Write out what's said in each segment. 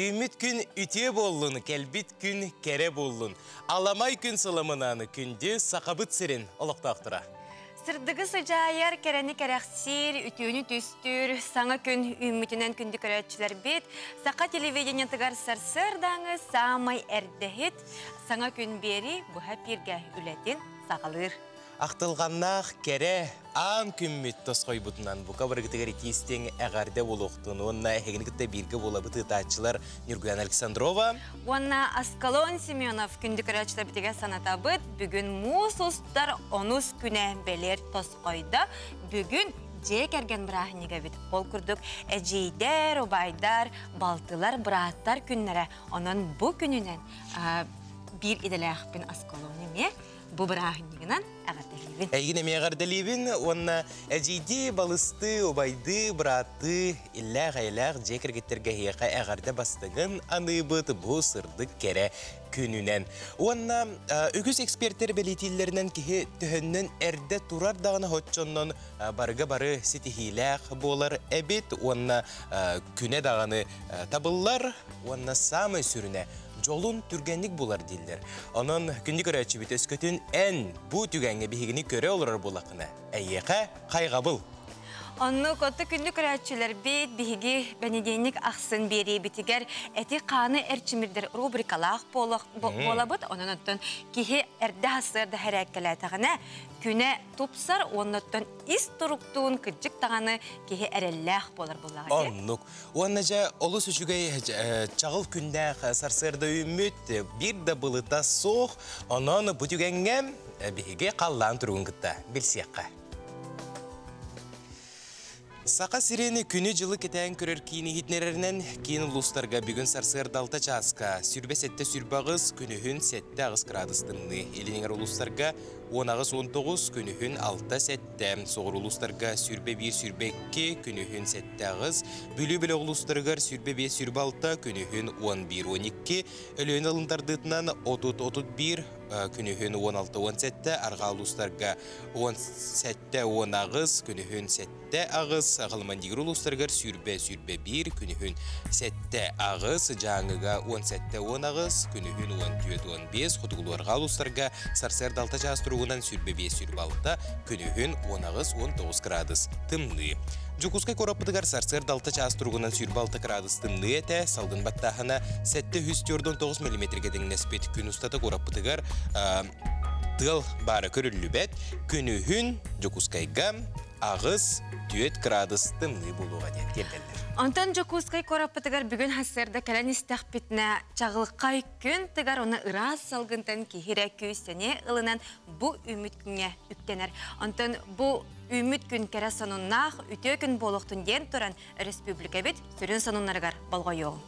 Ümit gün ütüye bollun, kelbit gün kere bollun. Alamay gün salamınanı kündü sakabıt sirin oluqtaqtıra. Sırdığı sıcayır, kereni kereksir, ütüğünü tüstür, sana gün ümitinen kündü köretçiler bit, saka televizyonun tıgar sarsırdanı samay erdehit, sana gün beri bu hep birge ületin sağalır. Ақтылғаннақ кере аң күммет тосқой бұтынан бұқа біргітігер екестен әғарде болуқтын. Онна әгінікті бірге болабыты тачылар Нюргуян Александрова. Онна Аскалон Семенов күнді көрәтшілер бітіге саната бұд, бүгін мұс ұстар онус күне белер тосқойда, бүгін жек әрген бірахынеге бит. Ол күрдік әжейдер, обайдар, балтылар, бұраттар күннері. Onun bu gününen bir idelәқпін Аскалон еме, bu бірахынегінен әғарделейбін. Әйгін әме әғарделейбін, онна әжейде балысты, обайды, бұраты, ілләғ-айләғ жекіргеттерге хеқа әғарда бастығын аныбыт бұ сырдық кәрі күнінен. Онна үгіз эксперттер белетелерінен кеге түхіннен әрді тұрар дағына хотчоннан барығы-бары сетихиләқ болар әбет, онна күне дағаны табылар, онна самы сүріне жолун түргенlik болар дейдер. Onun күнді көрәтші біт өскөтін ән бұ түгенге бігіні көре олар болақына. Әйеқа қайғабыл. Onu kotu kündü köretçiler bit, bihigi benedeynik akсын beri bitiger, eti kanı erçimirdir rubrikalaq bolabıt, onun öttün kihi erde hasırda herekkeletağına küne tupsar, onun öttün is turuktuğun kıcık tağını kihi erellaq bolar bolağı. Onluk. Onnaca olus üçügey çağıl künde sarsırda ümit, bir de bılıta soğuk, onun bu tügenge bihigi qallan turun gıtta, bilsiyakka. Сақа сирені күні жылы кетен көрер кейіні хитнерерінен кейін ұлыстарға бүгін сарсырдалта часқа. Сүрбе сәтті сүрбағыз күнігін сәтті ағыз градустымны. Елініңер ұлыстарға 10 ағыз 19 күнігін 6 сәтті. Соғыр ұлыстарға сүрбе 1 сүрбе 2 күнігін сәтті ағыз. Бүлі-білі ұлыстарға сүрбе 5 сүрбе 6 күнігін 11-12. Өліен алындардытынан 30-31 күнігін 16-17. Арға ұлыстарға 10 сәтті 10 ағыз күнігін сәтті ағыз. Ағылмандигір ұлыстарғар сүрбе 1 күнігін сәтті ағыз. Жаңыға 10 сәтті 10 ағыз күнігін 14-15. Құтығылуарға ұлыстарға сарсырды алта жас тұрғынан сүрбе 5 сүрбе 6 күнігін 10 ағыз 19 градус тымны. Жукускай кораппытыгар сарсырды алта час тұрғынан сүрбе 6 градус тымны әті. Салдың баттағына сәтті 109 мм деңнеспет күн ұстаты кораппытыгар тыл бары көрілі бәт. Күнігін Жукускайға ағыз 4 градус тымны болуға ден келділдір. Антон Жокускай кораппытыгар бүгін хасырда кәлін істәқпетіне чағылқай күн тыгар оны ырас салғынтан кехире күйсене ылынан бұ үміт күнге үктенер. Антон бұ үміт күн кәрі сануннақ үте күн болуқтын ден тұран республика бет сүрін санунларығар балғай оғын.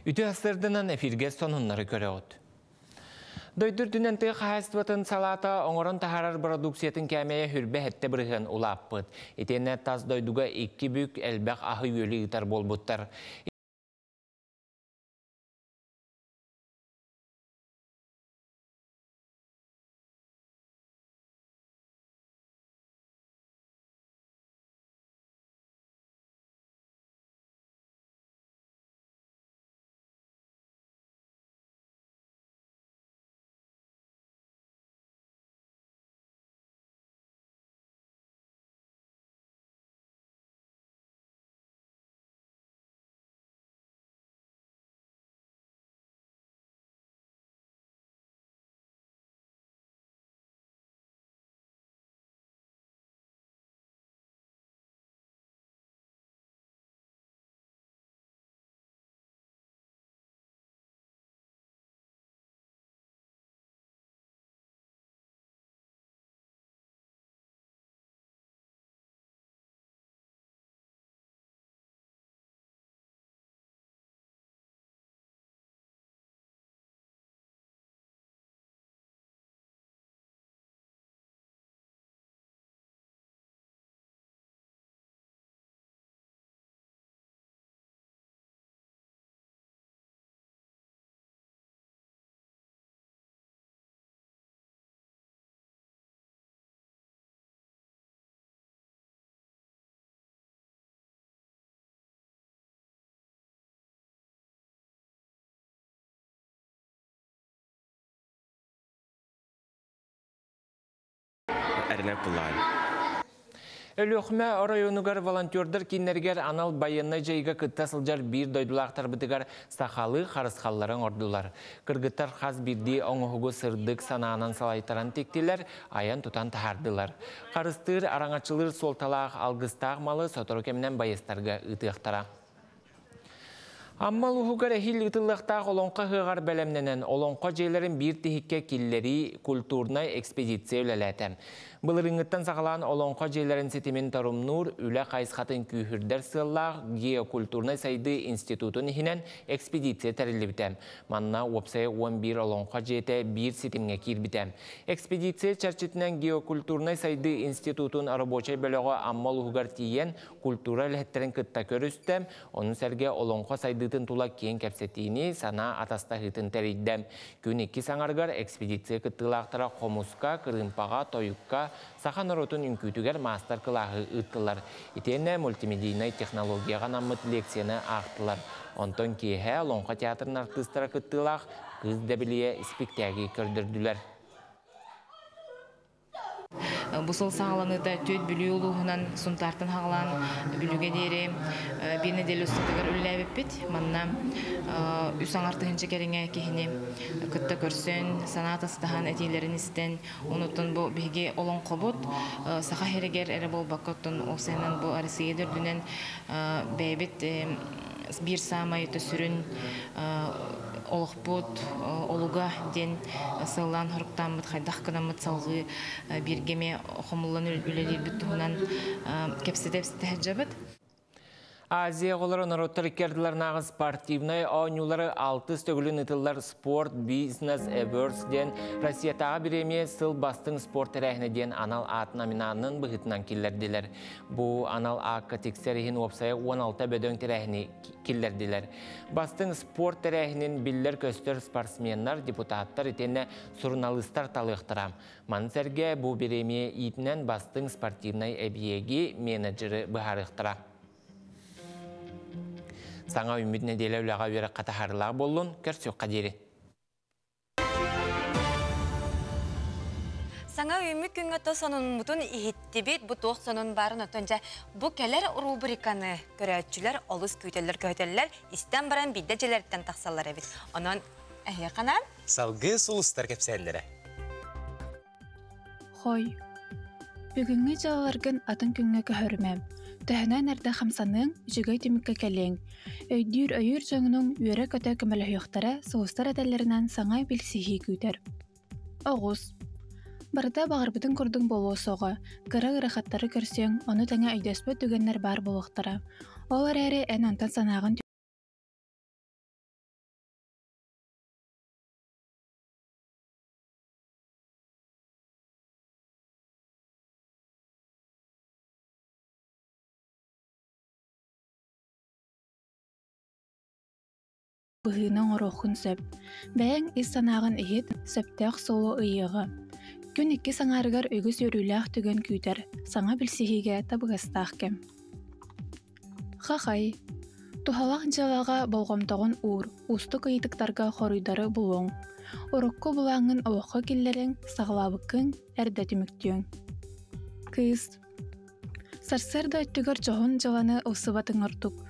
Үті астырдынан эфирге сонунлары көрі өт. Дойдыр дүненті қағастыватын салата оңырын тахарар продукциятын кәмейе хүрбе әтті бірген ұлаппыд. Етені таз дойдуға 2 бүк әлбәқ ағы өлі ұтар болбуттар. әріне пылай. Өлөкмө районугар волонтердер киннергер анал байынна жайга кытта сылжар бир дойдулақтар бітігар сақалы қарысқалларын ордулар. Кыргыттар қаз бірді оңығығы сырдық санаанан салайтаран тектелер, аян тұтан тахардылар. Қарыстыр араңачылыр солталақ алғыстақ малы сотору кемнен байыстарға ұтықтара. Аммал ухугар эхил ытыллықтақ олонқа хығар бәлемненен олонқа жейлерін бір тихикке киллери культурнай экспедиция өлеләтем. Бұлырыңыттан сақалан олонқа жейлерін сетімен тарумнур үлі қайсқатын күйірдер сыллақ геокультурнай сайды институтын ихінен экспедиция тәрілі бітем. Манна опсай 11 олонқа жейті бір сетімге кир бітем. Экспедиция чарчетінен геокультурнай сайды институтын арабочай бөлігі аммал ухугар тиен культура ләхеттерін кытта көрістем. Оның сәрге олонқа сайды тула кен кәпсетіні сана атаста хытын тәрейдім. Күн 2 саңарғар экспедиция кыттылақтыра қомуска, кырымпаға, тойыққа, сақан ұротын үнкүтігер мастер кылағы ұттылар. Итені мультимедийный технологияға намыт лекцияны ақтылар. Онтон кейхе Лонқа театрын артыстыра кыттылақ кыз дәбілие спектакль көрдірділер. Бұсыл сағаланыда төт бүлі олуғынан сұнтартын хағалан бүліге дейірі бір неделі ұстығығыр үлі бит. Манна үсің артығыншы керіңе кейіне күтті көрсін, санат астаған әтейлерін істен, ұнытын бұл біге олың қобыт, сақа херегер әрі бол бақыттың осайынан бұл арысы едірдінен бәйбет бір самай төсірін олықпыт, олуға ден сыллан хұрықтамыд, қайдақ қынамыд салғы бергеме қомылын үлелер бүттіғынан кепсі-тепсі тәжабыд. Азия қолары нароттар керділер нағы спортивнай ауынюлары 6 стөгілін ұтылар спорт, бизнес, эверс ден Россиятаға біреме сыл бастың спорт әрәхінеден анал ат номинанын бұғытынан келерділер. Бұл анал аққа тексеріхін опсайы 16 бөдөң тәрәхіні келерділер. Бастың спорт әрәхінен білдер көстер спортсменлар, депутаттар етені журналистар талықтырам. Мансерге бұл біреме итінен бастың спортивнай әбиеге менеджері бұхарықтыра. Саңа үмітіне делі үліға өрі қатахарылар болуын көрсек қадері. Саңа үмі күнгіті сонын мұтын ихеттебет бұтуық сонын барын өтінже бұ кәлер рубриканы көрәтчілер, олыс көйтелер көйтелер, істен баран биддәжелерден тақсалар әбет. Онын әйе қанан? Салғы сұлыстар кепсәлері. Хой, бүгінгі жаларғын атын күнгі көрмем. Тәһінен әрді қамсаның жүгей түмікке кәлең. Өйдір өйір жоңының үйері көті көмілі ұйықтары соғыстар әдәлерінен саңай білсихи күйтер. Оғыз. Барда бағырбытын күрдің болуы соғы. Кыры қаттары көрсең, оны тәңе өйдеспі түгенлер бар болуқтары. Олар әрі ән онтан санағын бұғының орохын сөп. Бәйін із санағын үйет сөптәқ солу ұйығы. Күн 2 саңарығар өгіз өріләқ түген күйтер, саңа білсихиге табығыстақ кем. Қақай. Тухалақ жалаға болғамтағын ұр, ұсты қийтықтарға қорыйдары бұлың. Орыққы бұлаңын оқы келлерін сағылабықын әрді түміктен. Кыз. Сарсырда өттігір жоғын жаланы ұсыбатын ұртық.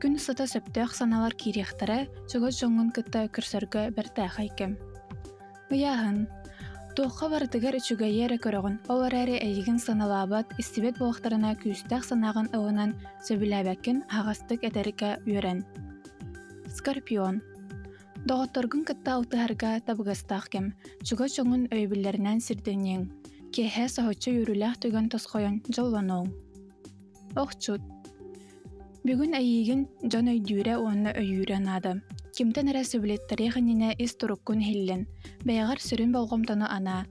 Күн сата сөптәқ саналар киректары жүгі жоңын күтті көрсөргі бірті қайкем. Ұяғын. Тоққа бардығыр үчігі ері көріғын, олар әрі әйігін саналабат істебет болықтарына күйістәқ санағын ұғынан сөбіләбәкін ағастық әдәрікі үйрен. Скорпион. Доғыттырғын күтті алтығарға табығыстақ кем, жүгі жоңын өйбілерінен сірдіңнен. Кеһе сағытшы үйріләқ түген тосқойын жолланоң. Оқчут. Бүгін әйігін жан өйдүйрі оны өйірен ады. Кемтен әрі сөбілеттері ғыніне із тұрыққын хеллен. Бәйғар сүрін болғымтаны ана.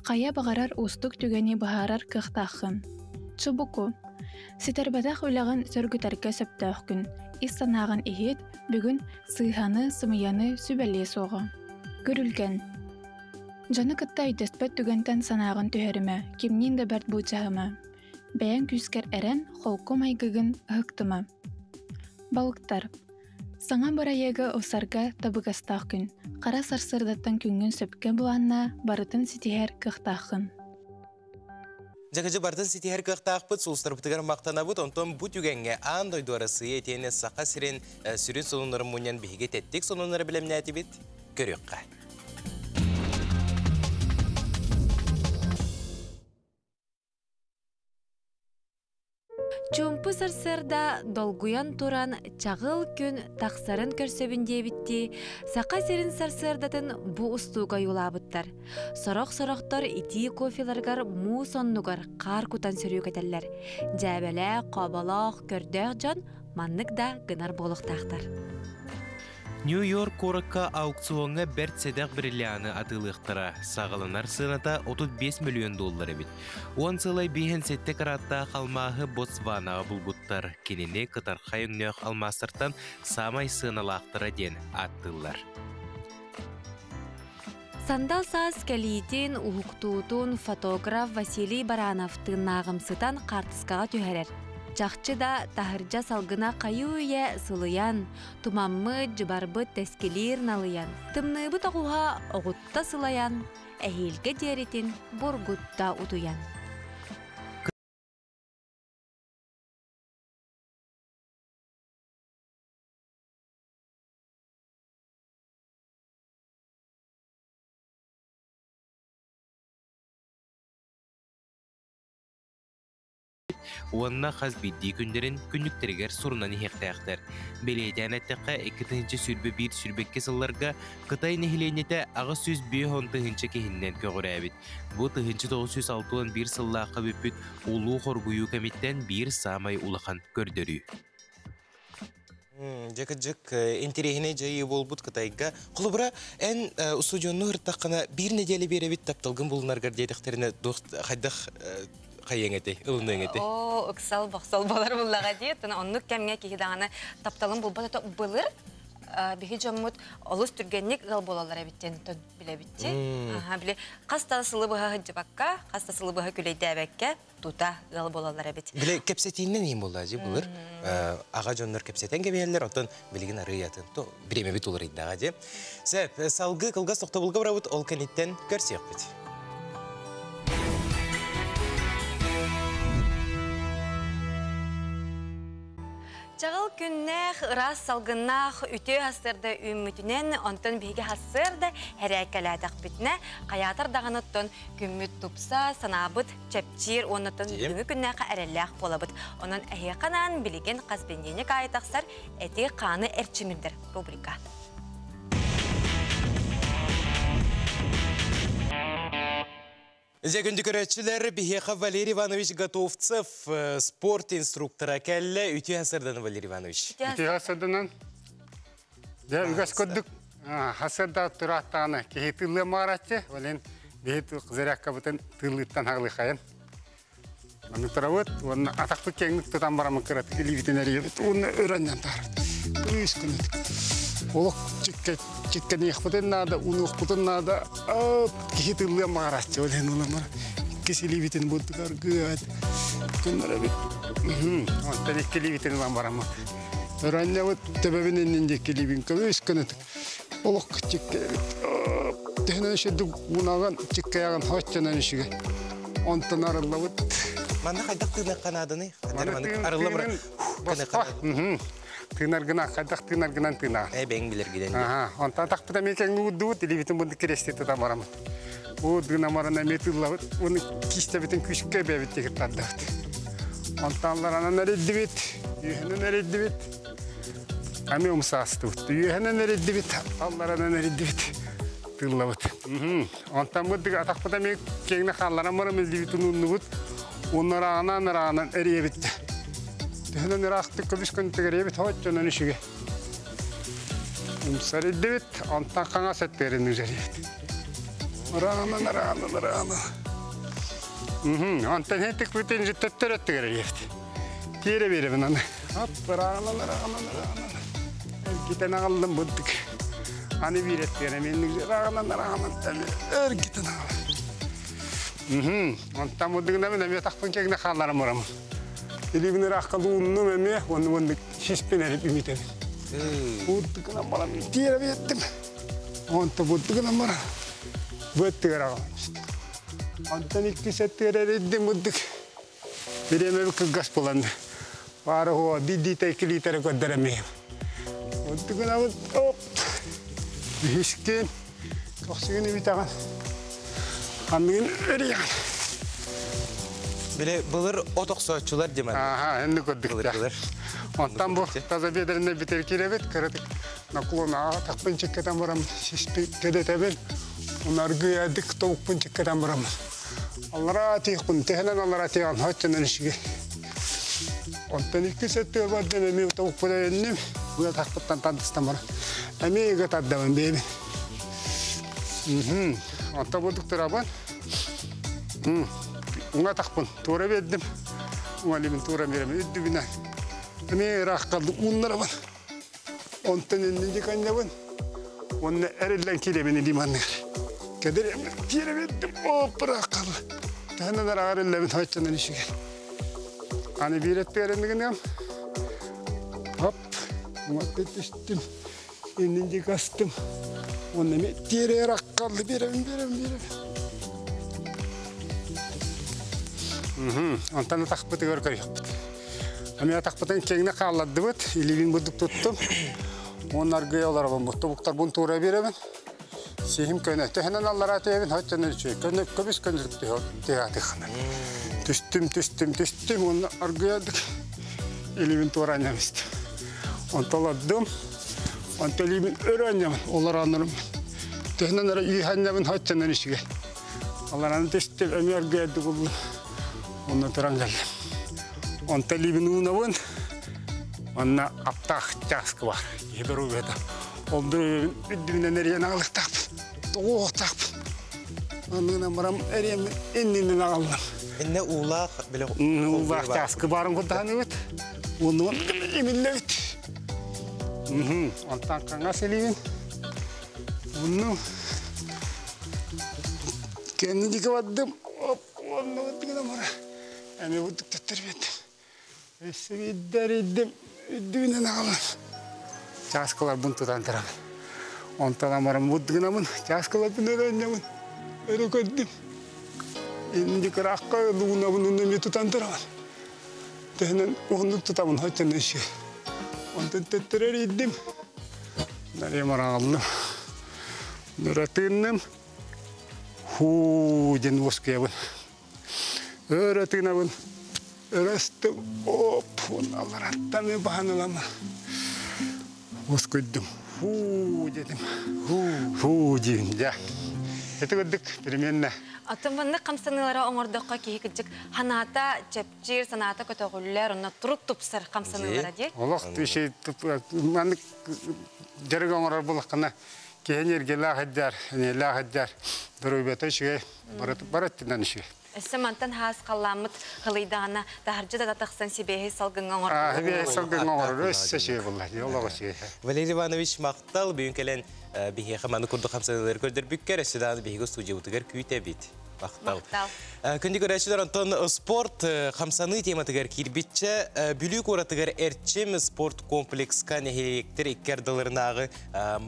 Қая бағарар ұстық түгені бағарар қықтақын. Чубуку. Сетербадақ өліғын сөргітәргі сөптәқ күн. Із санағын ехет, бүгін сыйханы, сымияны сүбәле соғы. Көрілген. Жаны күтті өйдеспет түгентен санағын түхерімі, кемнен де бәрт бұлчағымы. Бәйін күскер әрін қолқым айгығын ұқтымы. Балықтар. Саңа барайығы осарға табығастақ күн. Қара сарсырдаттан күнгін сөпке бұланна барытын сетихер қықтақын. Жакыжы бартын ситихер кықтақпыт, солыстар бұтығар мақтанабыт, онтон бұт үгенге аң дойду арасы етені сақа сирен сүрін сонунларын мұниян бігі теттік сонунлары білеміне әті бет көріққа. Чумпы сарсырда долгуян туран чағыл күн тақсарын көрсөбінде бітті, сақа серін сарсырдатын бұ ұстуға юлабыттар. Сорок-сороқтар ити кофеларгар му соннугар қар кутан сөрю кетелер. Жәбәлі, қабалақ, көрдөк жан маннык да гынар болуқтақтар. Нью-Йорк коракка аукционга бәрт седақ бриллианы атылықтыра. Сағылынар сыната 35 миллион доллары бит. Он сылай бейін сетте каратта қалмағы Ботсванаға бұлбұттар. Кеніне қытарқа өңнеқ алмастыртан самай сыналақтыра ден аттылар. Сандал саас кәлейтін ұлықтуытын фотограф Василий Барановтың нағымсытан қартысқаға түйәрер. Чақчы да тахыржа салгына қайу үйе сылыян, тумаммы жыбарбы тәскелер налыян. Тымныбы тағуға оғытта сылаян, әйелге деретін бұргутта ұтуян. Уанна қаз бидді күндерін күнніктерігер сұрынан ехтаяқтар. Белейден әттіққа 2-тінші сүрбі бір сүрбекке сылларға Қытай нехіленеті ағы сөз 5-10-тығыншы кехіннен көгір әбіт. Бұл 906-1 сыллаққа бүппіт ұлу қоргүйу кәметтен бір самай ұлақан көрдірі. Жакыджык интерегіне жайы болбут Қытайға. Құлыбыра ән студионны ғырттаққана бір неделі беребет тапталғын болынарғар дейдіқтеріне қайдақ қайеңеті, ұлыныңеті. О, ұқсал бақсал болар бұллаға дейт. Оннық кәмге кейдағаны тапталын бұлбат бұлыр. Беги жаммут олус түргенник гал болалар әбіттен түн біле бітті. Қаста сылыбыға жыбаққа, қаста сылыбыға күлейді әбәкке тута гал болалар әбіт. Біле кепсетейінен ең болды әжі бұлыр. Аға жонлар кепсетен кебейлер, отын білген арыятын. Біреме біт олар еді аға де. Сәп, салғы қылғас тоқта бұлға бұрабыт ол кәнеттен көрсек біт. Чағыл күннәқ, ұрас салғыннақ, үте хастырды үмітінен, онтын бейге хастырды әрәкәләдіқ бітіне, қаятыр дағыныттын күмміт тұпса, санабыт, чәпчир, онытын үмі күннәқі әрәләқ болабыт. Онын әйеқанан білеген қазбендені қайтақсар, әті қаны әрчімірдір рубрика. Зәгінді көрәтшілер Бихеха Валерий Иванович Готовцев, спорт инструктора кәлі. Үте асырдан, Валерий Иванович? Үте асырданан. Үгәс көддік асырда тұрақтағаны кейі тылы мағаратшы. Олен бейі қызыраққа бұтын тылыттан ағылы қайын. Оны тұрауыт, оны атақты кеңдік тұтан барамын қыраты. Елевітін әрейбіт, оны өрәннен тағырды. Үз күнедік. Олық жеткен еқпытын нады, оны ұқпытын нады, кейі тылы мағаратшы. Олен оламар. Кеселевітін бұлдығар ғад. Күнлері бет. Онтан екелевітін барамын. Öränne vat tebevinen indekkelibin köys könet. Olok çikkebit. Tehnen şeddu unagan çikkayagan haççanan işige. Ontan arılavat. Manda kaydak tığına kanadını. Arılamır. Tığınar gına kaydak tığınar gınan tığına. Ben bilir giden. Ontan takpıda meken uğdu televitin bundu keresti tutamaramat. O tığına marana metullavat. Onu kistebitin küçükke bebit tekirtaddavat. Ontanlarana nereddivit. Yühenen nereddivit. Ами умсастут. Юханан эреддибит, алларанан эреддибит. Тыллабыт. Онтан буддык атакпыда мен кеңне халларамарым элдибит унуннубут. Оннарагынан эребит. Тэхнен рахты көбүскөн тегеребит хоччонун ишиге. Умсареддибит, онтан каңа сеттерин үзеребит. Рана. Онтан хетик бүтүн життеттер тегеребит. Кире беребин аны. Рана. Erkiten ağalım bulduk. Hani bir etkiyenim, enlik rağman. Erkiten ağalım. Ondan buldukunda ben de takpın kekine kallarım oramı. Elibini rağkalı unlu meme, onu bulduk şişpin erip ümit edin. Buldukuna bana bir ettim. Ondan buldukuna bana. Böttüğür ağalım işte. Ondan 2 settere eddim bulduk. Bireme bir kılgas bulandı. Var o didi teklitere kodderemeyim. Bulduk ama hop. Hiskin. Koksugunu bir tane. Anlayın öyle. Bile bulur otoksoçular demen. Aha, şimdi koyduk ya. Ondan bu taza bedelinde biter kirebet kırdık. Nakuluna takpın çekkeden varam. Şişpi kedetebel. Onlar güyadık tavukpun çekkeden varam. Allah'a atıyıkpın. Tehenen Allah'a atıyıkpın. Haççanın işi. Ondan 2 settör var denemeyim tavukpun elim. Bu da takpıttan tadıstan varam. Emeği gıtadamın bebi. Ondan bulduk taraban. Ona takpın. Tuğra verdim. Ona limin tuğra veremem. Üddü bina. Emeği rak kaldı. Onlara var. Ondan önünce kanyaban. Onunla erilen kirebini limanlar. Kader tire verdim. Hop rak kaldı. Tehneler ağrılemin haççanın işi gel. Hani bir et verendiğin yam. Hop. Muhabbet düştüm. Önünce kastım. Onunla tire rak kaldı. Birem. Ondan takpıtı görkör yaptı. Ama takpıtın kendine kalladı bud. İlivin buduk tuttum. Onlar gıyalar var. Muhtabuklar bunu tuğra veremem. Sihim köne. Tehenen Allah'a atayım. Haççanın içi. Köne köbüs köndürüp teyatı kanır. Düştüm. Onlar gıyadık. İlivin tuğra anlamıştım. Ontaladım. Ondan ilivin öyle anlamın. Onlar anlarım. Tehnenlere iyi anlamın haççanın içi. Allah'ın düştüm. Ömer gıyadık oldum. Ondan turan geldim. Ondan ilivin uğunavın. Ondan aptak çaskı var. Yeduru beda. Olduruyor. Üddüğünden eriyen ağlık takp. Doğu takp. Ondan baram eriyen enninden aldım. Ne uğlaq bile Uğlaq çaskı barın kudan evet. Ondan eminle evet. Ondan kangas elivin. Ondan kendini kavadım. Hop. Ondan öttüğünden bara. Eme bulduk tuttur verdim. Esi iddim. Üddüğünden aldım. Çaskılar bunu tutan tarafı. Ondan baram bulduklarımın çaskılar bunu öğrencemin. Öyle koydum. Şimdi kırakka öldüğüne bunun tutan tarafı. Tehnen onu tutamın haçanın işi. Ondan tetterer iddim. Nereye mara aldım. Nöretinem. Jen boskaya bun. Öğretinem. Öğrestim. Hop. Allah'ın tamı bahanalama. Boskoydum. Dedim. Dedim. Ya. Itu gördük. Birmenle. Atımbanны камсаныйлара оңордоққа кейкіджік ханата чепчир саната көтөғүллер онна турук тупсар камсаныйлара де. Олақ түйші мәнік жерге оңырар болаққына кейін ерге лағаджар дұрубеті үшіге бараттынан үшіге. Эсэмантан хаас қалламыт хылыйдағына дағаржы да тақсан себейі салгыңа оңырар. Себейі салгыңа оңырар өссі шей болла. Валерий Иванович мақтал бүйінкелен бихе қаманы күрді қамсанылар көрдір бүккер, әсідағы бихеге студия ұтығар күйті бейт. Мақтал. Күнді көрәшілер антон спорт қамсаны тематығар кирбитчі бүлік оратығар әрчем спорт комплекска нәхелектер иккердаларынағы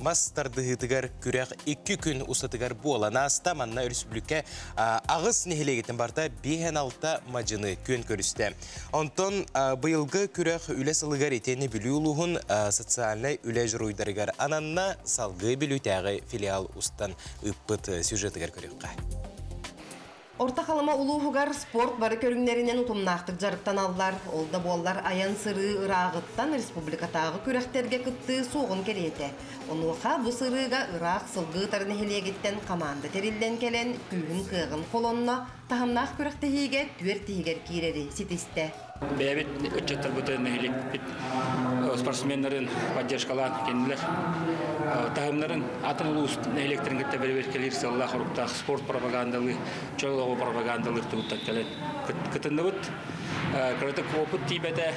мастардығытығар күрәқ 2 күн ұсатығар болана астаманна республика ағыз нәхелегетін барда 5-6 мажыны көн көрісті. Антон бұйылғы күрәқ үлесілігар етені бүлі ұлығын социальный үләж ройдарығар ананна салғы бүлітәғі филиал ұстан ұппыт сюжетігар көріққа. Орта қалыма улуғығар спорт бары көріңлерінен ұтымнақтық жарықтан алдар. Олда боллар аян сыры ырағыттан республикатағы күрәқтерге күтті соғын келеті. Онуға бұ сырыға ырақ сылғы тарыны хелегеттен команда терілден келен күйін қығын қолонна тағымнақ күрәқтігіге түер тегер кейрері сетісті. Бәйбет үтчеттер бұтын спортсменлерін поддержкалан кенілер. Тағымларын атын ұлыс электрін кетті бәрбер келерсе Аллах ұрықтақ спорт пропагандалы, чойлығы пропагандалы тұғыттан келен. Күтінді бұт, күрәтік опыт тейбәді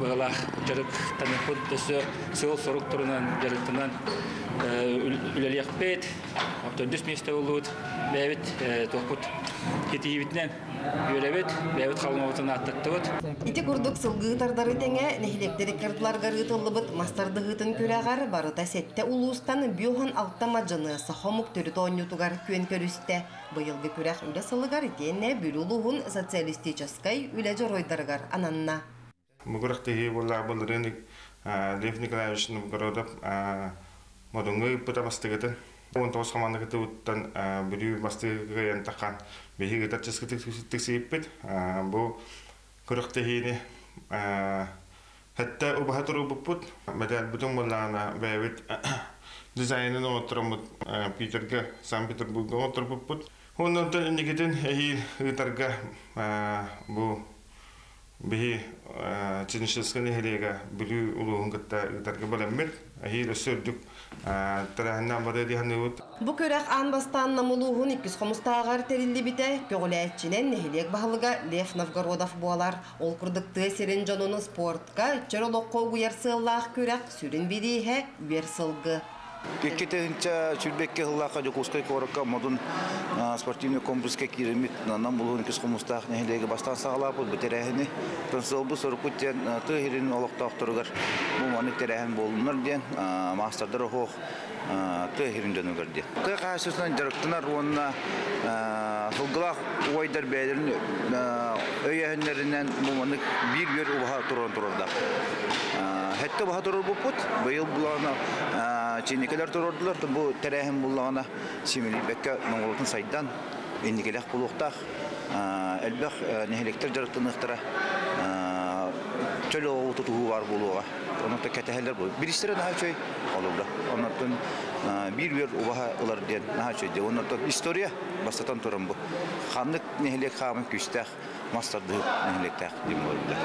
бұғылақ жарық танықпыт түсі сыл сұрық тұрынан жарықтынан үлелек бәйт, автодүс месті ұлы бұт, бәйбет тоқпыт кетейбітінен Юлебет, бәбет қалмауытын аттаттыбыт. Ити курдук сылгыы тардары теңе нехилектери кырдыларга рытыллыбыт мастардыгытын күрәгар барыта сетте улуустан биохан алттама жыны сахомук түрі тооннютугар күен көрүстә. Быйылгы күрәк үле сылыгар итенне бүлулугун социалистическай үле жоройдаргар ананна. Муграхтыгы болла болрыник Лев Николаевич Новгородов модунгы пытамастыгыты. Он тоос командагыты уттан бүрүү бастыгыян такан беги гитарческы тексиппит. Бу күрәктыгыны хәтта убахатыру буппут. Медаль бутун боллана бәбит дизайнын отурамыт Питерге, Санкт-Петербургга отуруппут. Ондан индигитин гитарга бу беги чиншескы нехилега бүлүү улугун гитарга баламмет. Өсөрдүк тарахынан бары диханыбыт. Бу көрәк анбастан намулугун 200 хомустагар терилди бите, көгөләчинен нехилек баһылыга Лев Новгородов буалар. Ол курдыкты серин жонуну спортка чоролокко уярсыллах көрәк сүрин бидиһе версылгы. Кекетенча чүлбекке хыллака жокускай коракка модун спортивный комплекске киремит нанан булун кис комустак нехилеге бастан сагалап битерехини тонсолбу соркуттен тыгырын олоктоктургар бу маны терехин болунар ден мастардар охох тыгырын дөнөгөр ден кайсысынан жарыктынар онна хылгылак ойдар бедерин өйөннөрүнөн бу маны бир уба турда хетте баха турur бупут быйыл булана чиникелер турдулар бу терехин булана симилибекке моңголтун сайдан эндикелек булуктак элбек нехилектер жарыктыныктыра чөлө отутуу бар булуга онута кетехелер бу биристер нахачой алыбда онуттан бир уба улар ден нахачой де онута история бастатан турам бу ханнык нехилек хамын күстак мастарды нехилектак димолда.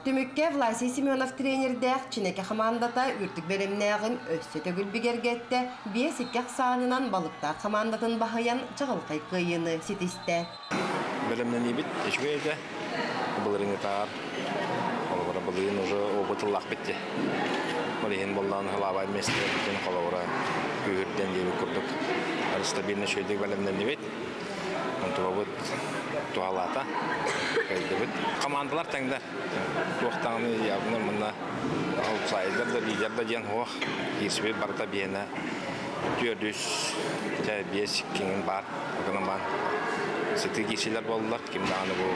Түмікке Власий Семенов тренердәк чинеке командата үртік беремнәғын өссі төгіл бігергетті, бие сиккек саңынан балықтар командатын бахаян чағылқай кыйыны сетісті. Беремнен ебет, ешкі еді, бұлырыңы тағар, қолығыра бұлығын ұжы опытыллақ бітті. Бұлығын болдан ғылабай мәстер біткен қолығыра күйірден дебі күрдік. Стабильный шөйдік бәлемнен ебет, онтуға бұд туалата. Командалар тәңдер. Тоқтағыны явны мұнна аутсайдер да лидер да ден оқ. Ерсібе барда бейіні түрдіс, бес кеңін бар. Оғынан бар. Сеті кешелер болдылар. Кемдағыны бұл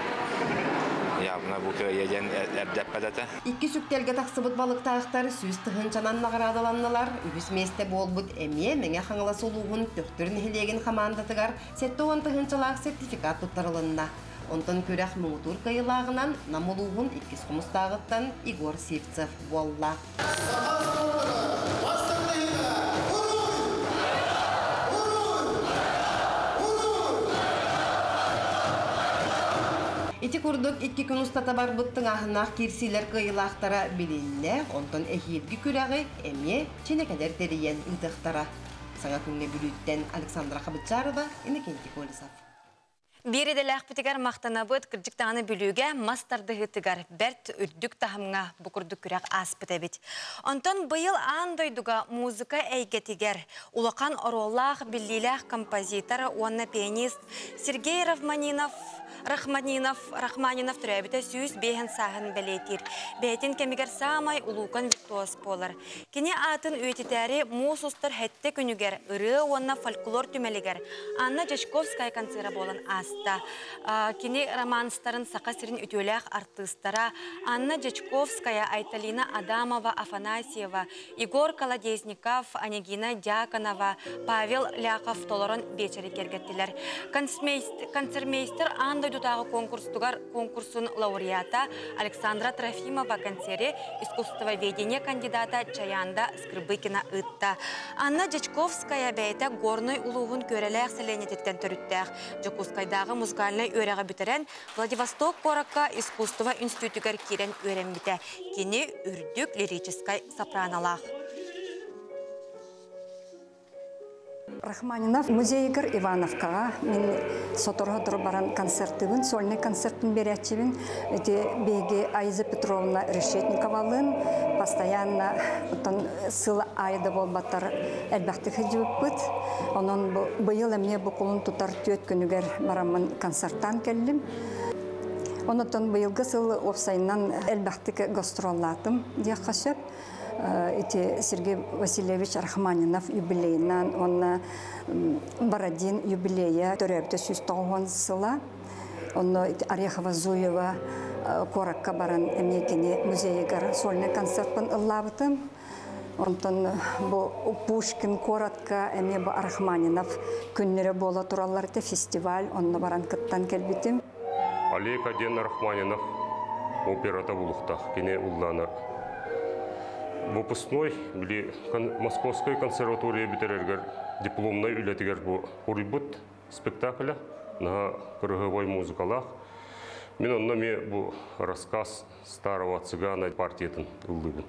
явна бұл көйеден әрдәп бәдәті. Икі сүктелге тақсыбыт балықтағықтары сөз тұхынчанан нағырадаланнылар. Үбіс месте болбыт әме мәңе қаңыла солуғын төқтірін хелеген командатығар сетті оған тұхынчалақ сертификат тұттарылынна. Онтан көрәк мұңытур кайылағынан намылуғын 200 хомустағыттан Игор Сивцев болла. Ити курдук 2 күн устата бар бұттың ағынақ керсилер кайылақтара білінне, онтан әхиелгі көрәғі әме ченекәдер терейен ұйтықтара. Саңа күнне бүліттен Александра Хабытчарова, Иннокентий Колесов. Бири деләк битигәр мактанабыт кырҗыктаганы бүлүгә мастарды тигәр бәрт үрдүк тахымга букурдук күрәк аспыта бит. Антон быел андойдуга музыка әйгәтигәр улакан ороллах биллилах композитор уанна пианист Сергей Рахманинов түрәбите сүйіс бейхен сағын бәлетир. Бәйтін кемігер самай улукан виртуоз болар. Кені атын өйтетәрі мусустар хәтті күнігер, ұры уанна фольклор түмелігер. Анна Жешковская концера болан аста. Кені романстарын сақа сирин үтөләк артыстара Анна Жешковская, Айталина Адамова, Афанасьева, Игор Колодезников, Анегина Дьяконова, Павел Ляхов толорон бечері кергеттілер. Концертмейстер андой дутағы конкурсын лауреата Александра Трофимова концерте искусствоведения кандидата Чаянда Скрыбыкина ытта. Анна Жечковская бәйті горной улуғын көреләк сәленететтен түріттәк. Жокускайдағы музыкальный өреға бітерен Владивосток Коракка искусство институтығар керен өрен біті. Кені үрдік лирическай сопраналақ. Рахманинов музейгер Ивановкаға мен соторға тұрып баран концертігін, сольный концертін беретчебін. Беге Айза Петровна Решетниковалын постоянно сылы айда болбаттар әлбәқтігі жүп бұд. Onun bu yıl emne bu kulun tutar tüet günüger baramın konserttan geldim. Онотон быйылгы сыл опсайынан элбахтык гастроллатым дияққа сөп. Сергей Васильевич Рахманинов юбилейнан, он Бородин юбилея, төрөбді 109 сыла. Он Орехова Зуева коракка баран эмнекене музейгар сольный концертпен ыллабытым. Онтон Пушкин коротка эме Рахманинов күннері бола туралларды фестиваль, онны баран кыттан келбитим. Олег Аден Рахманинов операта булуқтақ, кене улланы. Выпускной били Московской консерватории битерергер дипломной үлетигер бу урибут спектакля на круговой музыкалах. Мен онна ме бу рассказ старого цыгана партиятын ылдыгын.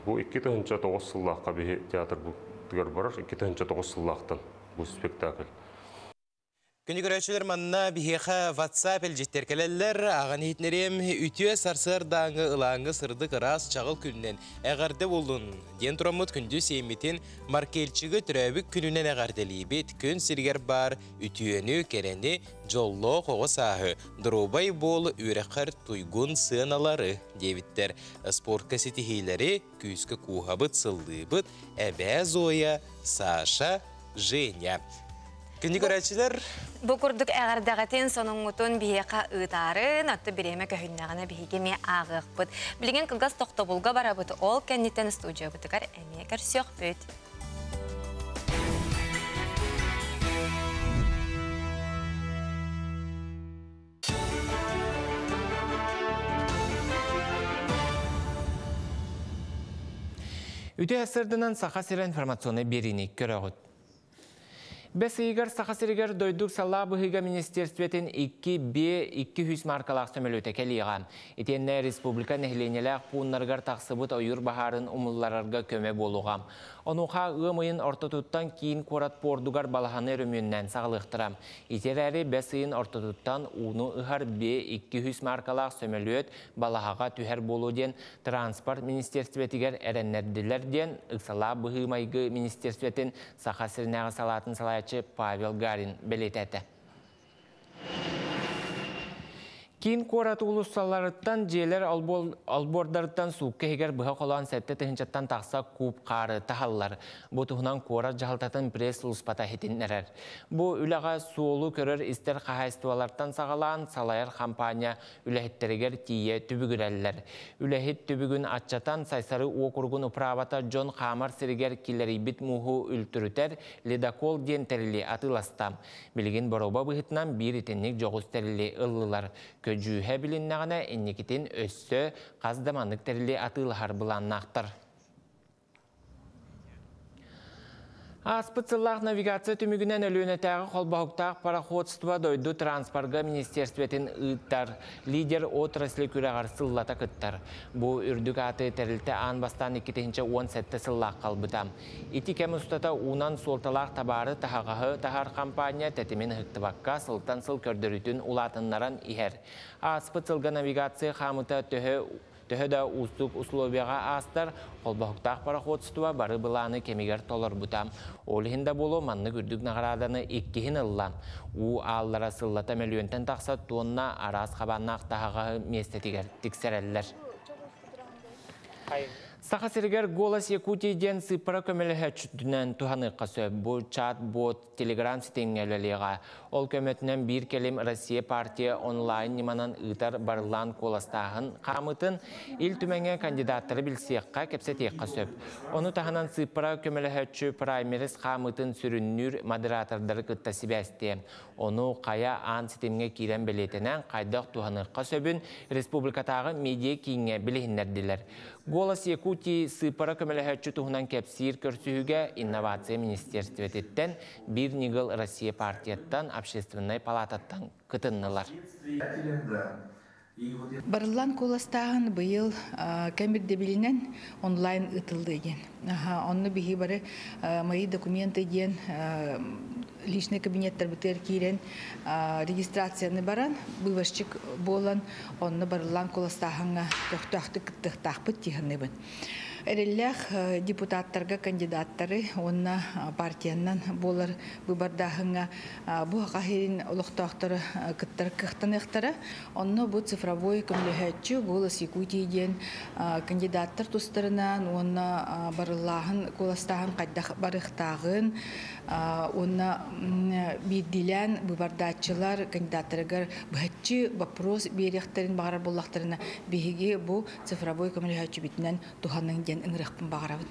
Бу 2009 сыллаққа бе театр бу тигер барар, 2009 сыллақтан бу спектакль. Күні көрәтшілер манна бігеға WhatsApp әлжеттер кәлелер, аған етнерем үтіе сарсыр даңы ылаңы сырды қырас чағыл күнінен әғарды болын. Ден тұрамыд күнді сейметін маркелчігі түрәбік күнінен әғарделі бет күн сіргер бар үтіені керені жолло қоғы сағы. Дұрубай бол үйрәқір туйгун сыналары девіттер. Спорт кәсетихейлері күйіскі куғабыт сылдыбыт әбә Зоя, Саша, Женя. Күнді көрәтшілер? Бұл күрдік әғардағатын соның ұтын бейеқа ұтарын, атты біреме көхіннағына бейгеме ағық бұд. Білген кылғас тоқты бұлға бара бұд, ол кәннеттен студия бұдығар әме көрсек бұд. Үті әсірдінен сақа сірі информационы берінек көріғыд. Бәс игер сақасырыгер дойдук сала бұхыға министерстветін 2B200 маркалақ сөмелөте кәлиға. Етенне республика нәхленеләк пуыннарғар тақсыбыт ойыр бағарын ұмылларарға көме болуға. Онуға ұмайын ортотуттан кейін қорат пордугар балағаны өріміннен сағылықтырам. Етер әрі бәс үйін ортотуттан ұны ұғар B200 маркалақ сөмелөт балағаға түхер болуден транспорт министерстветігер әрәннәрділерден ұқсала бұхымайғы министерстветін сақасырынағы салатын салайчы Павел Гарин белетәті. Кейін қораты ұлысталарыттан желер албордарыттан суққа егер бұға қолан сәтті тұхынчаттан тақса куб қары тағалылар. Бұ тұхынан қорат жағалтатын пресс ұлыспата хетінлерер. Бұ үліға суолу көрір істер қағайстуаларттан сағалан салайыр компания үләхеттерігер тие түбігірәлілер. Үләхет түбігін атчатан сайсары оқырғын ұправата Джон Қамар сірігер келерейбіт мұху үлтірітер ледакол ден тәрілі атыластам. Білген бороба бұғытынан бір етеннік жоғыз тәрілі ұлылар. Көжүйе біліннағына әнекетін өссі қаздаманлық тәрілі атылығар бұланнақтыр. Аспыцыллақ навигация түмігінен өлөнетәғі қолбауқтақ пароходство дойду транспорға министерстветін ұйттар, лидер отраслы күрәғар сыллата күттар. Бұл үрдік аты тәрілті аң бастан 2-10 сәтті сыллақ қалбытам. Ити кәм ұстата унан солталақ табары тағағы тағар компания тәтімен ғықтыбаққа сылтан сыл көрдірітін улатынларан ихер. Аспыцылға навигация қамыта Төһөдә устук условияға астар, қолбақықтақ пароходство бары бұланы кемегер толыр бұтам. Олығында болу манны күрдік нағараданы еккехін ыллам. У аллара сыллата мөлуентен тақса тонна арас қабаннақ тағағы местетігер тіксерелілер. Сақасыргер Голос Якутийден сыпыра көмелі хөтчүттінен туханыққа сөп. Бұл чат-бот телеграм сетеңгелелеға. Ол көметінен бір келем Россия партия онлайн неманан ұтар барылан коластағын қамытын ил түмәңе кандидаттары білсеққа кепсетеққа сөп. Оны тағынан сыпыра көмелі хөтчү праймерис қамытын сүріннүр модератордары күтті сібәсте. Оны қая аң сетемге керен білетінен қайдақ туханыққа сөбін республикатағы медиа кейінге білігіндерділер. Голос Якутии сыпара көмеліхәтчі тұғынан кәпсир көрсүйіге инновация министерстветтен бір нигыл Россия партияттан общественной палататтан кытыннылар. Барылан коластағын бұйыл кәмірде білінен онлайн ұтылды еген. Онны бігі бары мои документы еген личный кабинеттер бітер кейрен регистрацияны баран, бұйвашчик болан, онны барылан коластағынға көқтақты күттіқтақ бұт тегінне бұн. Эреллях депутаттарга кандидаттары онна партияннан болар выбардахыңа бу хахирин олохтоохтары кыттар кыхтаныхтары онно бу цифровой көмлөһөччү голос Якутияден кандидаттар тустарынан онна барыллаһын коластаһын кайдах барыхтагын онна бидилен выбардачылар кандидаттарга бахчы вопрос берехтерин багар боллахтарына биһиги бу цифровой көмлөһөччү битнен туханның ден ыңырыхпын багарабын.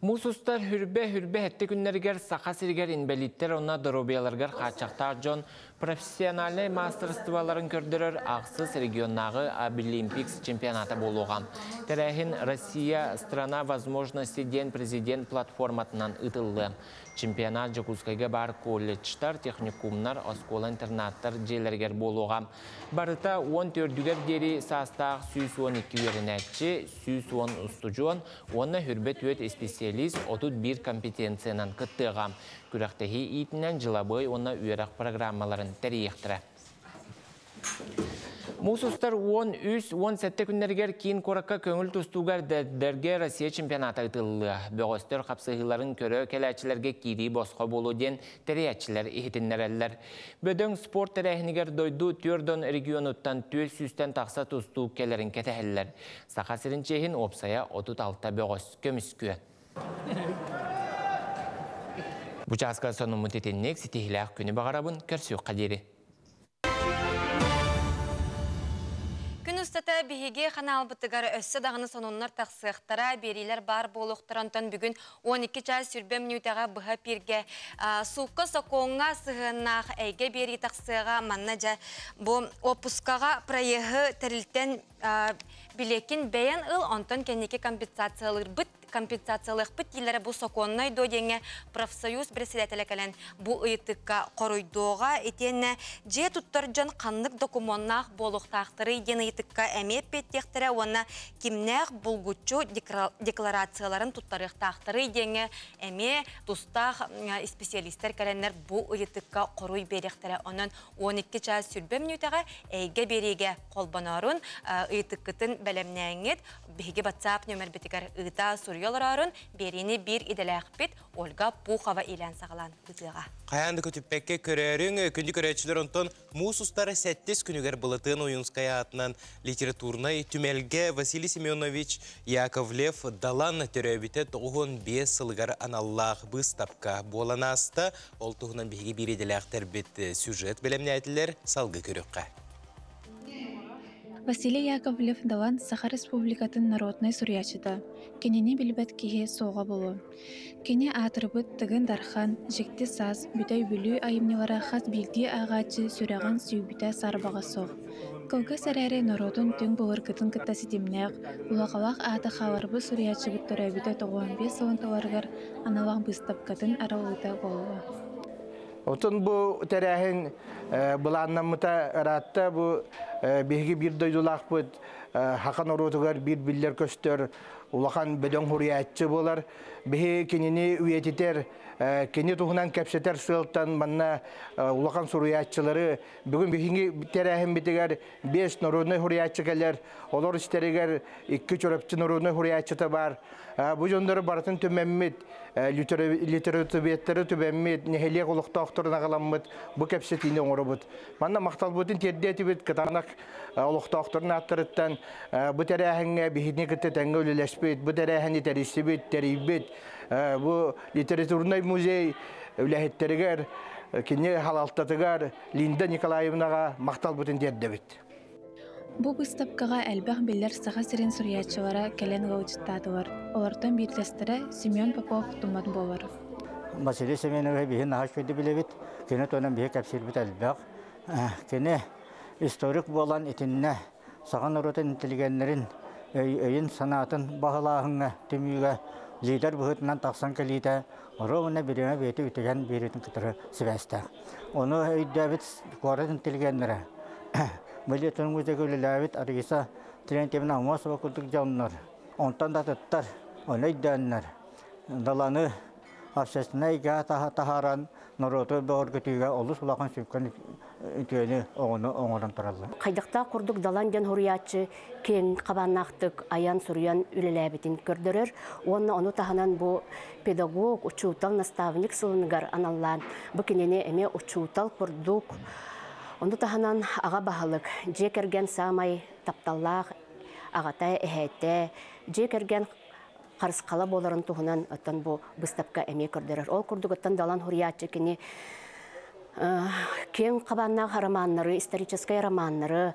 Мусустар хүрбе хетте күннергер сақа сиргер инбелиттер онна доробияларгар қачақтар жон профессиональный мастерстволарын көрдірер ақсыз регионнағы Олимпикс чемпионаты болуға. Тәрәхін Россия страна возможности ден президент платформатынан ұтылды. Чемпионат Жакускайга бар колледжтар, техникумнар, оскола-интернаттар желергер болуға. Барыта 14-дүгер дери састақ 112 верінәтчі, 110 ұстыжуан, онна хүрбет өт специалист 31 компетенциянан кыттыға. Күрәқтәхи итінен жылабой онна үйерақ программаларын тәрейектірі. Мусустар 10-17 күннергер кейін қораққа көңіл тұстуғар дәрге Россия чемпионаты ұтылы. Бөғістер қапсығыларын көрі кәләчілерге кири босқа болу ден тәрейәтчілер ехетінлер әлілер. Бөдің спорт тәрәхінігер дойду түрден регионуттан төл сүстен тақса тұсту кәлерін кәтәхілер. Сақасырын чейін опсая 36 бөғіс көміскү. Бұчасқа соның мұтетіннек сетихіләқ күні бағарабын көрсі қадері. Күністата биһиге қанал бұттығары өссі дағыны сонунлар тақсықтара берилер бар болуқтырантан бүгін 12 час сүрбем минутаға бұға перге суққа соқуыңа сығынақ әйге бери тақсыға манна жа бұл опускаға проегі тәрілтен білекін бәйін ыл онтан кәнеке компенсациялық бұт елері бұл соқуыннай дойдеңе профсоюз председателі кәлін бұл ұйытыққа қоройдуға етені же тұттар жан қанлық документнақ болуқтақтыры ен ұйытыққа әмеп беттектірі оны кімнәқ бұлгүтчу декларацияларын тұттарықтақтыры едеңе әме тұстақ специалистер кәлінлер бұл ұйытыққа қорой беректірі оның 12 час сүрбе минутаға әйге береге қолбанарын ұйытыққытын бәлемнәңет бігі WhatsApp нөмір бітігер ұйыта сұрыяларарын берені бір иделәқпет Ольга Пухова илән сағылан үтіға. Қаянды көтіппәкке көрерің, күнді көрәтшілер онтон мұсустары сәттес күнігер бұлытын ойынская атынан литературнай түмелге Василий Семенович Яковлев далан төрәбіті 95 сылғар аналлақ бұстапқа болана асты. Ол тұғынан бігі бір иделәқтер бет сюжет білемне әтілер салғы көріққа. Василий Яковлев далан Саха Республикатын народной сурьячыда. Кенені білбәт кеге соға болу. Кене атырбыт тыгын дархан, жекті саз, бүтай бүлі айымнелара хас билди ағачы сүрәған сүйбіті сарбаға соқ. Кылғы сәрәрі народын түң болыр кытын кытта сетімнәқ, улақалақ аты қаларбы сурьячы бұттыр әбіті 95 сылынтыларғар аналақ бұстап катын аралыта болуы. Отын бұл тәрәхін бұланнамыта әратта бұл беги bir doydulaq бұд, хақан оротығар bir биллер көстер, улақан бөден хуриятчы болар, беги кенені үйететер, кені тұғынан кәпсетер сылттан манна улақан суриятчылары, бүгін бегінгі тәрәхін бітігер 5 народный хуриятчы кәлер, олар істерігер 2 чөрөпчі народный хуриятчыта бар. Бұл жондары барытын төмәммет, литературбеттері төмәммет, нехелек олықта оқтырына қаламмет, бұл кәпсетіне оңыры бұд. Манна мақтал бұдын тердеті бет, катанақ олықта оқтырына аттырыттан, бұл тәрәхінге бейхетіне күтті тәңгі өлеләспет, бұл тәрәхіні тәрісі бет, тәрейбет, бұл литературный музей өләхеттерігер, кене халалтатығар, Линда Николаевнаға мақтал бұдын терді бет. Бу выставкага әлбәх белләр саха сирен сурьячылары кәлән гаучтатылар. Олардан бирдәстәре Семен Попов тумат болар. Василий Семенович биһин хаш көйдө билебит. Кене тонан бие капсир бит әлбәх. Кене историк болан итинне саган оротын интеллигеннерин өйін санатын бағалағыңа төмүйге лидер бұғытынан тақсан кәлейді оровына береме беті үтеген беретін күтірі сібәсті. Оны өйдәбіт қорат интеллигеннері. Были тонмузда гөлеләбит арыса трентемна умасова кулдык жаннар. Онтан да таттар, онай даннар. Даланы общественная ига тахаран нороты бор көтүгө олус улахан сүккөн түйөне оңорон туралла. Кайдакта курдук даланген хуриятчы кен кабаннактык аян сурян үлелебитин көрдөрөр. Оны таханан бу педагог учутал наставник сылынгар аналлан бу кинене эме учутал курдук. Оны таханан ага бахалык жекерген самай тапталлах агатай эхете жекерген қарысқала боларын туғынан оттан бұл бұстапқа әме көрдірір. Ол күрдік оттан далан хуриятчы кені кен қабаннағы романнары, историческай романнары,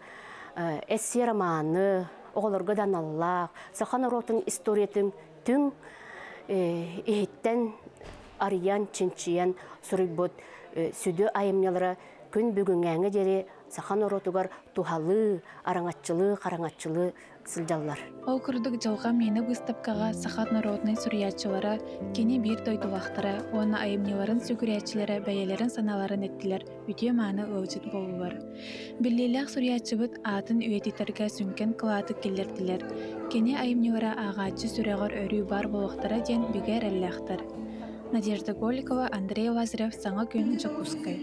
эссе романы, оғылырғы даналлақ, сақан оротын историятын түн ехеттен ариян, чинчиян, сұрыйбыт, сүді айымнелері күн бүгін әңі дері сақан оротығар тухалы, араңатчылы, қараңатчылы сылжаллар. Ол күрдік жылға мені выставкаға сақат народный сүріятчылары кені бір дойдулақтары, оны айымнеларын сүгіриятчылары бәйелерін саналарын еттілер, үте маны өлжіт болулар. Біллелік сүріятчы бұд атын үйететерге сүнкен қылаты келерділер. Кені айымнелары ағачы сүрегір өрі бар болуқтары ден бігер әлләқтір. Надежда Голикова, Андрей Лазарев, Саңа күн Жакускай.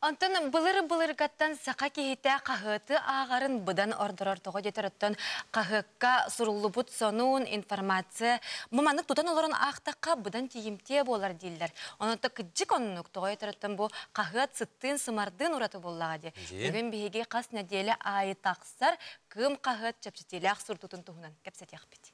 Антон былыр-былыргаттан сақа кейті қағыты ағарын бұдан ордырар тоғы детеріттен қағыққа сұрулы бұд сонуын информация. Мұманық тұтан оларын ақтаққа бұдан тейімте болар дейлер. Онытты күджік онынық тоғы детеріттен бұл қағыт сұттын сымардың ұраты боллаға де. Бүгін бейге қас нәделі айы тақсар кім қағыт чапшетелі ақ сұртутын тұғынан кәпсет яқпет.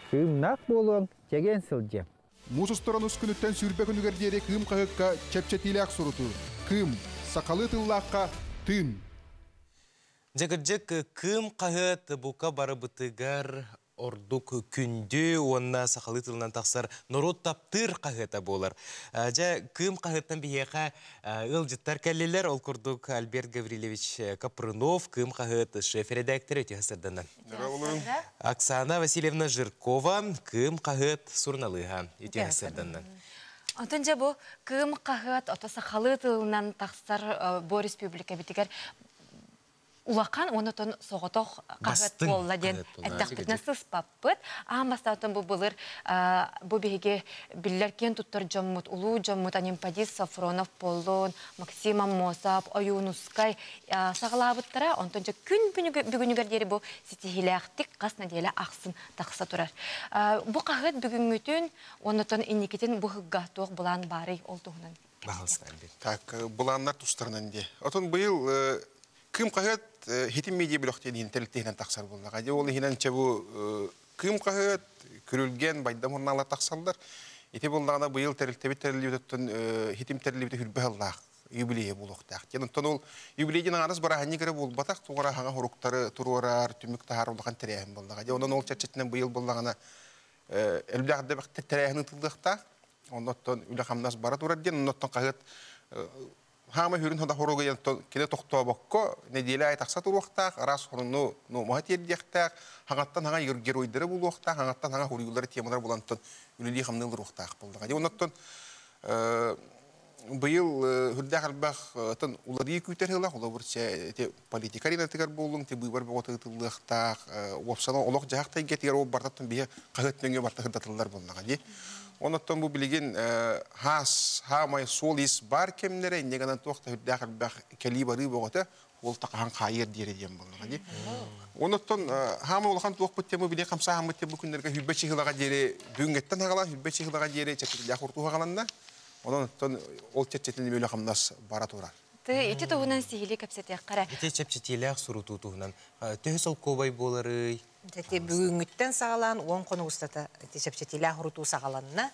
Кымнақ болуң, жеген сылжы. Мусустыран үскүнүттен сүрбе күнігердері кым қағыққа чәпчетілек сұруту. Кым, сақалы тыллаққа тын. Жагыржык кым қағыт бұқа бары бұтығар ордук күнді, онна сақалы тылынан тақсар норот таптыр қағыта болар. Жа кым қағыттан бейеқа ұлжыттар кәлелер, ол күрдік Альберт Гаврилевич Капрынов, кым қағыт шеф-редактор өте ғасырданан. Оксана Васильевна Жиркова, кым қағыт сұрналыға өте ғасырданан. Антон жа бұл кым қағыт, ота сақалы тылынан тақсар бұл республика бітігер Улақан оны тон соғытоқ қағыт болла ден әттәқпетіне сыспаппыт. Амастаутын бұл бұлыр бұл бейге білілер кен тұттыр жоммут, ұлу жоммут, Анимпадис, Сафронов, Полон, Максима Мосап, Ойунускай сағылабыттыра. Онтон жа күн бүгінігердері бұл сетихиләқтік қасына делі ақсын тақса тұрар. Бұл қағыт бүгін өтін, оны тон инекетін бұл ғыға тоқ бұлан бары олдуғынан. Так, бұланлар тұстарынан де. Отын бұйыл кым қағыт хитим медиа блоктен интеллектейнен тақсар болдық. Аде ол хинан чабу кым қағыт көрілген байдам орналар тақсалдар. Ете болдағына бұйыл тәрілтебет тәрілеуіттен хитим тәрілеуіті хүрбі аллақ юбилейе болуқтақ. Янықтан ол юбилейден аңарыз бара ханни кірі бол батақ туғара хаңа хоруқтары тұруарар, түмік тағар олған тәрәйін болдық. Аде ондан ол чәрчетінен бұйыл болдағына әлбіғады бәқті тәрәйіні тылдықта. Ондан үлі қамнас бара тұрар ден, ондан қағыт Хама хүрін хода хоруға келе тоқтуа баққа, неделі ай тақса тұруақтақ, арас хорынну мұхат ердіяқтақ, хаңаттан хаңа геройдары болуақтақ, хаңаттан хаңа хоригулары темалар болантын үлілі қамнылыр уақтақ болдыға. Онаттан бұйыл хүрдәқ әлбәқ улары күйтер ғылақ, олар бұрсы политикарин әтігер болуң, бұйбар бұғыты ғытылықтақ, опсана олық жағақтай кетігер ол бартаттың бейе қағыттыңге барта ғыдатылар болдыға. Онаттан бұл білеген хамай сол ес бар кемнері, негенен тоқта хүрдәқ әлбәқ кәлі бары бұғыты, ол тақаған қайыр дері дем болдыға. Онаттан хамай олған тоқ бұттемі біле қамса хамай темі күндерге хүлбәтші ғылаға дері бүгінгеттен ағалан, хүлбәтші ғылаға дері чәтілдәқ ұртуға ғаланна. Онаттан ол чәтчетілі өлі қамнас бара тұрар. Ити туғынан стихилі кәпсетек қара. Ити чәпчетелі сұруту туғынан. Төхі сол кобай болары. Бүгінгіттен сағалан, оң қоны ұстата чәпчетелі ұруту сағаланына.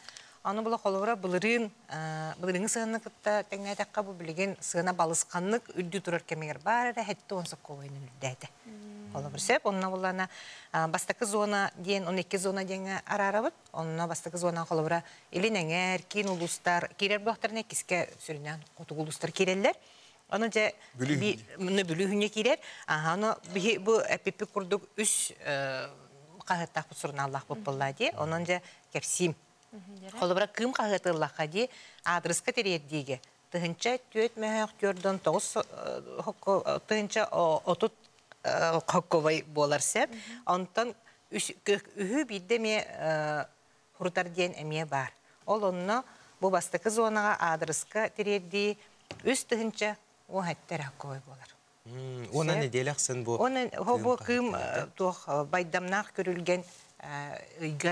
Аны бұла қолығыра бұлырың сығынны күтті тәңнәйтаққа бұл білген сығына балысқанлық үрді тұрар кәмегер бар әрі әтті онсық қолайының үрдәді. Қолығыр сөп, онына бұлана бастақы зона дейін, 12 зона дейінгі арарабыд, онына бастақы зона қолығыра елін әңер, кейін ұлыстар, керер бұлақтарына кеске сүрінен қотық ұлыстар керелер. Оны жа бүлігіне керер, оны бұл әпепі күрдік үш қағыттақ бұл сұрын Аллах бұл болады, оның жа кәпсим. Қолыбыра кым қағыты Аллахқа де адресқа терер дейге. тыһынча төт мәһәк көрдөн тогус тыһынча отут хокковай болар сеп. Онтон үһү бидде ме хуртар диен эмие бар. Ол онно бу бастыкы зонага адрыска тирерди үс тыһынча о хаттар хокковай болар. Ona ne diyeliksin bu? Onun bu kım baydamnak görülgen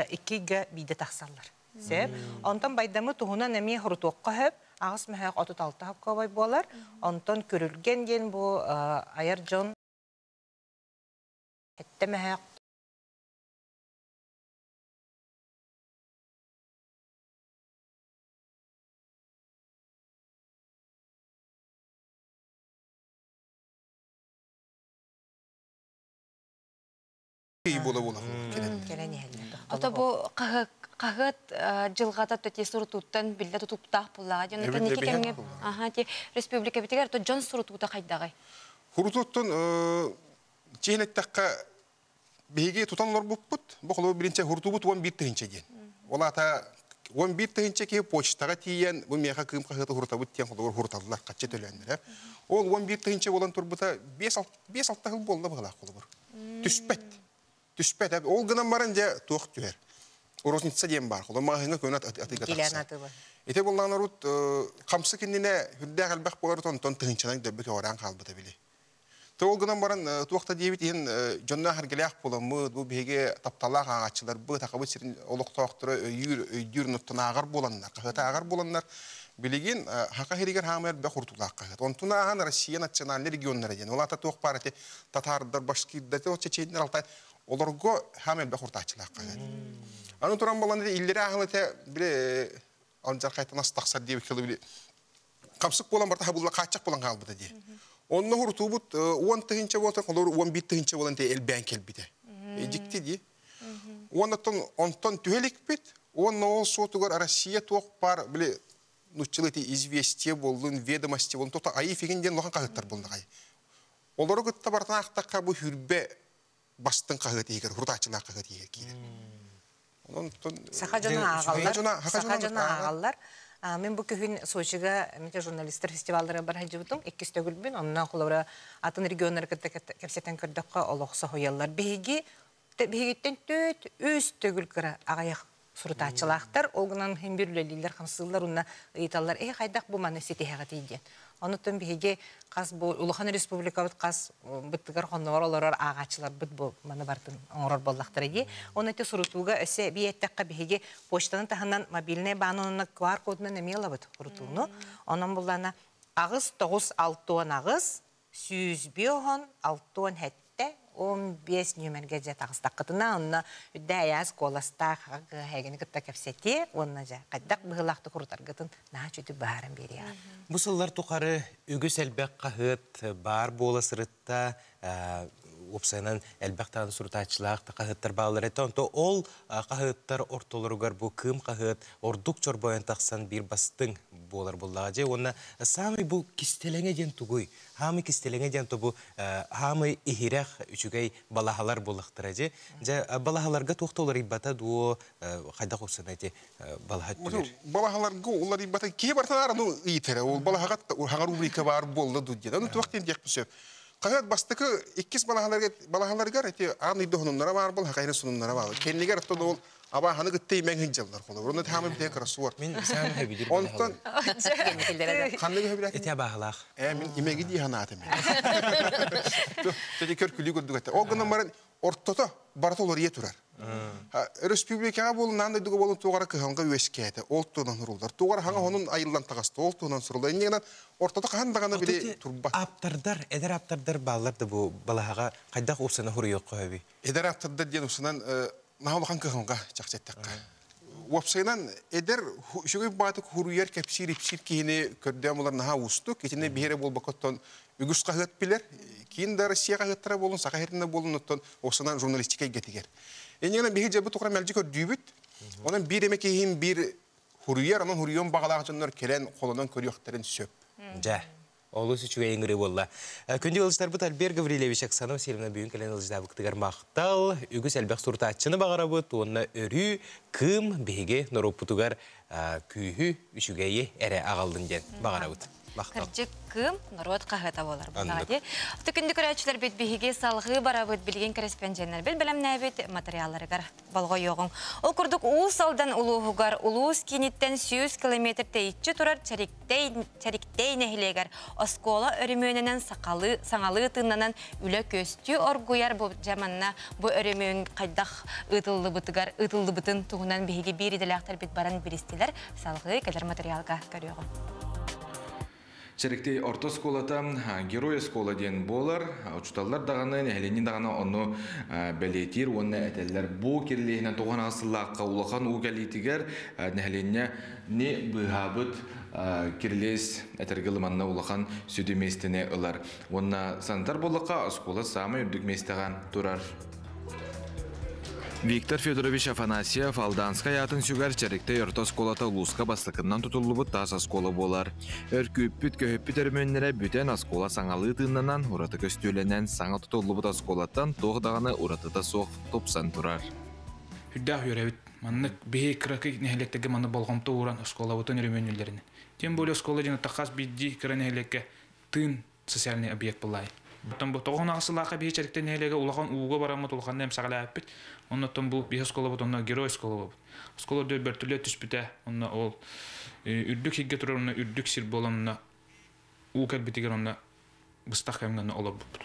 ikiga bide taksallar. Sep. Ondan baydamı tuhuna nemi hurutuqqa hep ağız mehaq 36 haqqa bay bolar. Ondan görülgen gen bu ayar jon hette mehaq Ota bu qağıt жылғата төте сурутуттан билде тутуптақ бұллаға. Неке кемге республика бітігер, то жон сурутута қайдағай? Хурутуттан чейнеттаққа бейге тұтанлар бұппыт, бұқылы бірінші хурутубыт 11 тыгынча ден. Олата 11 тыгынча кей почтаға тиен, бұл меға кым қағыты хурутабыт тен құлығыр хуруталылар, қатче төләндір. Ол 11 тыгынча болан тұрбыта 5-6 ғыл болды бұғылақ құлығыр. Түспәт. Ол ғынан барын жа туық түер. Оросница дем бар. Құлы мағыңа көнат атыға тақса. Ете болған ұрут қамсы кеннене хүрді әлбәқ болар тон тыгынчадан дөббеке оран қалбыта біле. Ол ғынан барын туақта дейбіт ең жонна әргелеақ боламы, бұл бейге тапталақ ағатшылар, бұл тақабы сірін олық тоқтыры өйдір нүттін ағар боландар, қағыта ағар боландар. Билеген хақа херигер хамер бе хуртулақ қағыт. Онтуна аған Россия национальный регионнары ден. Олата тоқ барыте татардар, башкирдар, чечейдер алтай. Оларго хамер бе хуртачылақ қағыт. Аны туран боланды иллері ағылы те біле алынжар қайтан астақсар дейбі келі біле. Қамсық болан барта бұлла қачақ болан қалбыды де. Онны хурту бұд 10 тыгынча болан, олар 11 тыгынча болан де әлбән келбіді. Жікті де. Онтан түхелік бет. Онны ол сотуғар Россия тоқ бар біле нуччылыты известие болын, ведомости болын, тота айы фегенден лоған қағыттар болын ғай. Олары күтті бартан ақтаққа бұл хүрбе бастың қағыт егер, хұртачылар қағыт егер кейдер. Сақа жона ағалар. Мен бұл көхін Сочиға журналистер фестивалдары бар хәджі бұтым, 2 төгілбін, онынан құлауыра атын регионлар кәпсеттен көрдіққа олықса хойалар. Бейгеттен төт, өз төгіл кіра ағаяқ сурутачылақтар, олғынан хемберлелілер, қамсылар, онына ұйталар, қайдақ бұл маны сетеғат еден. Онытын бейге қаз бұл Улухан Республика бұд қаз бұттығар қонуар олар ағачылар бұд бұл маны бардың оңырар болдақтар еде. Оны әте сурутуға өсе бейеттаққа бейге почтанын тағынан мобильный банонына QR кодынан әмейла бұд құрутуыны. Оның бұлдана ағыз 9-6 ағыз, 100-6 хәтті 15 нөмерге жа тағыстаққытына, онына үдді аяз қоластақ, әгені күтті кәпсетте, онына жа қайдақ бұғылақты құрытарғытын наға чөті барын бере. Бұсылар тұқары үгіс әлбәқ қағыт бар боласырытта, опсайынан әлбәқтағын сұртачылақ қағыттар бағылар әті. Онто ол қағыттар ортолырғар бұл кім қағыт, ордық чор бойын тақсан бір бастың болар болаға же. Онына самый бұл кистелеңе ден тұғый. Хамы кистелеңе ден тұғы, хамы ихирәқ үшігей балағалар болықтыра же. Балағаларға тоқтолар иббата дуо қайдақ опсан әте балаға түгер. Балағаларға олар иббата кей бартан араны ийтері. Ол балағаға хаңар рубрика бар болды дүдден. Оны туақтен дек мүсіп. Қағат бастықы 2 балағаларғар әте ағын үйді ғынымлара бар бұл, хақайны сұнымлара бар. Кенлігер әттен ол абағаны күттей мәңін жылдар қолы. Орында тәмі бітен қырасы бар. Мен сәмі хөбедер балағалар. Қанығы хөбедер әтін? Әте абағалақ. Мен емегі дей ғана атым. Төте көр күлі көрдік әтті. Ол ғынан барын ортота бараты олар е тұрар. Республикаға болын нандайдығы болын туғара кығанға өске әті. Ол туғынан ұрылдар. Туғара хаңа оның айылдан тағасты. Ол туғынан сұрылдар. Енегінен ортота қағандағаны біле тұрбат. Аптардар, әдер аптардар балаларды бұл балағаға қайдақ ұсына ғұры еққа өбі? Әдер аптардар ден ұсынан нағылыған кығанға жақсеттіққа. Уапсайнан әдер үшігі батық ғұрыер кәпсир-епсир кейіне көрдем олар наға ұсты. Кетіне бейері бол бақыттан үгіс қағыт білер. Кейін да Россия қағыттара болын, сақа херінде болын ұттан осынан журналистикай кетігер. Енегінен бейгі жабы тұқыра мәлжі көр дүйбіт. Оның бір емек кейін бір ғұрыер, оның ғұрыен бағалағы жонлар келен қолынан көріяқтарын сөп. Жа. Олысы чуға еңірі болла. Көнде ғылыштар бұт Альбер Гаврилевич Аксанов селімна бүйін кәлен ғылышда бұқтығар мақтал. Үгіс әлбәқ сұрта атшыны бағара бұт, онына өрі, кім, бейге, нұрып бұтығар күйі үшігейі әрі ағалдың ден бағарауыт. Кыржык кым народ қағыта болар. Түкінді көрәтшілер бет бейге салғы барабыт білген корреспонденттер бет білімнә бет материалларығар балға йоғын. Ол күрдік ұлыс алдан ұлуғығар, ұлыс кенеттен 100 километр тейітші тұрар чәріктей нәхілегер. Оскола өрімөнінен саңалы тыңнанан үлі көсті оргуяр бұл жаманна бұл өрімөн қайдақ ұтылды бұтын тұғынан бейге бір еделяқтар бет баран бірістелер салғы кәдір материалға көріғын. Çerekte orta skolata Герой skola den bolar. Uçtallar dağını, nehlenin dağını onu belirtir. Onu eteller bu kirlihine toğan asıllaqqa ulaqan u gelitiger nehlenine ne bihabıt kirles etergilimanna ulaqan südümestine ılar. Ona sanitar bolaqqa skola samı ürdük mesteğen turar. Виктор Федорович Афанасьев Алданскай атын сүгер чәректе орта сколата Луска бастықыннан тұтылыбы тас аскола болар. Өркүппүт көһөппүт өрмөннере бүтен аскола саңалы тыыннанан ураты көстөленен саңа тұтылыбы асколаттан тоғдағаны уратыда соқ топсан турар. Хүддақ өрәбіт, маннык бейі кірәкі нәхелектегі маны болғамты уран аскола бұтын өрмөннелеріне. Тем более аскола дені тақас бидді кірі нәхелекке тын социальный объект болай. Бұтын бұл тоғын ағысылаққа бейі чәректе нәхелеге улаған уға барамыт улғанда әмсағыла әппет. Оннан бұл бейі скола бұд, онна герой скола бұд. Скола дөй бәртілі түспіте, онна ол үрдік хигге тұрар, онна үрдік сир болан, онна уғал бітігер, онна бұстақ кәмгенна ола бұд.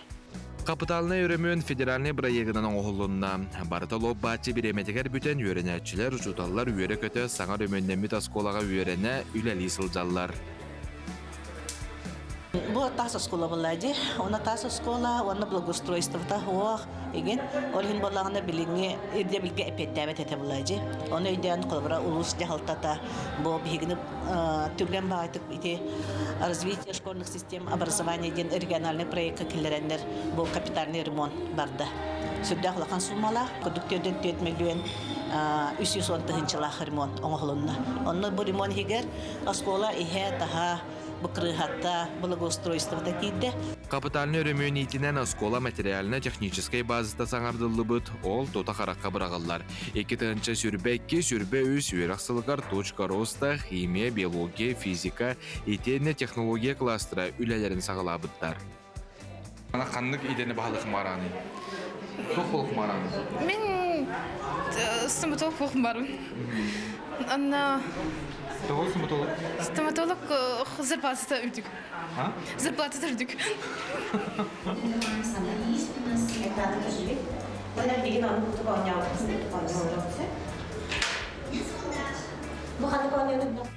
Капиталны өрөмөн федеральный проектынан оңғылынна. Барыта лоб бачы биреметегер бүтен үйренәтчілер, жуталлар үйері көті саңар өмөннемі тасколаға үйеріне үләлі сылжаллар. Бұл тас скола болады, оны тас скола, оны благоустройствода оқ, еген, олғын болағына біліңе, үрде білге әпеттәбет әті болады. Оны үйден қолбыра ұлыс жағалтата, бұл бігіні түрген бағайтық бейте развитие школьных систем образования ден региональный проектқа келерендер, бұл капитальный ремонт барды. Сүрді ақлақан сумала, көдіктерден 4 миллион 310 жылақ ремонт оңғылынна. Оны бұл ремонт егер, скола ихе таға букрыхатта благоустройствода кийде. Капитальный өрөмөн итинен скола материально-технической базыста саңардылы бұд, ол тота қараққа бұрағалар. Екетінші сүрбе өз үйрақсылығар точка роста, химия, биология, физика, итені технология кластыра үлелерін сағыла бұддар. Ана қандық идені бағылық мараны? Тоқ болып мараны? Мен стоматолог болып барым. Анна... Тоғы стоматолог? Стоматолог зарплатыда үрдік. Зарплатыда үрдік.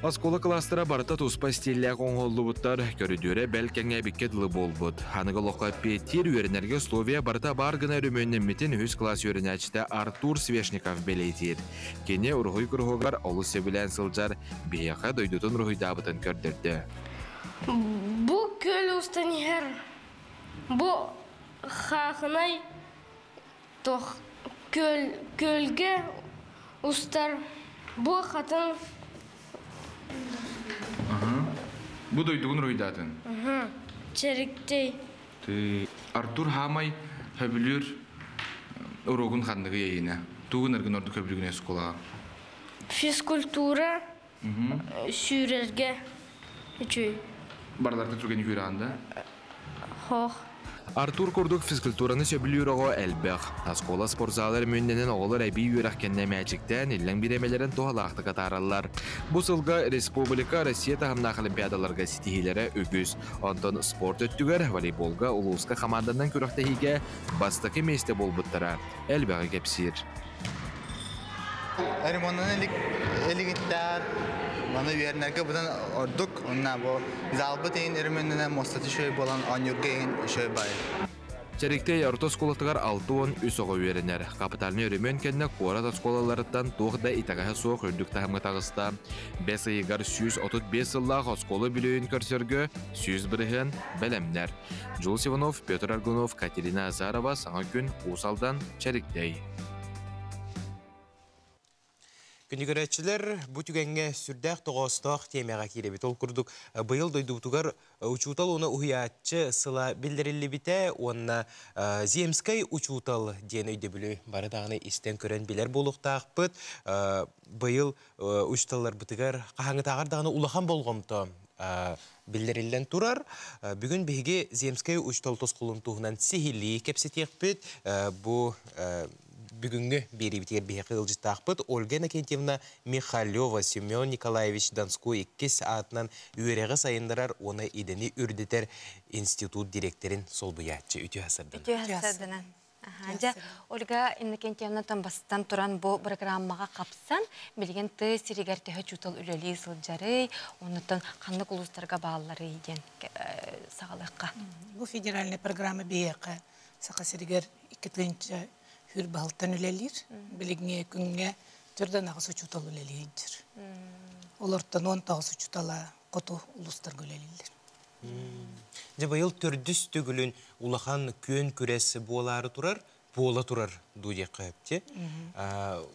Аскола кластера барыта туспа стилля қоңғолды бұттар көрідері бәлкәңе беккетлі бол бұд. Ханығы лоққа петтер үйерінерге Словия барыта барғына өріменнен метін өз класс үйерінәчті Артур Свешников бәлейтер. Кене ұрғый күрғығар олы сөбілән сылжар бейяқа дойдутын ұрғыдабытын көрдірді. Бұл көл ұстанығар, бұл қақынай тоқ көлге ұстар. Бұл қатын... Бұл дойдығын ройдатын? Чәріктей. Артур хамай хөбілер ұрығын қандығы ейіне. Туғын әргін орды көбілігіне сколаға? Физкультура сүйрерге. Барларды түргені көрі анда? Хоқ. Артур Курдук физкультураны сөбілюріғо әлбәқ. Аскола спортзалар мөнненен оғылыр әбей үйрәқкенне мәчіктен елің биремелерін тоғалақты қатаралар. Бұл сылға Республика Россия тағымнақ олимпиадаларға сетихилері өгіз. Онтон спорт өттігер волейболға ұлысқа командандан көріқтігіге бастықы месте бол бұттыра. Әлбәғі кепсір. Ремонтын элегиттер, баны үйернерге бұдан ордық, онна бұл залбы тейін ремонтына мостаты шөй болан анюргейін шөй байы. Чәректе орта сколаттығар 6-10 үс оғы үйерінер. Капитальны өрімен кәнне қорат сколаларыттан тоғда итағағы соқ үрдік тағымға тағыста. 5 айығар 135 сыллақ сколы білуін көрсергі 100 бірігін бәлемнер. Жулс Иванов, Петр Аргунов, Катерина Азарова, Саңа күн, Усалдан, Чәректей. Күнді көрәтшілер, бұ түгенге сүрдәқ тоғыстық темеға керебет. Ол күрдік бұйыл дойдубутугар учутал оны ұхиятчы сыла білдірілі біте, онына земскай учутал ден өйді білі бары дағыны істен көрен білер болуқтақ бұд. Бұйыл учталар бұтығар қағаңы тағар дағыны улахан болғымты білдірілден тұрар. Бүгін бейге земскай учтал тосқылын туғынан сихили кепсетек бұд. Бұ бүгінгі бері бітер бейі қылжыстақ бұд. Ольга Накентьевна Михалева, Семен Николаевич Донской 2 саатынан үйерегі сайындарар, оны едені үрдетер институт директорин сол бұятчы үті асырдын. Ольга Накентьевна бастан тұран бұл программаға қапсан, білген ты сиригер төхі чутал үлелі сылжары, онытын қанлық ұлыстарға бағалары еден сағалыққа. Бұл федеральный программа бейеқі сақа сиригер 2-тінші хүр бағылттан үлелер, білігіне күнге түрден ағысы чутал үлелі еддір. Олардан 10 тағысы чутала қоту ұлыстарға үлелілер. Жабайыл түрдіс түгілін улахан көн күресі болары тұрар, бола тұрар дуде қайыпте.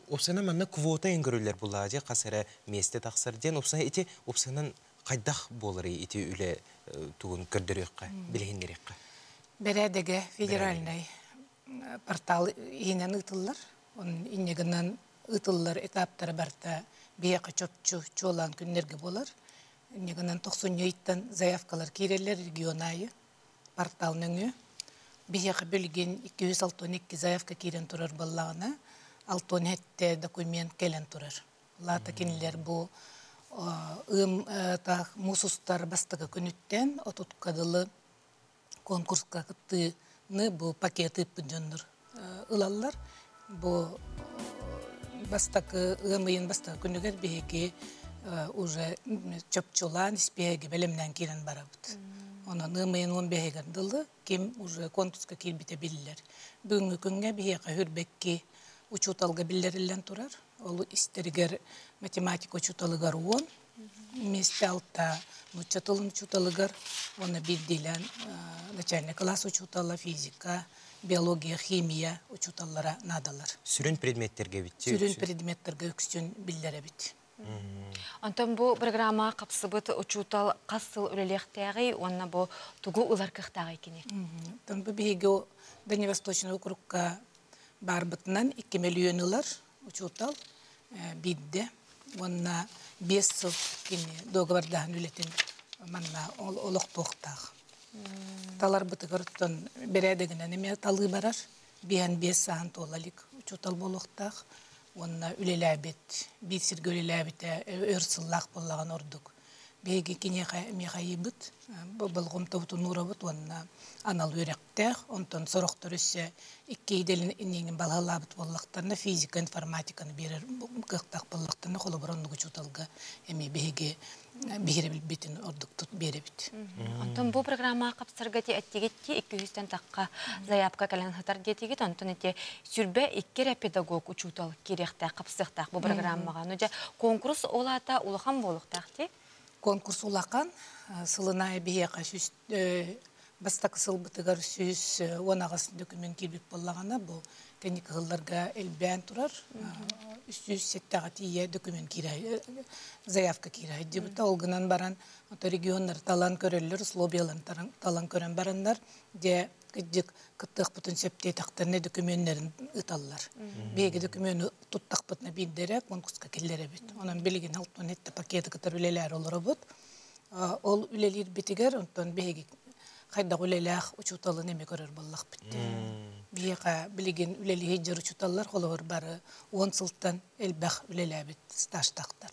Опсана манна квота енгірілер бұлады, қасары месте тақсарден, опсанан қайдақ болары еті үлі туғын көрдірекқа, білгендерекқа. Бәрәдігі федеральный портал енен ұтылар, оның инегінен ұтылар этаптары барта бейеқі чөпчу чолан күннерге болар. Негінен 90-йттан заявкалар керелер регионайы, порталның үй. Бейеқі бөлген 262 заявка керен тұрар болағына, 6 документ келен тұрар. Лата кенелер бұл мұсустар бастығы күніттен, отуткадылы конкурсқа күттіні бұл пакеты пүнжендір ұлалар. Бұл бастығы ұмайын бастығы күнігер бейеке уже чөпчулан спеги белемнен кирен барабыт. Онан ымайын 15 гардылы кем уже конкурска кирбите биллер. Бүгінгі күнге бейеқа хүрбекки учуталга биллерілен турар. Ол истерігер математик учуталыгар 10. Месте алта нучатылын учуталыгар. Оны биддилен начальный класс учутала физика, биология, химия учуталлара надалар. Сүрін предметтерге бітті? Сүрін предметтерге үкістен биллері бітті. Антон бұл программа қапсыбыт учутал қасыл үлелектәғи, онна бұл тугу ұлар қықтағы екені. Антон бұл бейге Дальневосточный округка барбытынан 2 миллион ұлар учутал бидді. Онна 5 сыл доғывардағын үлетін манна олық тоқтағы. Талар бұтығырттан берәдігінен еме талы барар. 5 сағын толалик учутал болуқтағы. Онна үлеләбет, бит сирге үлеләбете өрсыллақ боллаған ордық. Бейге кене меғайы бұд, бұлғым таутын ұра бұд, онна анал өректәқ, онтан сұрықтыр өсі 2 еделін инеңін балғалабыт боллақтарына физика, информатиканы берер қықтақ боллақтарына қолы бір ондығы чуталға әме бейге бейірі бетін ордық тұт бере біт. Онтан бұл программа қапсырға те әттегетте 200-тен таққа заявка кәлін ғытар детегет, онтан әте сүрбе 2 педагог учутал керектәқ, қапсықтақ бұл программаға. Нөже конкурс олата улахан болуқтақ те? Конкурс улақан, сылынай бейеқа бастақы сыл бұтығар 10 документ келбек болағана, бұл кәнек ғылларға әлбән тұрар, 300 тие документ керай, заявка керай. Дебіта олғынан баран, регионлар талан көрелер, условиялан талан көрен барандар, де кәдік күттіқ бұтын сәпте тақтарына документтерін ұталылар. Бейгі документі тұттақ бұтына бейдері конкурсқа келдері бет. Онан білген 6 пакеті күтір үлелер олары бұт. Ол үлелер бетігер, онтан бейгі қайда үлелер ұчуталы неме көрер боллақ бітті. Бейгі білген үлелі хеджер ұчуталылар, қолығыр бары 10 сылттан әлбәқ үлелер бет сташтақтар,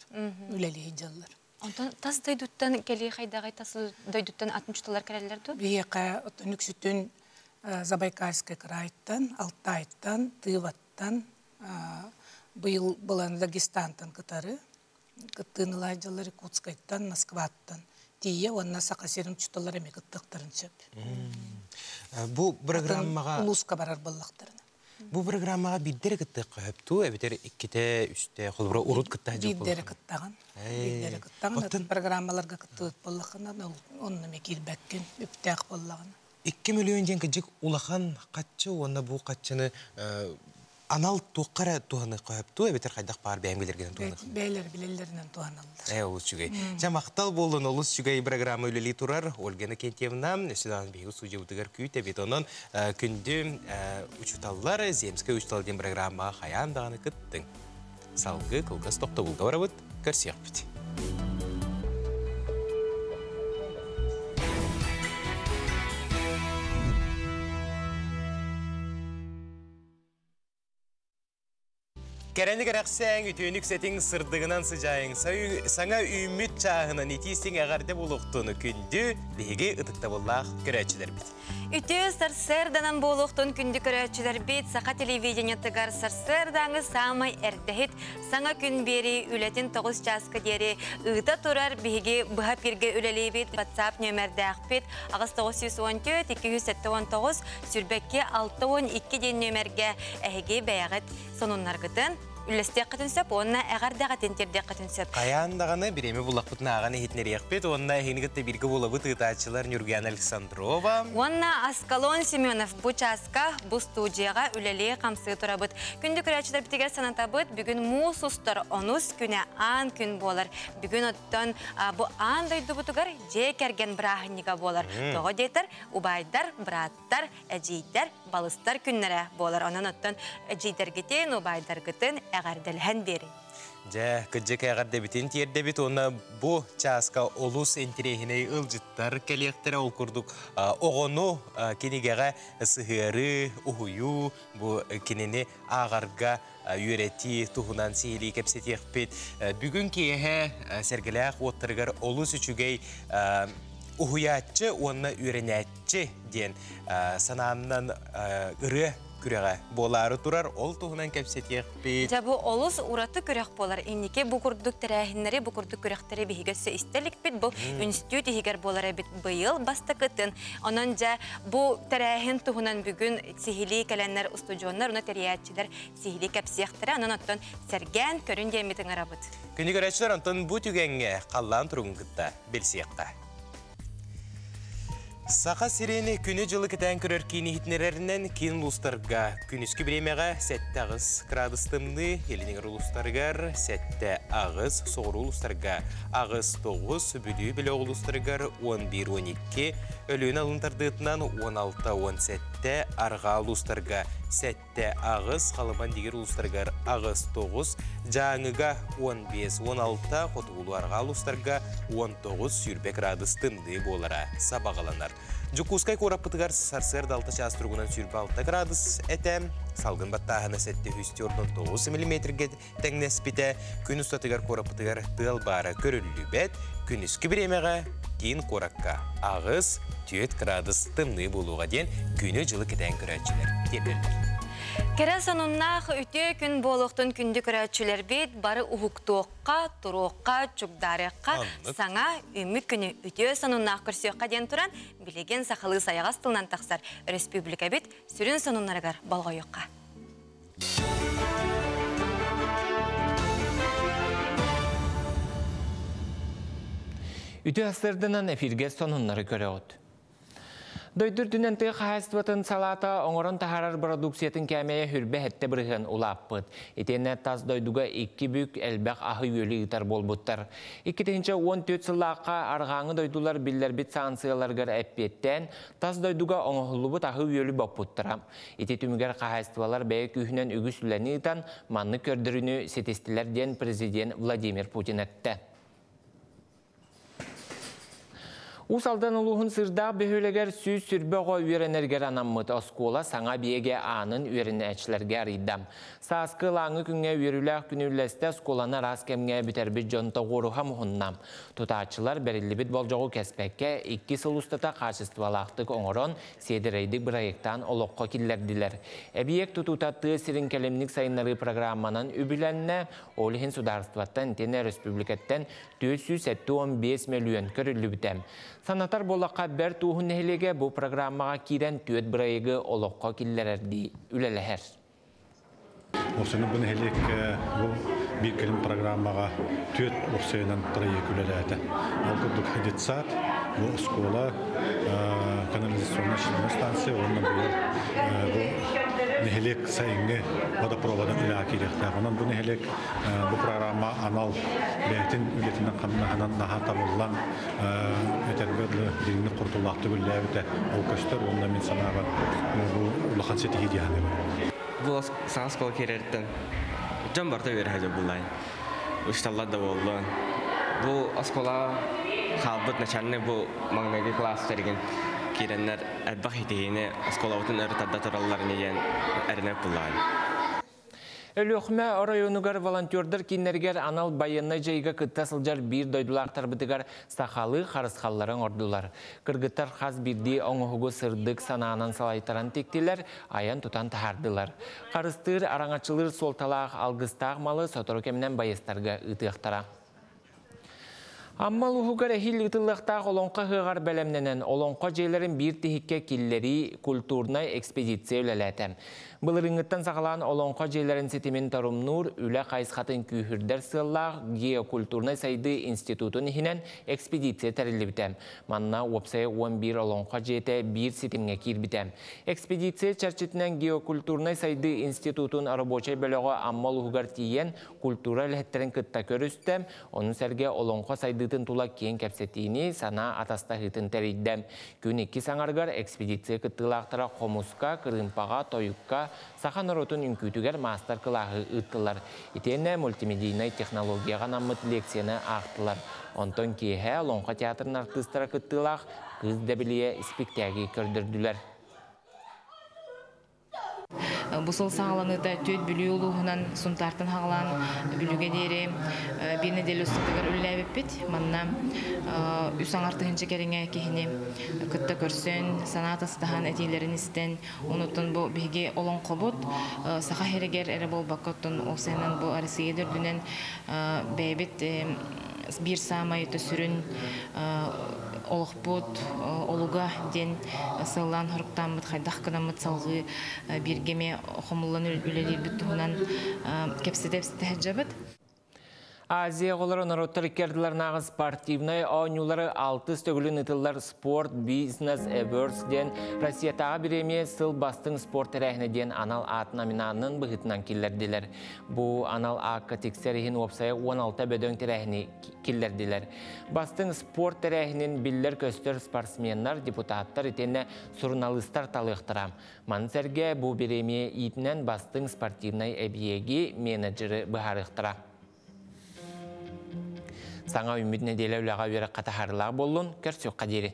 үлелі хеджерлер. Онтан тас дайдуттан келі қайдағай тас дайдуттан 60-тылар кәрелерді? Бейгі нүксүтін Забайкальский крайттан, Алтайттан, Тываттан, быйыл болан Дагестантан кытары, кыттыны лайджалары Кутскайттан, Москваттан. Тие, онна сақасерін чуталар әме кыттықтарын сөп. Бұл программаға... Улуска барар боллақтарына. Бұл программаға биддері кыттық қойыпту, әбетер иккете үсте қолыбыра урут кыттақ жеп болған? Биддері кыттаған. Биддері кыттаған. Программаларға кыттығыт боллақына, онны мекер бәккен өптәқ боллағына. 2 миллион жен кәжік улахан қатшы, онна бұл қатшыны Анал туққара туғаны қойыпту, әбетер қайдақ бар бәйімгелерген туғаны. Бәйлер білелерінен туғаналдар. Олыс жүгей. Жамақтал болын олыс жүгей программа өлелі тұрар. Ольганы Кентьевна, Сөдан бейгі судья ұтығар күйт, әбет оның күнді учуталлар, земскі учуталден программа қаяндағаны күттің. Салғы қылғыз тоқта бұлға барабыд, көрсек біті. Кәрәнік әрәқсәң үтөнік сәтің сырдығынан sıcağın саңа үміт чағынан етесің әғарды болуқтыны күнді деге ұтықта болақ көрәтшілер біт. Үті сарсырданан болуқтын күнді көрәтшілер біт, сақа телевидениятығар сарсырдаңы самай әрдәхет саңа күн бері үлетін 9 жасқы дері ұйта тұрар беге бұға перге үлелей біт, WhatsApp нөмірдәқ біт, ағыз 914-279 сүрбәкке 612 ден нөмірге әйге бәяғыт сонуннарғытын үлістек қытын сөп, онына әғардағы тентердек қытын сөп. Қаяндағаны біреме бұлақ бұтына ағаны хетінер еқпет, онына әйінігітті біргі болабыт ұтачылар Нюрген Александрова. Онына Аскалон Семенов бұ часка бұ студияға үлелі қамсы тұрабыт. Күнді күрәчілер бітігер санатабыт, бүгін мұс ұстар онус күні аң күн болар. Бүгін оттан бұ аң дойды бұтығар же кәрген бірағыныға болар. Тоғы дейтір, ұбайдар, біраттар, әжейдер, балыстар күннері болар. Онын оттан әжейдер гетен, ұбайдар гетен, әғарділген бері. Жа, күджек әғарды бітін терді біт, оны бұ часка олус энтерехіне ұлжыттар кәлектері ол күрдік. Оғыну кенегеға сығыры, ұхую, бұ кенені ағарға үйреті тұғынан сейлі кәпсетек бет. Бүгін кейі сәргіләқ оттырғар олус үшігей ұхуятчы, оны үйренәтчі ден санамнан ұры күрәға болары тұрар, ол тұғынан кәпсетек бет. Жабы олыс ұраты күрәқ болар. Енеке бұ күрдік тәрәхінлері, бұ күрдік күрәқтері бейгесі істерлік бет, бұл үнститут егер болары бет бұйыл басты күтін. Онан жа бұ тәрәхін тұғынан бүгін сихили кәләнлер, устудионлар, оны тәрәятчілер сихили кәпсектері, онан оттан сәрген көрін деметін арабыд. Күні көрәтшілер онтан бұ түгенге қаллан тұрғын күтті белсеққа. Сақа сирені күні жылы кітән көрер кейіні хитнерерінен кейін ұлыстарға күніскі біремеға сәтті ағыз градыстымны, елінігір ұлыстарғар сәтті ағыз соғыр ұлыстарға ағыз 9, бүді білі ұлыстарғар 11-12, өліін алынтардығытынан 16-17, арға ұлыстарға сәтті ағыз, қалыман дегер ұлыстарғар ағыз 9, жаңыға 15-16, қотығылу арға ұлыстарға 19 сүрбек градыстымды болара сабағаланар. Жүкускай қорапытығар сарсыр далты час тұрғынан сүрбі 6 градус әтәм, салғын баттағына сәтті хүстердің 9 мм тәңнес біті, күн ұстатығар қорапытығар тыл бары көрілі бәт, күн үскі біремеға кейін қораққа ағыз 4 градус тымны болуға ден күні жылы кетен көрәтшілер тербелдер. Кәрі сонуннақ үте күн болуқтың күнді көрәтшілер бет бары ұхықтуыққа, тұруыққа, чүкдарыққа, саңа үмі күні үте сонуннақ көрсеуққа ден тұран білеген сақылы саяғас тылынан тақсар республика бет сүрін сонунларығар балғайыққа. Үте астырдынан эфирге сонунлары көрі өт. Дойдур дүненті қағайстыватын салата оңырын тахарар продукциятын кәмейе хүрбе әтті бірген ұлаппыд. Етені таз дойдуға 2 бүк әлбәқ ағы өлі ұтар болбуттар. 2-14 сылаққа арғаңы дойдулар білдер бит саңсыяларғар әппеттен таз дойдуға оңғылыбыт ағы өлі баппуттырам. Ете түмігер қағайстывалар бәйі күйінен үгісіләні ұтан манны көрдіріні сетестілер ден президент Владимир Путин әтті. Усалдан улуғын сырда бөхөлегер сүйіз сүрбеға үйренергер анаммыт оскола саңа беге анын үйренәчілерге аридам. Саскы лаңы күнге үйріләк күнілесті осколаны рас кемге бітербіт жонта ғоруға мұхыннам. Тұтачылар бәрілібіт болжағу кәспәкке 2 сыл ұстата қашыстывалақтық оңырын седірейдік проекттан олыққа келдерділер. Әбиек тұтутатты сирин кәлемнік сайынлары программанан үбіленне олығын сударстваттан тені республикаттан 415 миллион көрілі бітем. Санатар болаққа бәр туғын нәхілеге бұл программаға кейден төт бірайығы олыққа келдерді үлеләхер. Осыны бұны хелек бұл бір кілім программаға төт орсайынан бірайығы үлеләді. Алғырдық детсад, бұл скола, канализационный станция, оны бұл нехелек сайынғы водопроводын үләкелектер. Онан бұл нехелек бұл программа анал бәйтін үлетінен қаннағынан наға табылған өтергерлі дегені құртулақты бүлләбіті ол көстер, онда мен санаға бұл ұлақан сеті едияны бар. Бұл саңа скола керерттен жан барта өрі әжі бұлай. Үшталлар да болды. Бұл скола қалбыт начальный бұл маңнағы класс терген керенлер әрбақ етегені сколаутын әрі тадда тұралыларын еген әрінеп бұлай. Өлөқме районугар волонтердер киннергер анал байынна жайга кытта сылжар бир дойдулақтар бітігар сақалы қарысқалларын ордулар. Кыргыттар қаз бірді оңығығы сырдық санаанан салайтаран тектелер, аян тұтан тахардылар. Қарыстыр араңачылыр солталақ алғыстақ малы сотору кемінен байыстарға ұтықтара. Аммал ухугар эхил ытыллықтақ олонқа хығар бәлемненен олонқа жейлерін бір тихикке киллери культурнай экспедиция өлеләті. Бұлырыңыттан сақалан олонқа жейлерін сетімен тарумнур үлі қайсқатын күйірдер сыллақ геокультурнай сайды институтын ихінен экспедиция тәрілі бітем. Манна опсай 11 олонқа жейті бір сетімге кир бітем. Экспедиция чарчетінен геокультурнай сайды институтын арабочай бөліға аммал ухугар тиен культура ләттерін кытта көрістем. Оның сәрге олонқа сайды тула кен кәпсетіні сана атаста хытын тәрейдім. Күн 2 саңарғар экспедиция кыттылақтыра қомуска, кырынпаға, тойыққа, сақан ұротын үнкүйтігер мастер кылағы ұттылар. Итені мультимедийный технологияға намыт лекцияны ақтылар. Онтон кейхе Лонқа театрын артыстыра кыттылақ кыз дәбілие спектакль көрдірділер. Бұсыл сағаланыда төт бүлі олуғынан сұнтартын хағалан бүліге дейірі біріне дәл ұстығығыр үлі бит. Манна үсаң артығыншы кәріңе кейіне күтті көрсін, санат астаған әтейлерін істен, онытын бұл біге олон қобыт, сақа херегер әрі бол бақыттын осайынан бұл арысыге дүрдінен бәйбет бір самай төсірін олықпыт, олуға ден сылан хұрықтамыт, қайдақ қынамыт салғы бергеме қомылан үлелер бүттіғынан кепсетепсі тәжабыт. Азия қолары народтар керділер нағыз спортивной ойнулары 6 стөгілін ұтылар спорт, бизнес, эберс ден Россиятаға біреме сыл бастың спорт әрәхіне ден анал ат номинанын бұғытынан келерділер. Бұл анал ақы тексерігін опсайы 16 бөдөң тәрәхіне келерділер. Бастың спорт әрәхінен білдер көстер спортсменлар, депутаттар етені журналистар талықтырам. Мансерге бұл біреме итінен бастың спортивной әбиеге менеджері бұхарықтыра. Саңа үмітіне делі үліға өрі қатахарлағы болуын көрсек қадері.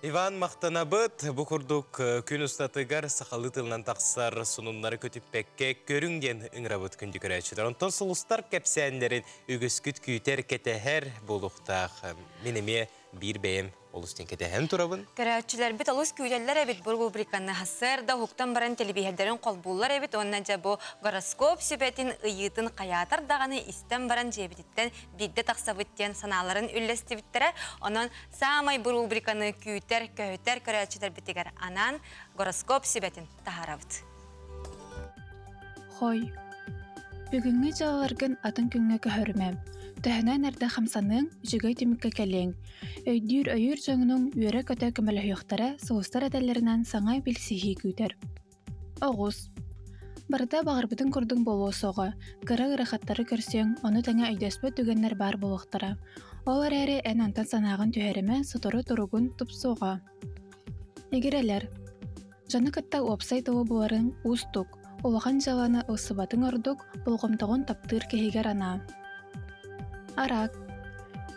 Иван мақтанабыт, бұқырдық күн ұстатығар сақалы тылынан тақсар сұнымлары көтіп бәкке көрінген үңірабыт күнді көрәчідер. Онтон сұлыстар кәпсәндерін үгіскүт күйтер кетәхер болуқтақ. Менеме бір бәйім олыстен кетәхен тұрабын. Көрәчілер бит олыс күйтелер әбет бұл рубриканы хасырда хуқтан баран телебихедерін қолбулар әбет. Онна жабу гороскоп сөбетін ұйытын қаятар дағаны істен баран жебедеттен бидді тақсабыттен саналарын үллесті біттірі. Онын самай бұл рубриканы күйтер, көйтер көрәчілер бітігер анан гороскоп сөбетін тахарабыт. Хой, бүгінгі жаларғын атын күнге көхірмем. Тәхінен әрді қамсаның жүгей түмікке кәлең. Өйдір өйір жоңының үйері көті көмілі үйіқтары соғыстар әдәлерінен саңай білсіхи күйтер. Оғыз. Барда бағырбытын күрдің болуы соғы. Кыры-ғыры қаттары көрсең, оны тәңе өйдөспі түгенлер бар болуқтары. Олар әрі ән онтан санағын түйеріме сұтыры тұрығын тұп соға. Егерелер. Жаны кітта опсай туы боларын ұстық. Олақан жаланы ұсыбатын ордық болғымтығын таптыр кехегер ана. Арак.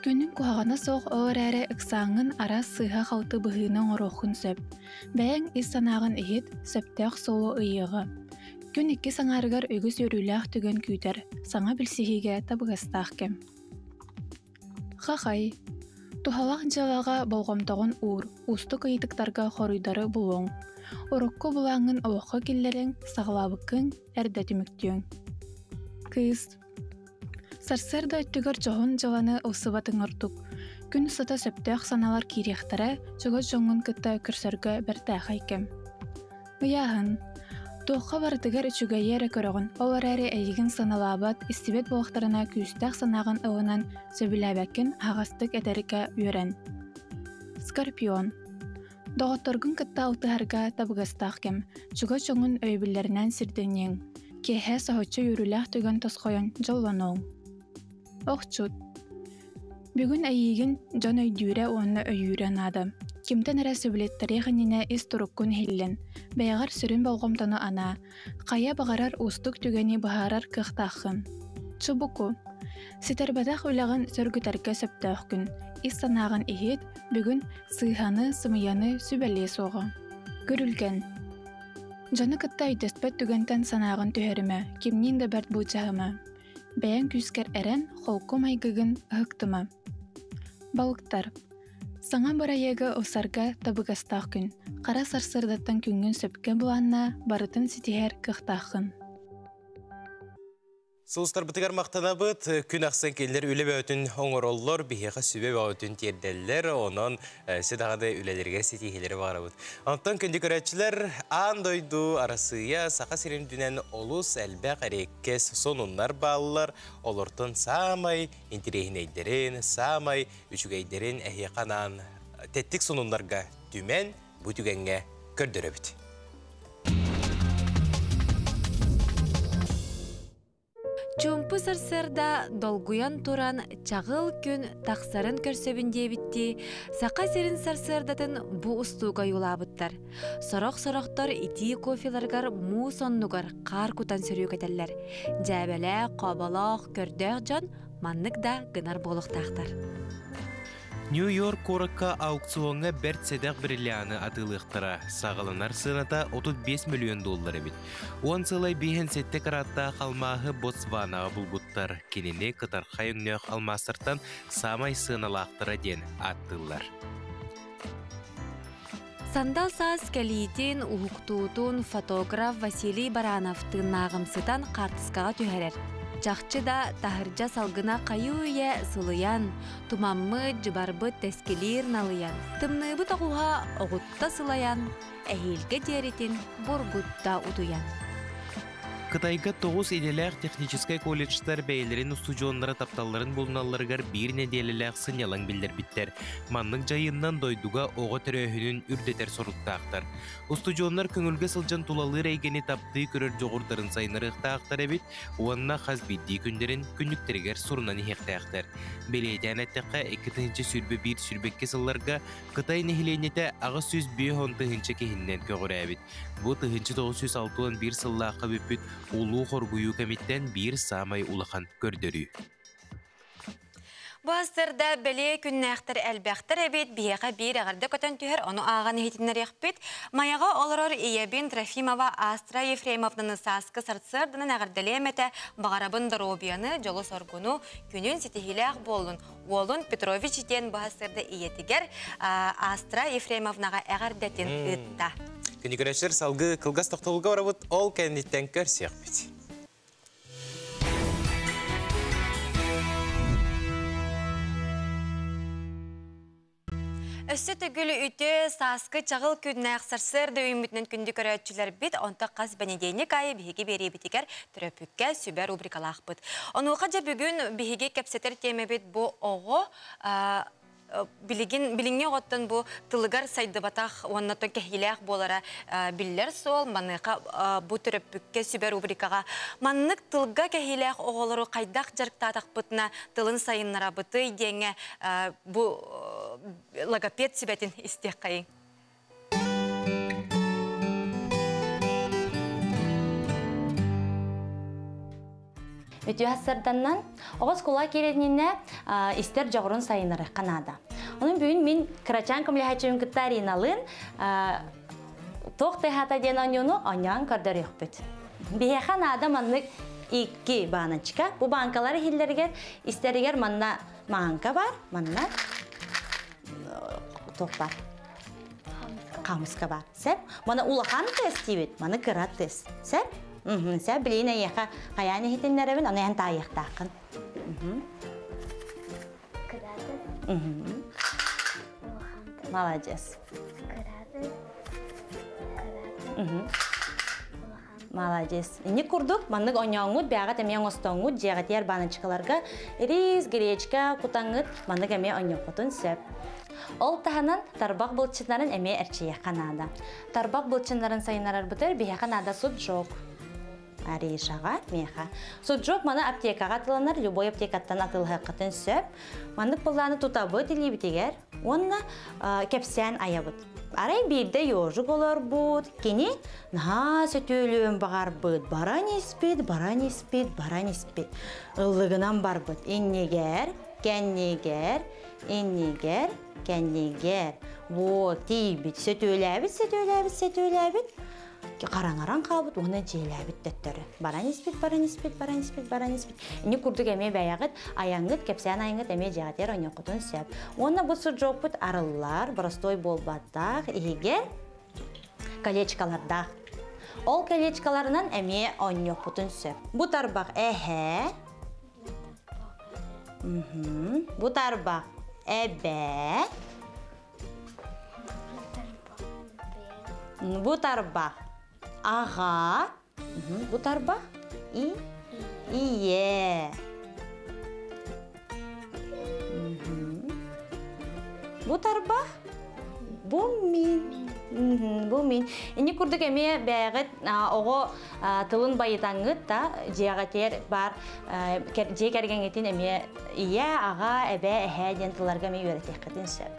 Күнің куағана соқ олар әрі ұқсаңын ара сыға қалты бұғының орохын сөп. Бәйін із санағын ехет сөптәқ солы ұйығы. Күн 2 саңарығар өгіз өріләқ түген күйтер, саңа білсігеге табығыстақ кем. Қақай. Тухалақ жалаға болғымтағын ұр, ұсты қайдықтарға қорыйдары бұлың. Орыққы бұлаңын оқы келлерін сағылабықын әрді түміктен. Кыз. Сарсырда өттігір жоғын жаланы ұсыбатын ұрдық. Күн ұсыта сөптәқ саналар кейректері жүгі жоңын күтті күрсіргі бірді қайкем. Ұяғын. Тоққа бардығыр үчігі ері көріғын, олар әрі әйігін саналабат істебет болықтарына күйістәқ санағын ұғынан сөбіләбәкін ағастық әдәрікі үйрен. Скорпион. Доғытторгын кытта алтыһарга табыгастаах кем, чуга чоңун өйбүллеринен сирденең, кеһе сахоччо юрулях түгөн тосхойон жолланоң. Охчут. Бүгүн айыгын жон өйдүүрэ уонна өйүүрэ нада. Кимтен эрэ сөбүлеттери ханина ис туруккун хиллен, бэйгар сүрүн болгомтону ана, кая багарар устук түгени бахарар кыхтахын. Чубуку. Ситербатах уйлагын сөргүтәргә сөптөөхкүн, ис санаагын ихит, бүгүн сыйханы, сымыяны сүбәле соға. Көрүлген. Жаны кытта үйдөспөт түгентен санаагын түһөрүмө, кимнин да бәрт буучаһыма. Бәйән күскер әрен холку майгыгын ыһыктыма. Балыктар. Саңа барайығы осарга табыгастақ күн, қара сарсырдаттан күнгін сөпке бұланна барытын ситихер кықтақын. Сылыстар бұтығар мақтана бұд, күн ақсан келдер үлі бәуітін оңыроллар, бейеға сүбе бәуітін терделлер, онын седағады үлелерге сетихелері бағара бұд. Антон күнді көрәтшілер, аң дойду арасыя сақа сирен дүнен олус әлбәқ әреккес сонунлар балылар, олыртын самай, интерейінейдерін, самай, үшігейдерін әйеқанан тәттік сонунларға дүмен бұтүгенге көрдірі бүт. Чумпы сырсырда долгуян туран чағыл күн тақсарын көрсөбінде бітті, сақа серін сырсырдатын бұ ұстуға юлабыттар. Сорок-сороқтар ити кофеларгар му соннугар қар кутан сүрүү кетелер. Жәбәлі, қобалақ, көрдөк жон маннык да гынар болуқтақтар. Нью-Йорк коракка аукционға бәрт седақ бриллианы атылықтыра. Сағылынар сыната $35 миллион бит. Он сылай бейін сетті қаратта қалмағы Ботсванаға бұлбұттар. Кеніне қытарқа өңнеуқ алмастыртан самай сыналақтыра ден аттылар. Сандал саас кәлейтін ұлықтуытын фотограф Василий Барановтың нағымсытан қартысқаға түхәрер. Чақчы да тахыржа салгына қайуыя сылыян, тумаммы жыбарбы тәскелер налыян. Тымныбы тағуға оғытта сылаян, әйелге деретін боргутта утуян. Кытайга 9 иделәк техническай колледжтар бәйлерин студионлары тапталларын булналаргар бир неделеләк сынялан билдер биттер. Маннык жайыннан дойдуга ого төрөһүнүн үрдетер соруттаактар. Студионлар көңүлгө сылжан тулалы рейгени тапты көрөр жогурдарын сайнырыктаактар эбит, уанна хаз бидди күндерин күннүктергер сурунан ихтаактар. Беледянаттакка 2-нче сүрбе бир сүрбекке сылларга Кытай нехиленете ага сүз 5-10-нче кехиннен көгөрәбит. Бу 906 бир сыллакка бүпүт улуу хоргуyu кемиттен бир самай улахан көрдөрү. Бу астырда беле күннәхтер әлбәхтер әбит бияға бир ағарды көтен түхер, оны ағаны хетінер яқпет. Маяға оларор Иябин Трофимова Астра Ефремовнаны саскы сартсырдының ағырдалеметі бағарабын дробияны жолы соргуну күнін сетихиләқ болын. Олын Петрович ден бу астырда иетігер Астра Ефремовнаға ағардатын ұтта. Күні көрәшілер салғы қылғас тоқтылға орабыт ол кәнеттен көрсек бет. Өсі түгілі үті саскы чағыл күннәқ сарсырды үймітінен күнді көрәтшілер бит, онта қаз бәнедейнік айы бігі бері бітігер түрөпікке сүбәр рубрикалақ бұд. Онуға жа бүгін бігі кәпсетер теме бит бұ оғы билигин оғыттан бұ тылығар сайды батақ оннатын кәхиләқ болара биллер сол, маныға бұ түрөпікке сүбәр рубрикаға. Маннык тылға кәхиләқ оғылыру қайдақ жарықтатақ бұтына тылын сайыннара бұты идеңе бұ логопед сүбәтін істек қайын. Өтіғасырданнан оғыз қола кередініне істер жағырын сайыныры қанада. Оның бүгін мен Крачан көмілі күттарин алын тоқтай хата ден оңыны оңян көрдір еқпет. Бейхан адам анлық 2 бағанычка. Бұл банкалары хиллергер, істерігер манна маңка бар, манна тоқ бар. Қамысқа бар. Сәп, мана улахан тест дейбет, мана кырат тест. Сәп? Сәп білейін әйеқа қаяны хетінлерін, оны ән тайықтақын. Молодец. Молодец. Не курдук, маннык оңоңут, бәғат әме оңостоңут, жеғатияр банычкаларга, рис, гречка, кутаңыт, маннык әме оңоқутун сөп. Ол таханан тарбақ бұлчынларын әме әрчие қанада. Тарбақ бұлчынларын сайынарар бұтыр, бейе қанада суджок. Аришаға, меха. Суджок мана аптекаға атыланар, любой аптекаттан атылға қытын сөп. Маннык бұлланы тұтабы дилі бітегер, онна кәпсән аябыт. Арай бейді ежік олар бұд, кені наға сөтөлуін бағар бұд. Баран еспет. Ұлығынан бар бұд. Иннегер, кәннегер, иннегер, кәннегер. Вот, дейбіт, сөтөләбіт. Қараңаран қабыт, оны желәбіт дәттірі. Баран еспет. Ені күрдік әме бәяғыт, аяңғыт, кәпсән аяңғыт әме жағатер оны құтын сөп. Оны бұсы жоқ бұд арылар, бұрыстой болбаттақ, егер колечкалардақ. Ол колечкаларынан әме оны құтын сөп. Бұт арбақ әхә, бұт арбақ әбә, бұт арбақ аға, бұт арбақ ие. Бұт арбақ бұмин. Ені күрдік әме бәғыт оғы тылын байытаңғыт та жеғатер бар же кәргенгетін әме ие, аға, әбә, әхә ден тыларға ме өретек қытын сөп.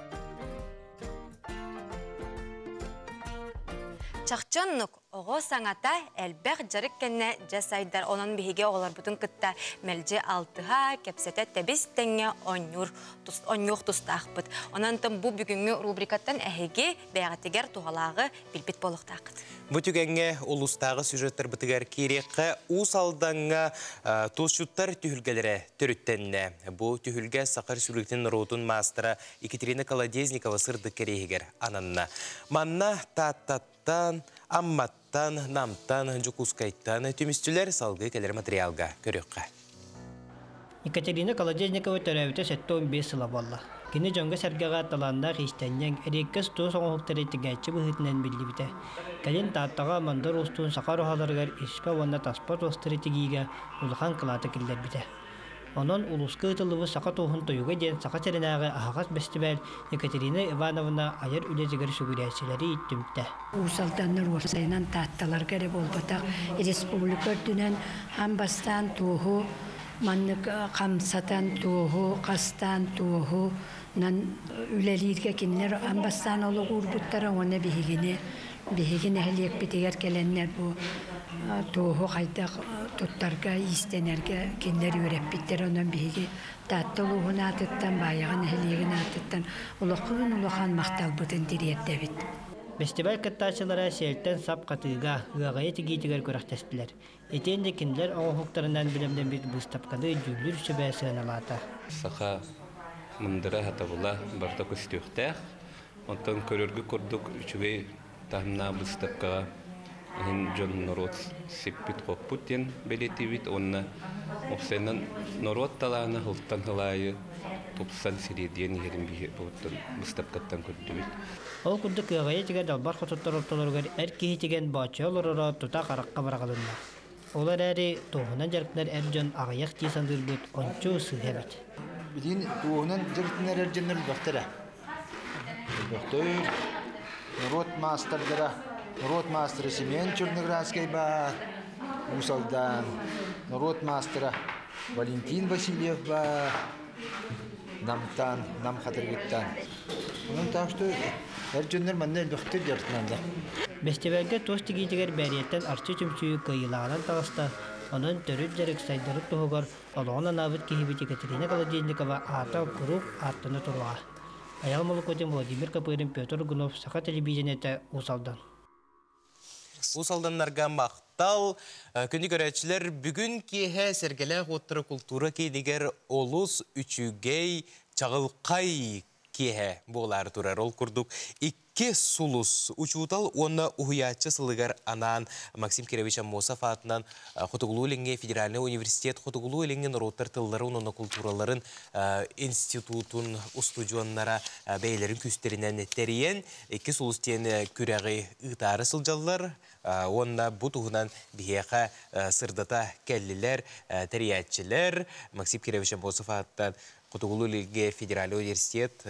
Чақчоннук оғы саңата әлбәқ жарық кәнне жасайдар онын бейге оғылар бұтын күтті мәлже алтыға кәпсеті тәбес тәңе оңюқ тұстақ бұд. Онантын бұл бүгінгі рубрикаттан әхеге бәғатегер туғалағы білбет болуқтақыд. Бұ түгенге ұлыстағы сюжеттер бұтығар кереқі ұс алданға тұлшуттар түхілгелері түріттенне. Бұ түхілге сақыр сүріктен ротын мастера Екатерина Колодезникова сырды керегер ананна. Манна таттаттан, амматтан, намтан, жүкускайттан түмістілер салғы келер материалға көріққа. Екатерина Колодезникова төрәуіті сәтті 15 сыла болла. Кені жонға сәргіға таланда қистаннен әреккіз тұу соңғықтары тігәтші бұғытынан білді біті. Кәлен таттаға мандар ұстуын сақар ұхаларғар іспа онда таспорт ұстары тігейге ұлған қылаты келдер біті. Онын ұлысқы ұтылығы сақа тоғын тойуға ден сақа сәрінағы ағағас бәстібәл Екатерина Ивановна айыр үлезігір сүгірәсілері иттімікті. Усалданнар орсайынан татталар кәрі болбатақ республика дүнен хамбастан туғу, маннык қамсатан туғу, қастан туғу, үлелерге кенлер амбастан олы ғурбуттары оны бігіне әлек бітегер келенлер бұл туғу қайдақ тұттарға истенерге кенлер өреп біттер онын бігі татты ұлығын атыттан, байығын әлегін атыттан ұлыққан мақтал бұтын диретті біт. Фестиваль каттачылары сельтен сап қатыға ғағайы тегейтігер көріқтестілер. Етенде кенлер оңғықтарынан білімден бет бұстапқаны жүлір сөбәй сығыналата. Сақа мұндыра хатабыла барта көстіқтәқ. Онтан көріргі көрдік үшіге тағымна бұстапқаға жон народ сеппит қоқпыттен белетевит. Онна оқсайнан народ талағына ғылттан ғылайы топсан середен ерін бұстапқаттан көрдібіт. Ол күрдік ғайы тегер далбар қотыттар орталарғар әр кейі теген бачы олырыра тұта қараққа барағалынна. Олар әрі тоғынан жарқынар әр жон ағаяқ тесандыр бұд, ончу сығабет. Білін тоғынан жарқынар әр жоныр бақтыра. Бақтыр, народ мастардыра, народ мастыры Семен Черноградский бар, Усалдан, народ мастыра Валентин Васильев бар, намтан, нам хатыргыттан. Onun так что her jönler manne elbette jartnanda. Festivalga tost giytiger bäriyetten arçı tümçüyü kıyılağынан tağısta, onun törüp jarık saydırıp toğugar, olağına nabıt kihibit Екатерина Колодезникова ата kurup arttını turuğa. Ayal Molokotин Vladimir Kapırın Petr Gunov Saqa televizyonete Usaldan. Usaldanlarga maqtal, күні көрәтшілер бүгін кейе сәргелі ғоттыры культура кейдегер олыс үчігей чағылқай кейе болар тұрар ол күрдік. Икке сулус учутал оны ухуячы сылыгар анан Максим Кирович Амосов атынан Хотугулу Ленге Федеральный университет Хотугулу Ленген роттар тылларын, оны культураларын институтун устудионнара бәйлерін күстерінен тәрейен. Икке сулус тен күрәғи ұтары сылжалар Онна бу туһунан биһиэхэ сырдата келлилер, териятчилер. Максим Кирович Амбосов аттан Кутугулу Лиге Федеральный университет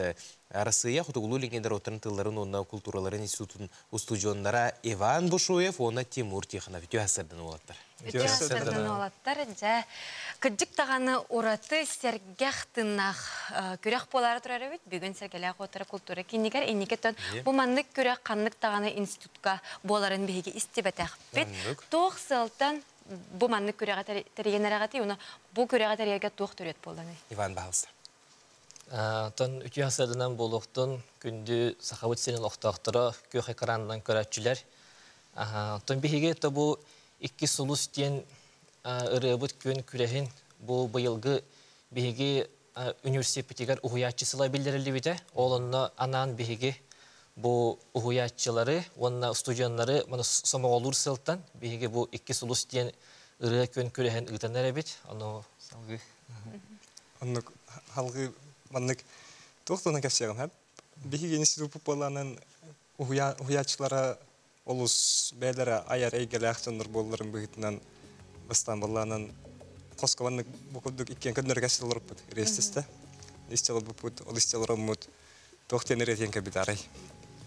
Россия Кутугулу Лигендер отын тылларын онна культураларын институтун устудионнара Иван Бушуев, онна Тимур Тихонов. Үтүһасырдан олаттар. Үтүһасырдан олаттар. Жа кыджык таганы ураты сергех тыннах күрәк болары турары бит. Бүгүн сергелек отыр культура кинигер эникетен бу маннык күрәк каннык таганы институтка боларын биһиге истебетәк бит. Тох сылтан бу маннык күрәгә тәрегенәрәгәти, уны бу күрәгә тәрегә тох төрет булданы. Иван Бахалса. Тон үтүһасырдан болуктун күндү сахабыт сенин октоктора көк экрандан көрәтчүләр. Тон биһиге бу 2 сулус тен ырыбыт күн күрәһин бу быйылгы биһиге университеттер уһуячысылар билдирилди бите. Олонно анан биһиге бу уһуячылары, онна студентлары мына самоолур сылтан биһиге бу 2 сулус тен ыры күн күрәһин ытанар бит. Аны салгы. Аны халгы маннык тохтона кәсәгән һәм биһиге институт популарның уһуячылары олус бәйләре аяр әйгәле ахтыннар болларын быгытнан бастан болларның коскованны бу күдүк икән көннәр кәсәләр бит. Рестеста. Истело бу пут, ол истело мут. Тохтен ретен кабитарай.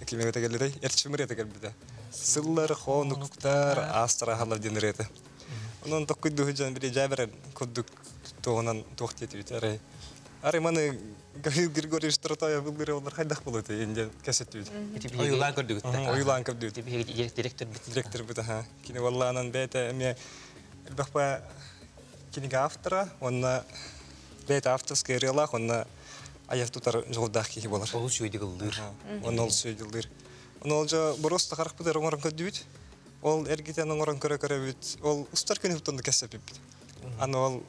Кимегә тәгәлләй, эрчимер тәгәлләй. Сыллар, хонуктар, астра халдин рете. Онан токуйду җан бер җабер күдүк тогынан тохтет битарай. Ариманы Григорий Стратая булдыры олар хайдах булды инде кәсәт бит. Оюлан күрдүк. Оюлан күрдүк. Директор бит ха. Кине валланан бәйтә ме бахпа кинеге автора, онна бәйтә авторская рела, онна аяктутар жолдах ки булар. Ол сөйдигилдер. Оны ол сөйдилдер. Оны ол жа просто карак бит оңорон көдүбит. Ол эргитен оңорон көрө бит. Ол устар көне бутунда кәсәп бит. Аны ол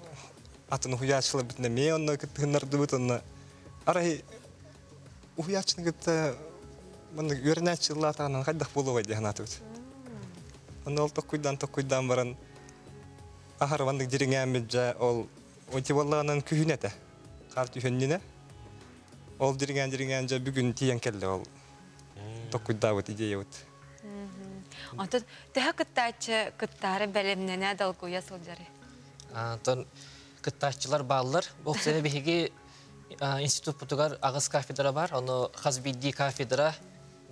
атын уячылы битне ме онна кытыннар дубут онна арай уячны гытта мында үрнәчилла тагынан хайдах болуга дигәнатыт. Аны ол токуйдан баран ахар вандык дириңәм бит ол отивалланан күһүнәтә. Карт үһөннене. Ол дириңән жа бүгүн тиен келде ол. Токуйда бит идея бит. Антон тәһә кыттачы кыттары белемнәне далгуя сылжары. Антон кыттачылар баллар. Бу сene биһиге институт путугар агыс кафедра бар. Аны хазбидди кафедра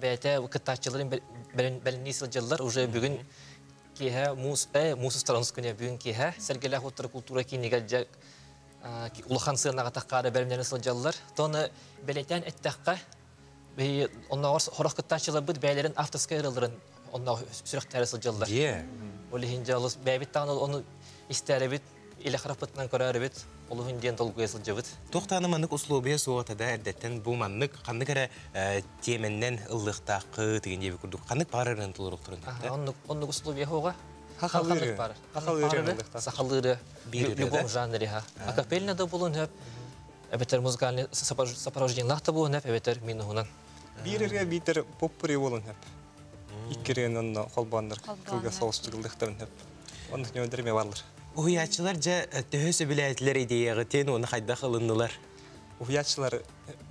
бәйтә кыттачыларын беленни сылжылар уже бүгүн кеһә мус странскуне бүгүн кеһә сергелек отыр культура кинигә жа улахан сынага таккары белемнәрне сылжылар. Тоны белетән әттәккә бе оннар хорак кыттачылар бит бәйләрен авторская рылдырын оннар сүрәктәре сылжылар. Ол хинҗалыс бәбит таны оны истәребит иле харапытнан көрәр бит. Ол хинден толгы сылжыбыт. Тохтаны маннык услубия суатада әрдеттен бу маннык канны кара теменнен ыллыктакы деген дип күрдүк. Канны барырын тулурук турында. Онны услубия хога. Хахалыры. Сахалыры. Любом жанре ха. Акапельна да булун хәп. Әбетер музыкальный сопровождение лахта булун хәп әбетер минуһунан. Бирергә битер поппури булун хәп. Икерен онны холбандар кылга соустырылдыктан хәп. Онны нөндерме барлар. Уячылар жа төһөсө билетлер идеяга тен оны хайда кылыннылар. Уячылар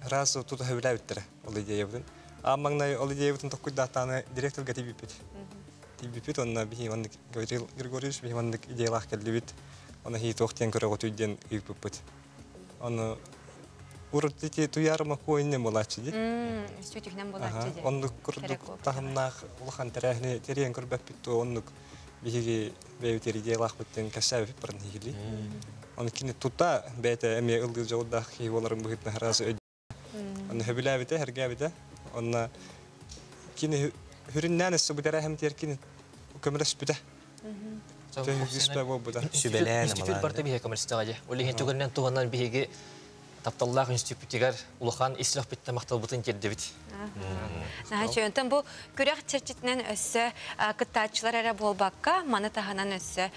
разы тута хәбиләттер. Ол идеябын. Аммаңнай ол идеябын токуйдатаны директорга тибипит. Тибипит онна бихимандык Григорьевич бихимандык идеялар келдибит. Оны хи тохтен көрө готуйден үйпүпүт. Оны уртити туярма койны молачы ди. Стүтикнен болачы ди. Онны көрдүк тахымнак улахан терехне терен көрбөппүт оннук биһиги бәйтер идеялар бүттен кәсәб бирен хили. Оны кине тута бәйтә эме ылды жолда хи боларын быгытна харасы. Оны хәбиләбите һәргәбите. Онна кине хүрүннән эссе бу дәрәһәм теркин көмөрөс бүтә. Тәһис бу буда. Сүбәлән институт барта биһе коммерциялар. Ол хин түгеннән туганнан биһиге тапталлах институттигар улахан ислах битте мактал бутын керде бит. Чөнтен бу күрәк чәрчитнән өссө кыттачылар әре болбакка, маны таһанан өссө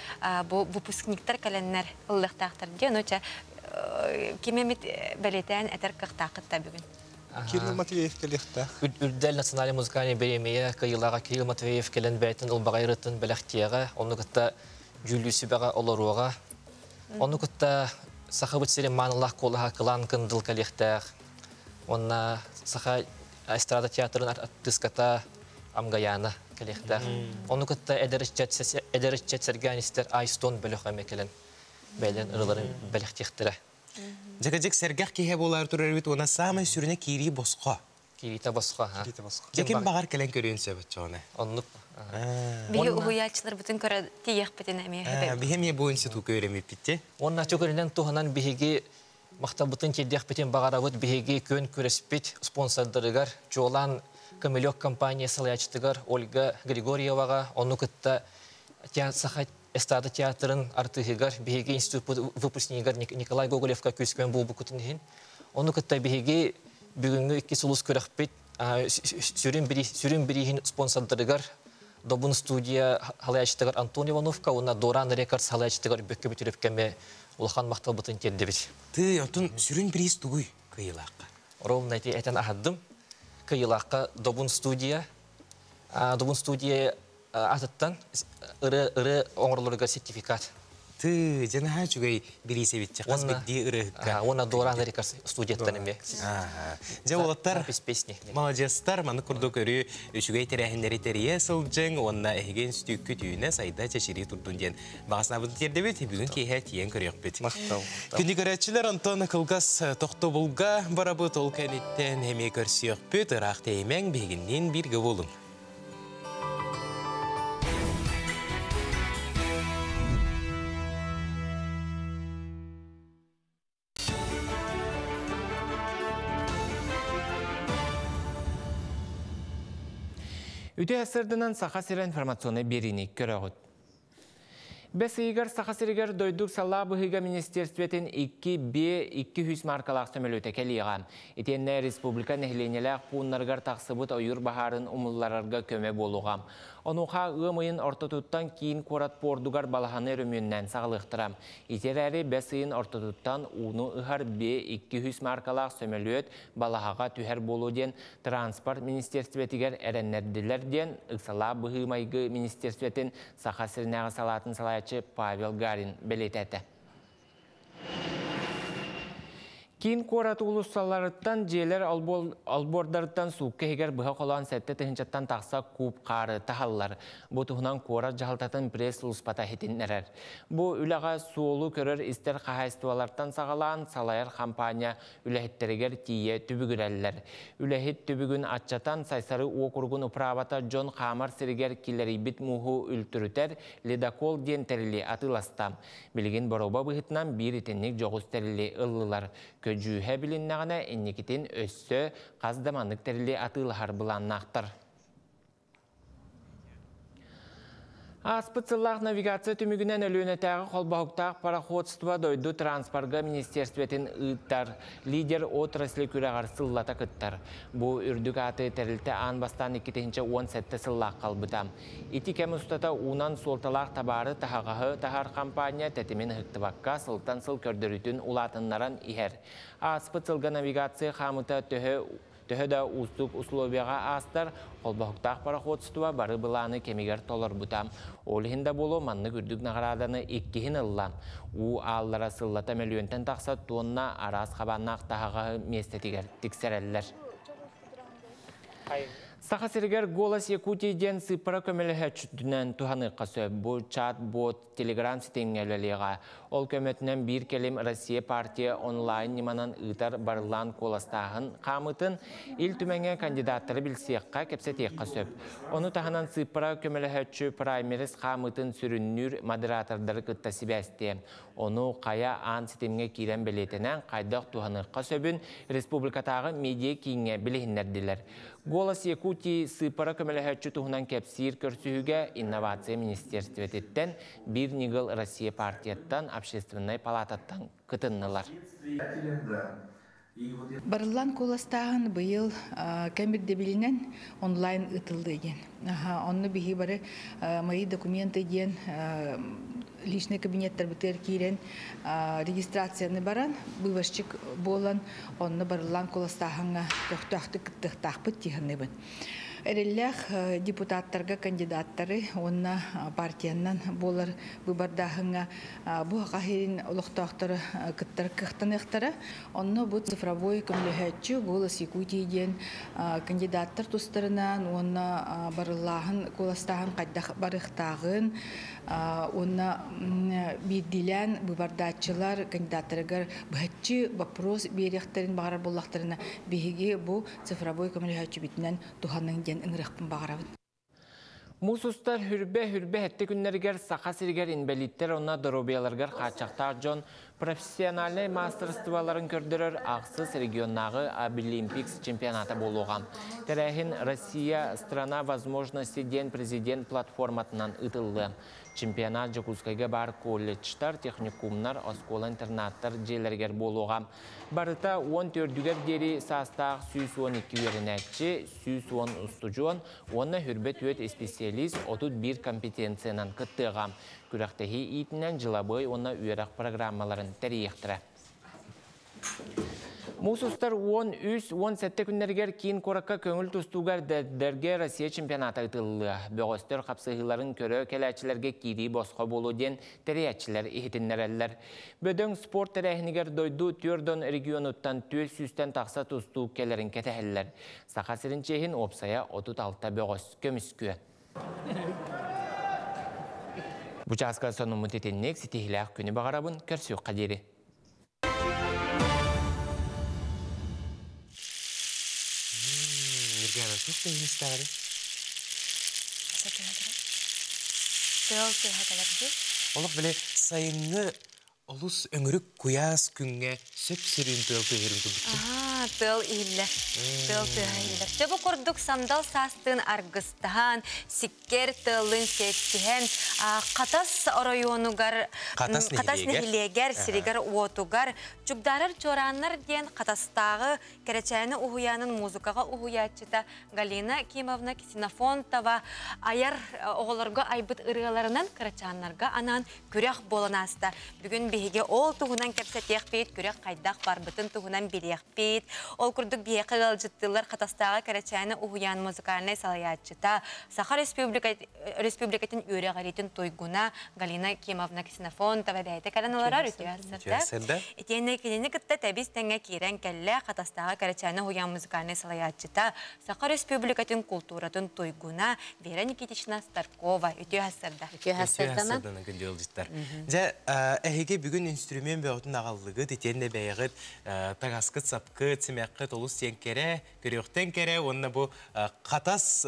бу выпускниктар каленнәр ыллыктактыр ди. Ноча кимемит белетән әтер кыктакытта бүгүн. Кирилл Матвеев келехтә. Үрдәл национальный музыкальный премия кыйлага Кирилл Матвеев келен бәйтен ул багайрытын беләхтияга, оны кытта Юлиус бага олоруга. Оны кытта сахабыт Сереманлах колага кылан кындыл келехтә. Онна саха эстрада театрын артистката Амгаяна келехтер. Оны кытта эдериччет сергенистер айстон бөлөх эмекелен бәйлен ырыларын бәлехтехтире. Жагажик сергах кихе болар турар бит она самый сүрүнө кири боско. Кирита боско, ха. Жекем багар келен көрүнсө бачоне. Оннук. Бии угуячылар бүтүн көрө тиек битен эме. Бихем бу институт көрөмүп битти. Онна чөкөрүнөн туханан биһиги мактабытын кеддек битен багарабыт биһиги көн көрөспит спонсордорыгар жолан Камелек компаниясы лаячтыгар Ольга Григорьевага, оны кытта эстрада театрын артыгыгар биһиги институт выпускнигар Николай Гоголевка күскөн болбу кутунин. Оны кытта биһиги бүгүнгү 2 сулус көрөкпит сүрүн бирихин спонсордорыгар Добун студия халаячтыгар Антон Ивановка, оны Доран Рекордс халаячтыгар бөккө бүтүрөпкеме улахан мактабытын келдибит. Ты антон сүрүн бирис тугуй кыйлакка. Ровно эти этен ахаддым. Кыйлакка Добун студия атыттан ыры оңорлорга сертификат. Ты жана чугай бирисевитче казбекди ырыгга. Оны Доран Рекордс студияттан эме. Жаболаттар молодецтар маны курду көрү үчүгөй терехиндери терие сылжың онна эген стүккү түйүнө сайда чешири турдун ден багасына тердебит бүгүн кехе тиен көрөкпүт. Күндү көрөчүлөр Антон Кылгас Токтобулга барабыт ол кенеттен эме көрсөкпүт ырак теймең бегиннен бирге болун. Үті әсірдінен сақасыр информационы беріні көріғыд. Бәс үйгер сақасыргер дойдук сала бұхыға министерстветен 2B200 маркалақ сөмел өте кәліға. Етенне республика нәхленеләқ пуынларғар тақсыбыт ойыр бағарын ұмылларарға көме болуға. Онуға ұмайын ортотуттан кейін қорат пордугар балағаны өріменнен сағылықтырам. Етер әрі бәс үйін ортотуттан уны ұғар B200 маркалақ сөмел өт балағаға түхер болу ден транспорт министерстветігер әрәннәрділер ден ұқсала бұхымайғы министерстветен сақасырнағы салатын салайчы Павел Гарин белететі. Кейін қораты ұлыссаларыттан желер албордарыттан суыққа егер бұға қолан сәтті тұхынчаттан тақса көп қары тағалылар. Бұл тұғынан қорат жағалтатын пресс ұлыспата хетін әрер. Бұл үліға суолу көрір істер қағайстуалардан сағалан салайыр компания үләхеттерігер тие түбігірәлілер. Үләхет түбігін атчатан сайсары оқырғын ұправата Джон Қамар сірігер келері бит мұғы үлтірітер ледакол ден тәрілі атыластам. Білген бароба бұғытынан бір етеннік жоғыз тәрілі ұлылар. Көжүйе біліннағына әнекетін өссі қаздаманлық тәрілі атылығар бұланнақтыр. Аспыцыллақ навигация түмігінен өлөнетәғі қолбақықтақ пароходство дойду транспорға министерстветен ұйттар, лидер отраслы күрәғар сыллата күттар. Бұл үрдік аты тәрілті аң бастан 2-10 сәтті сыллақ қалбытам. Ити кәм ұстата унан солталақ табары тағағы тағар компания тәтімен ғықтыбаққа сылтан сыл көрдірітін ұлатынларан ихер. Аспыцылға навигация қамыта Төһөдә устук условияға астар, қолбақықтақ пароходство бары бұланы кемегер толар бұтам. Олығында болу манны күрдік нағараданы еккехін ыллам. У аллара сыллата мөлуентен тақса тонна арас қабаннақ тағағы местетігер тіксерелер. Сақасыргер Голос Якутийден сыпыра көмелігі чүттінен туғаны қасы бұл чат-бот телеграм сетенгелеліға. Ол көметінен бір келем Россия партия онлайн неманан ұйтар барылан коластағын қамытын ил түменге кандидаттары білсеққа кепсетек қасы. Оны тағынан сыпыра көмелігі чү праймерис қамытын сүріннүр модератордары күттасы бәсте. Оны қая аң сетемге керен білетінен қайдақ туғаны қасөбін республикатағы медиа кейінге білігіндерділер. Голос Якутии сыпара көмелігі тұғынан кәпсир көрсіуге инновация министерствететтен бір нигыл Россия партияттан общественной палататтан күтіннылар. Барылан коластағын бұйыл кәмірді білінен онлайн ұтылды еген. Онны бігі бары мои документы еген личный кабинеттер бітер кейрен регистрацияны баран, бұйвашчик болан, онны барылан коластағынға көқтақты күттіқтақ бұт тегіні бұн. Эреллях депутаттарга кандидаттары онна партияннан болар выбардахыңа бу хахирин улуктактары кыттар кыхтаныктары онно бу цифровой көмлөһөччү голос Якутии ден кандидаттар тустарынан онна барыллахын коластагын кайдах барыктагын онна бидилен выбардачылар кандидаттарга бахчы вопрос беректерин багар буллактарына биһиги бу цифровой көмлөһөччү битинен туханның ден ыңырыкпын багарабын. Мусустар хүрбе хетте күннергер сақа сиргер инвалидтер онна доробияларгар қачақтар жон профессиональный мастерстволарын көрдірір ақсыз регионнағы Олимпикс чемпионаты болуған. Тәрәхін Россия страна возможности ден президент платформатынан ұтылды. Чемпионат Жакускайга бар колледжтар, техникумнар, оскола-интернаттар желергер болуға. Барыта 14-дүгер дери састақ 112 верінәтчі, 110 ұстыжуан, онна хүрбет өт специалист 31 компетенциянан кыттыға. Күрәқтәхи итінен жылабой онна үйерақ программаларын тәрейектірі. Мусустар 10-17 күннергер кейін қораққа көңіл тұстуғар дәрге Россия чемпионаты ұтылы. Бөғістер қапсығыларын көрі кәләчілерге кейді босқа болу ден тәрейәтчілер ехетінлер әлілер. Бөдің спорт тәрәхінігер дойду түрден регионуттан 400-тен тақса тұсту кәлерін кәтәхілер. Сақасырын чейін опсая 36 бөғіз көміскү. Бұчасқа соның мұтетеннек сетихіләқ күні бағарабын көрсі қадері. Гана, что ты не старый? Олық біле сайынны олыс өңірік куяс күнге сөп-сөрін тыл түйірін күбітті. Тыл ийлер. Жабы көрдік самдал састын аргыстан, сиккер тылын сеттіген, қатас районугар, қатас нехилегер, сиригер уотугар, чүгдарыр чораннар ден қатастағы керечайны ухуянын музыкаға ухуячыта Галина Кимовна Ксенофонтова аяр оғыларға айбыт ырғаларынан керечаннарға анан күрек боланаста. Бүгін бейге ол туғынан кәпсәтек бейт, күрек қайдақ бар бұтын туғынан берек бейт. Ол күрдік бейқі ғылжыттылар қатастағы керечайны ухуян музыкарнай салаячыта. Сахар республикатын өре ғаретін тойгуна Галина Кимовна Ксенофонтова бәйті кәліналарар үтіясырда. Етені кенені күтті тәбіз тәңе керен кәлі қатастағы керечайны ухуян музыкарнай салаячыта. Сахар республикатын культуратын тойгуна Вера Никитична Старкова үтіясырда. Әйге бүгін инструмент бәуітін ағалығы детенде бәйіғыт тағасқыт, сапқыт, семяққыт, олыс сен кере, көріқтен кере, онына бұл қатас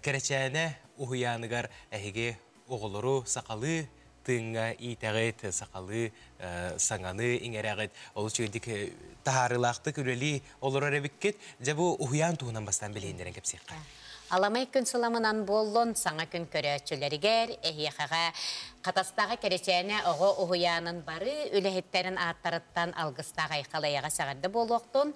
керечәне ұхуянығар әйге оғылыру сақалы, тыңға итәғыт, сақалы, саңаны, иңерәғыт, олыс жүйіндік тағарылақты көрелі олыр әребіккет, жа бұл ұхуян туғынан бастан білейіндерін кәпсеққа. Аламай күн сұламынан болын саңа күн көрәтшілерігер, әйеқаға қатастағы керечәне оғы ұғыянын бары өліхеттерін аттарыттан алғыстағы айқалаяға сағарды болуқтын.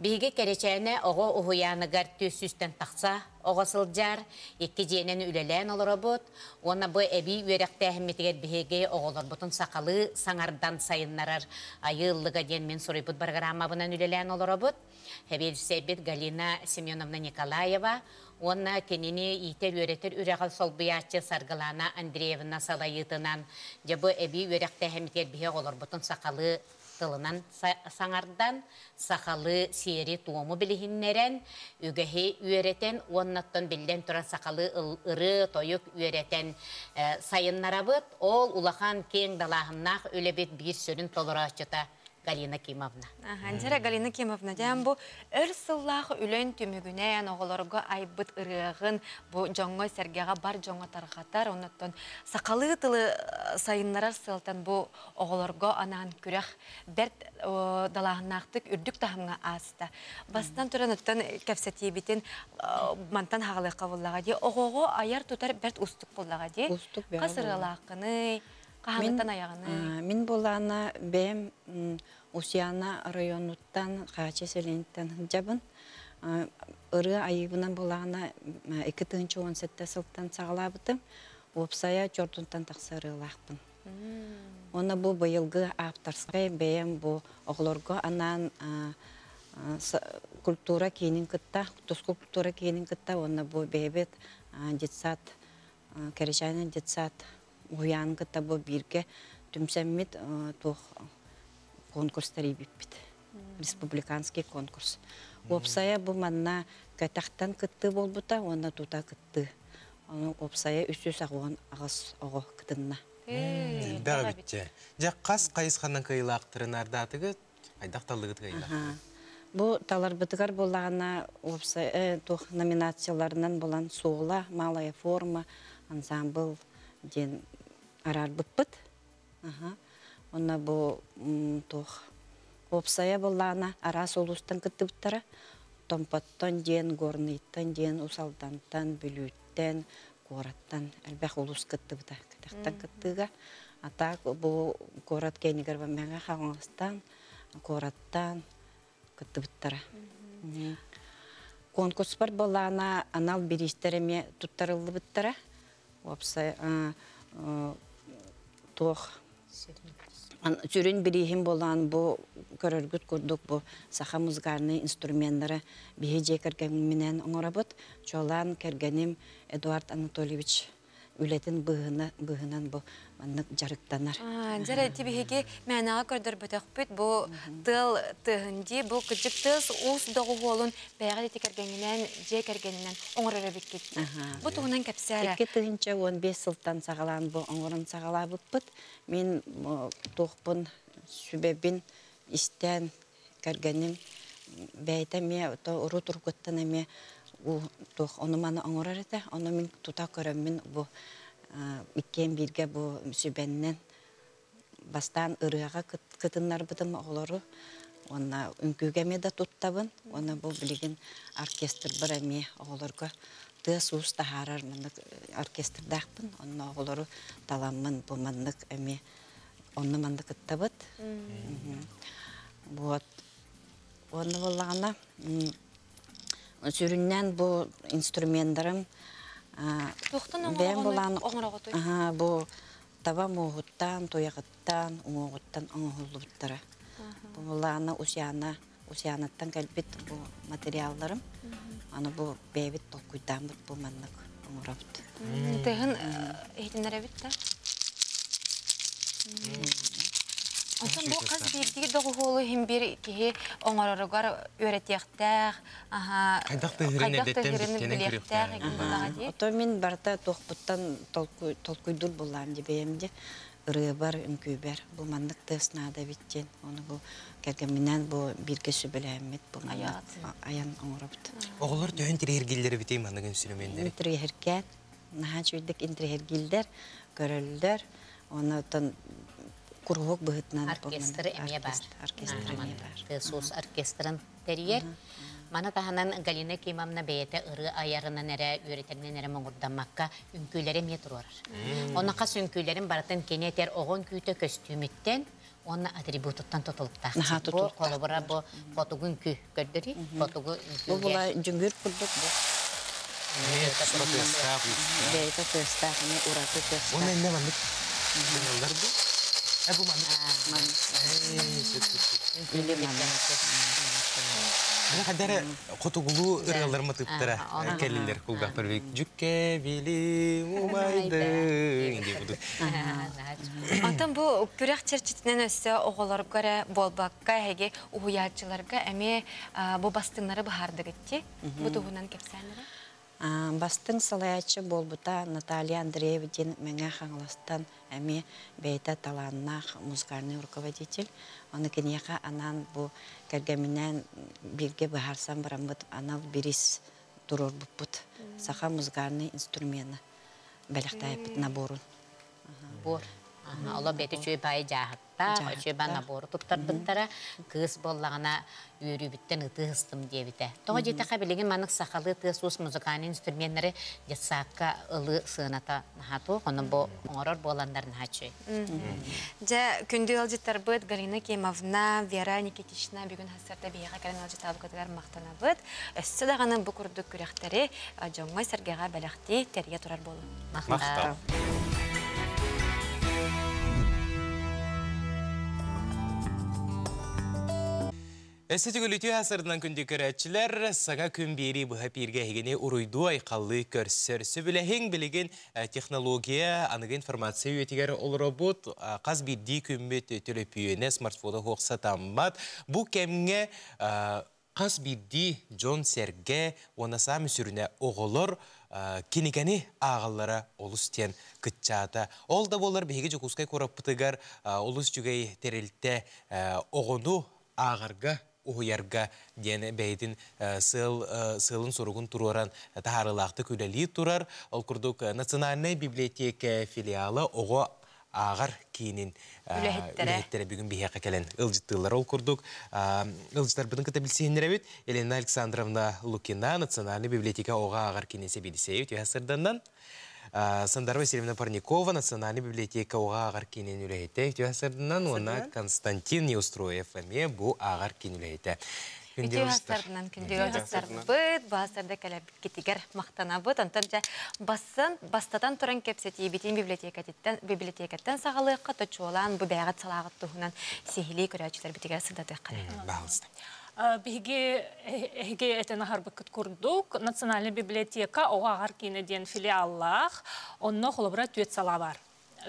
Бейге керечәне оғы ұғыяныгар төсүстен тақса оғысыл жар, екі жейнен үлелән олыр бұд. Оны бұ әбей өректі әхімметігер бейге оғылыр бұтын сақалы саңардан сайынларар айылыға ден мен сұрай бұд барғарама бұнан үлелән олыр бұд. Әбел сәбет Галина Семеновна Николаева, Онна кенені итер өретер үрәғал сол бұятчы Сарғылана Андреевна салайытынан жабы әбей өрәқті әмітер бейе олар бұтын сақалы тылынан саңардан, сақалы сері туымы білігіннерен, үгіхи өретен, оннаттан білден тұран сақалы ұры, тойық өретен сайыннара бұд, ол улахан кең далағыннақ өлебет бір сөрін толыра açıta. Галина Кимовна. Анжара Галина Кимовна, дәм бұл өр сыллағы үлен түмігінен оғыларға айбыт ұрығын, бұл жоңға сәргеға бар жоңға тарғатар, онаттан сақалы тылы сайынларар сылтан бұл оғыларға анан күрәқ бәрт далағынақтық үрдік тағымға аста. Бастан тұран өттен кәпсәтей бітін мантан хағылыққа болаға де, оғығы аяр тұтар бәрт ұстық болаға де, қасырылақыны, қағылықтан аяғыны. Мен болағына бәм Усяна районуттан, Қачы селенттен жабын. Үрі айыбынан болағына 2017 сылттан сағылабытым. Опсая жордунтан тақсарылақпын. Оны бұл бұйылғы аптарсқай бәйім бұл оғылырғы анан культура кейнин кытта, тоску культура кейнин кытта, онна бу бебет детсад, кережайна детсад уян кытта бу бирге түмсәммит тух конкурстар ибиппит. Республиканский конкурс. Опсая бу манна кайтахтан кытты болбута, онна тута кытты. Оны опсая үсүс агын агыс ого кытынна. Бәға бітче. Жақ қас қайысқаннан кайылақтырын ардатығы, айдақталығы кайылақ. Бу талар бытыгар болағына тух номинацияларынан болан соғыла, малая форма, ансамбл, ден арар бұппыт. Онна бу тух опсая болағына ара солустан кытты бұттара, томпаттан ден, горныйттан ден, усалдантан, бүлүттен, кораттан, әлбәқ олус кытты бұта. Кытақтан кыттыға, атақ бу корат кейнігер мәңі қағыңыстан, кораттан, кытты бұттара. Конкурс бар болағына анал берестеріме тұттарылы бұттара. Тоқ сүрін бірейхім болған бұл көріргіт көрдік бұл сақа мұзгарны инструменттары бейе жекерген менен оңыра бұд. Чолан кергенім Эдуард Анатольевич үлетін бұғынан бұл маннық жарықтанар. Жара тебеге мәнаға көрдір бұтақ бүт, бұл тыл тұғынде, бұл күджік тыз ұс доғы олын бәғі текергенінен, жекергенінен оңырары бүт кетті. Бұл тұғынан кәпсәрі. 2 тұғынша 15 сылттан сағалан бұл оңырын сағала бұт. Мен тұғпын сүбебін істен кергенім бәйтәме, ұру тұрғыттан әме оны маны оңырар еті. Оны мен тұта көрімін бұл иккен бірге бұл сүбәннен бастан ұрыға кытынлар бұдым оғылары. Оны үңкігеме де тұттабын. Оны бұл білген оркестр бір әме оғыларға тыз ұс тахарар оркестрдақпын. Оны оғылары таламын бұл мандық әме оны мандық ыттабыд. Оны болағына сүріннен бұл инструменттарым бән болан бұл таба моғыттан, тояғыттан, оңғыттан оңғылы бұттары. Бұл болағына усиянаттан кәлбет бұл материалдарым. Аны бұл бәйбет толкуйдан бұд бұл маннық оңыра бұд. Тығын ейтінлері бітті? Онтан бұл қаз бердегі доғы қолы хем бір кейі оңарарығар өретектәқ, қайдақты хірін білектәқ. Ото мен барда тоқпыттан толкуйдур болам деп емде. Үрі бар, үнкүй бар. Бұл мандық тыснада біттен. Оны бұл кәргімінен бұл бірге сөбіләмет. Бұл аян оңыра бұд. Оғылар түйін тірегергелдері бітейм андығын сүрімендері? Тірегерген. Наға жүйдік интірегелдер, көрілдер. Оны Кургок бұғытнан. Оркестры әме бар. Тысус оркестрын тәрiyер. Мана таханан Галина Кимамна бейеті ұры аяғынан әрі өретерінен әрі мұңырданмаққа үнкүйлері мет ұрар. Оны қас үнкүйлерін барытын кенетер оғын күйті көстюметтен, оны атрибутыттан тұтылып тақсы. Бұл қолы бұра бұл фотогын күй көрдірі. Бұл бұла жүнгір күлдік бұл. Бейті төстағыны ұраты төстағыны. Оны әнне мандық? Бұнылдар бұл? Bu mandık. Bana kadar kotugulu ırgalarımı tıptıra. Kelliler kulgah pervek. Cükke bili umaydı. Ondan bu kürek çerçetinden össe oğularga, bolbakka, hege uhuyatçılarga eme bu bastınları bahardı gitti. Bu tuğunan kepsenleri? Бастың салаячы болбута Наталья Андреевден мәңә хаңластан әме бәйті таланнақ музыкальный руководитель. Оны кенеға анан бұл кәргәмінен бірге бұхарсан барамбыд анал бірис тұрыр бұппыд. Сақа музыкальный инструменты бәліқтайып наборын. Бор. Ола бәті чөй байы жағытта, чөй ба наборы тұттар бұттара, кыз боллағына үйрі біттен ұты ғыстым дебіті. Тоға жеті қабелеген манық сақалы тұсус музыканы инструменттері жетсаққа ұлы сығыната нағату, оны бұл оңырор боландарын хачой. Жа күнді алжеттар бұд, Галина Кемовна, Вера Никитична бүгін хасарда бейеға кәрін алжеттал бұқытығар мақтана бұд. Өссі дағының бұл күрді күректері жоңмай сәргеға бәліқті тәрге тұрар болу. Мақтау. Эсетігіліті асырынан күнді көрәтшілер саңа күн бері бұға перге егене ұруйду айқаллы көрсөрсі біләхен білеген технология анығы информация өтігер ол робот қаз бірді күнбет төлөпүйіне смартфоны хоқса тамбат. Бұл кәмге қаз бірді Джон Серге онаса мүсіріне оғылыр кенегені ағалары олыстен күтчады. Ол да болар бейге жүкускай көріп бұтығар олыс жүгей терілті оғыну ағырға Уйарга дені бәйдің сылын соруғын тұроран тағарылақты көлелі тұрар. Ол күрдік Национальный библиотека филиалы оғы ағар кейінен үләхеттері бүгін бейеқі кәлін ұлжыттылар. Ол күрдік ұлжыттар бұдың күті білсейіндер әбет. Елена Александровна Лукина Национальный библиотека оғы ағар кейінесе бедісейіп. Түйасырданнан Сандар Васильевна Парникова, Национальная библиотека оға ағар кейінен үләйті. Түйасырданнан оны Константин Неустроев әме бұ ағар кейін үләйті. Түйасырданнан күндегі ұлжыстар бұд, бағастарды кәләп кетігер мақтана бұд. Онтан бастатан тұран кепсеті бетін библиотекаттан сағалыққа тұчуылан бұ бәғат салағыт тұғынан сехілей көрәчілер бітігер сыдады қарай. Бағылысты. Биге этен харбыкыт курдук Национальная библиотека оғағар кейінеден филиаллах, онны холобра түйет сала бар.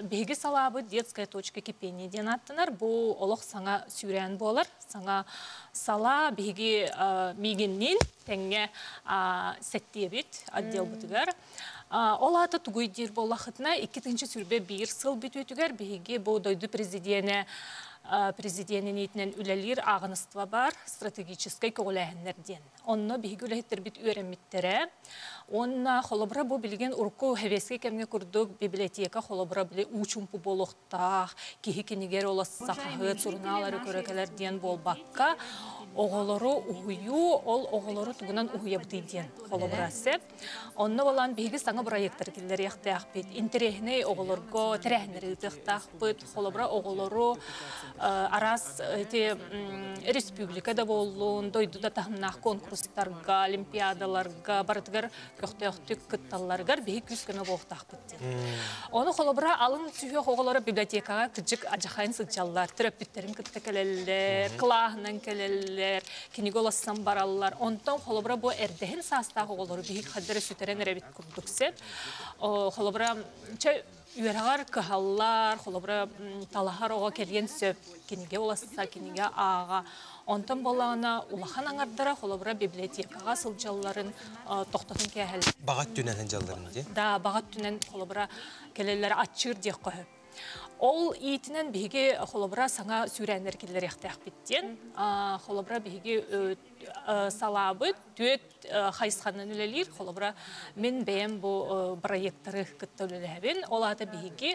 Биге салабы детская точка кипения ден аттынар, бұл олық саңа сүйрен болар, саңа сала биге мигеннен тәңге сәттебет отдел бұтығар. Ол аты түгейдер болақытына 2-ші сүрбе бір сыл бүт өтігер, биге бұл дойды президентін етінен үлелер ағыныства бар стратегическай көғіләхінлерден. Онны бігі үләхеттер біт өрәметтері. Онна холобра бұл білген ұрқы хәвеске кәмге күрдік библиотека холобра біле учумпу болуқтақ, кейі кенегер оласы сақағы цурналары көрекелерден бол баққа. Оғылары ұғыю, ол оғылары тұғынан ұғыя бұтыйден холобрасы. Онны болан бігі саңа проекттар келдер яқты ақпет. Интерехіне оғыларға тәрәхінері ұтықтақ бұд. Холобра оғылары арас республикада болуын, дойдуда тағымнақ конкурстарға, олимпиадаларға, барытығар көқтіқтік күтталарғар бігі күскіні болуқтақ бұдден. Оны холобра алын сүйе оғылары библиотекаға күджік ажақайын сылчалар, түрәппеттерін күтті келелер, қылағынан келелер, кенеге оласын баралар. Онтан холобра бұл әрдіхін састағы оғылары бігі қадыры сүтерен әрәбет күрдіксеп. Холобра үйерағар кығалар, холобра талағар оға келген сөп, кенеге оласыса, кенеге аға. Онтан болағына улахан аңардыра холобра библиотекаға сылжаларын тоқтатын кәхіл. Бағат түнәнін жалларын де? Да, бағат түнән холобра келелері атшыр дек қойып. Ол иетінен бігі холобра саңа сүйрәнер келер яқтақ біттен. Холобра бігі салабы түйет қайысқанын үлелер. Холобра мен бәйім бұл проекттары күтті үлеләбен. Ол аты бігі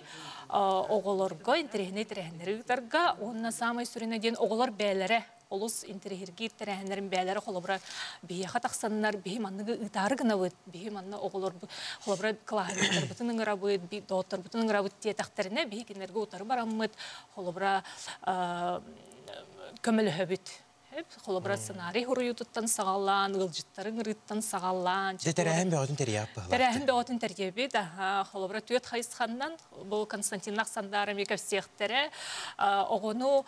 оғыларға, интерегіне тірәнері ұтарға, онына самай сүрінеден оғылар бәлері олус интерегерге тәрәхінерін бәлері холобра бейеға тақсанынар, бей маннығы ұтары ғына өт, бей манны оғылар холобра қылағындар бұтының ұра өт, бей доғыттар бұтының ұра өт те тақтарына бей кенерге ұтары барамыд, холобра көмілі өбіт. Холобра сценарий хуруютуттан сағалан, ылжыттарын ырыттан сағалан. Тәрәхін бәғатын тәрияп бағылақты? Тәрәхін бәғатын тәрияпет. Холобра түйет қайысқаннан, бұл Константин Ақсандары мекеп сектері, оғыну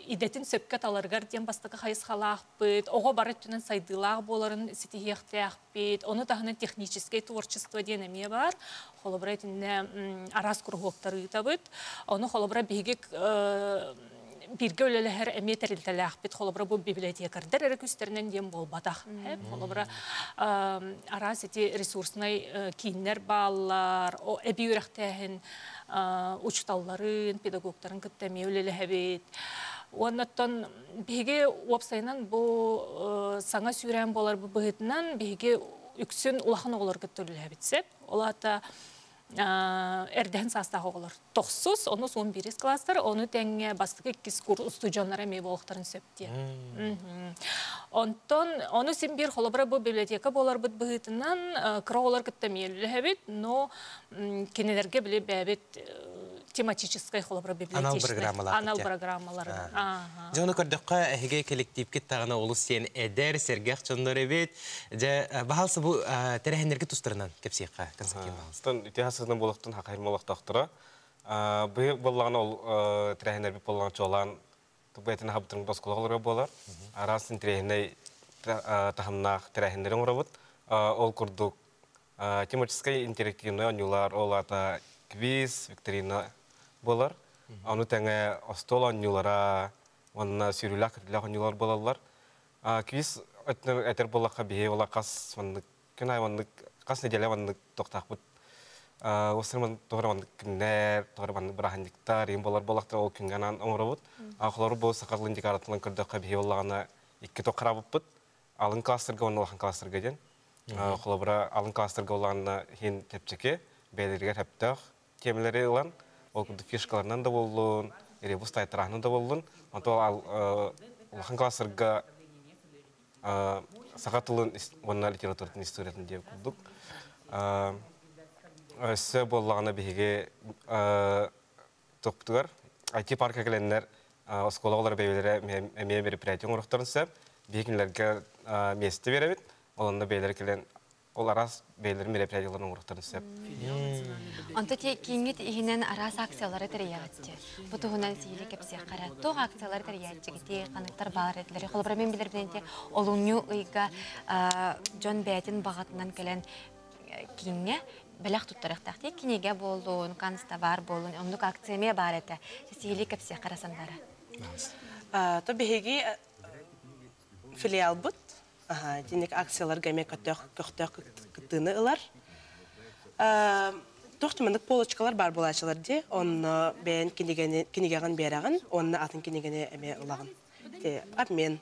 идетін сөпке таларғар ден бастықы қайысқалақ бұд, оғы бары түнін сайдылақ боларын сетихияқтаяқ бұд, оны тағынан технический творчество ден әме бар. Холобра етінде арас күрғоқтары ұтабыд. Оны холобра бейгек бірге өлелер әме тәрілтілі ақпет, холобра бұл библиотекардар әрі күстерінен дем бол батақ. Холобра арас еті ресурсынай кейінлер балар, әбей өріқтәхін ұчталларын, педагогтарын күттәме өлелі әбет. Оннаттан бейге уапсайынан бұл саңа сүйрән болар бұл бұғытынан бейге үксін улахан оғылар күтті өлелі әбетсеп. Ол ата әрден састағы олар. 9, оны 11 кластар, оны тәңе бастығы 2 курс студионлары мей болықтарын сөпте. Оны сен бір холобра бұл библиотека болар бұд бұғытынан қыра олар күтті мейлі әбет, но кенелерге біле бәбет тематической холобра библиотечный. Анал программалары. Жоны көрдіққа әйге коллективке тағына олыс сен әдер, сергеқ чонлар әбет. Бағалсы бұл тәрәхендерге тұстырынан кепсеққа, Константин бағалсы. Сыздың болықтың хақайым болықтақтыра. Бұл болағына ол тірәхендер біп болған чолан, тұбайтын хабытырың басқылығылығы болар. арасын тирехиней тахамнах тирехиндерин урабыт. Ол курдук тематическое интерактивное онюлар, ол ата квиз, викторина болар. Аны тәңе остол онюлара, онна сүйрүләк кертиләк онюлар болалар. Квиз әтер болаққа бейе, ола қас ваннык, күн ай ваннык, қас неделе ваннык тоқтақ бұд. Осырман тоғыр ваннык күннер, тоғыр ваннык бірахандиктар, ең болар болақтыр ол күнганан оңыры бұд. Ақылары бұл сақарлы индикаратылын көрдіққа бейе олағына 2 тоқыра бұд. Алын кластырға, оны олақан кластырға ден. Қолабыра алын кластырға олағына хен тепчеке, бәйлергер әптіғ темелері ұлан. Ол күрді фишкаларынан да болуын, еребіс тайтырағынан да болуын. Олақан кластырға сақатылын онна литературатын историятын деп күрдік. Өсі болағына бейге тоқтығар. IT парк әкеленлер осколағылар бәйбелері әмей мероприятион ұрықтарын сөп, бейгінлерге месті беребет. Оланда бейлер келен, ол арас бейлер мероприятияларын ұрықтарын сөп. Онта кейінгет ихінен арас акциялары тәрияғатты. Бұтығынан сейілі кепсе қара. Тоқ акциялары тәрияғатты қанықтар бағар әділері. Қолыбыра мен білер білінде олуңы ұйға Джон Бәйтін бағатынан келен кейінге біліқ тұттарықтақты. Кенеге болуын, қаныста бар болуын, ондық акцияме бар әті. Сейілі кепсе қарасандары. Тобегеги филиал бұд. Денек акциялар гәме көқтөк күттіні ұлар. Тоқтымындық полочкалар бар болачылар де, оны бәйін кенегеген бәріғын, оны атын кенегене әме ұлағын. Обмен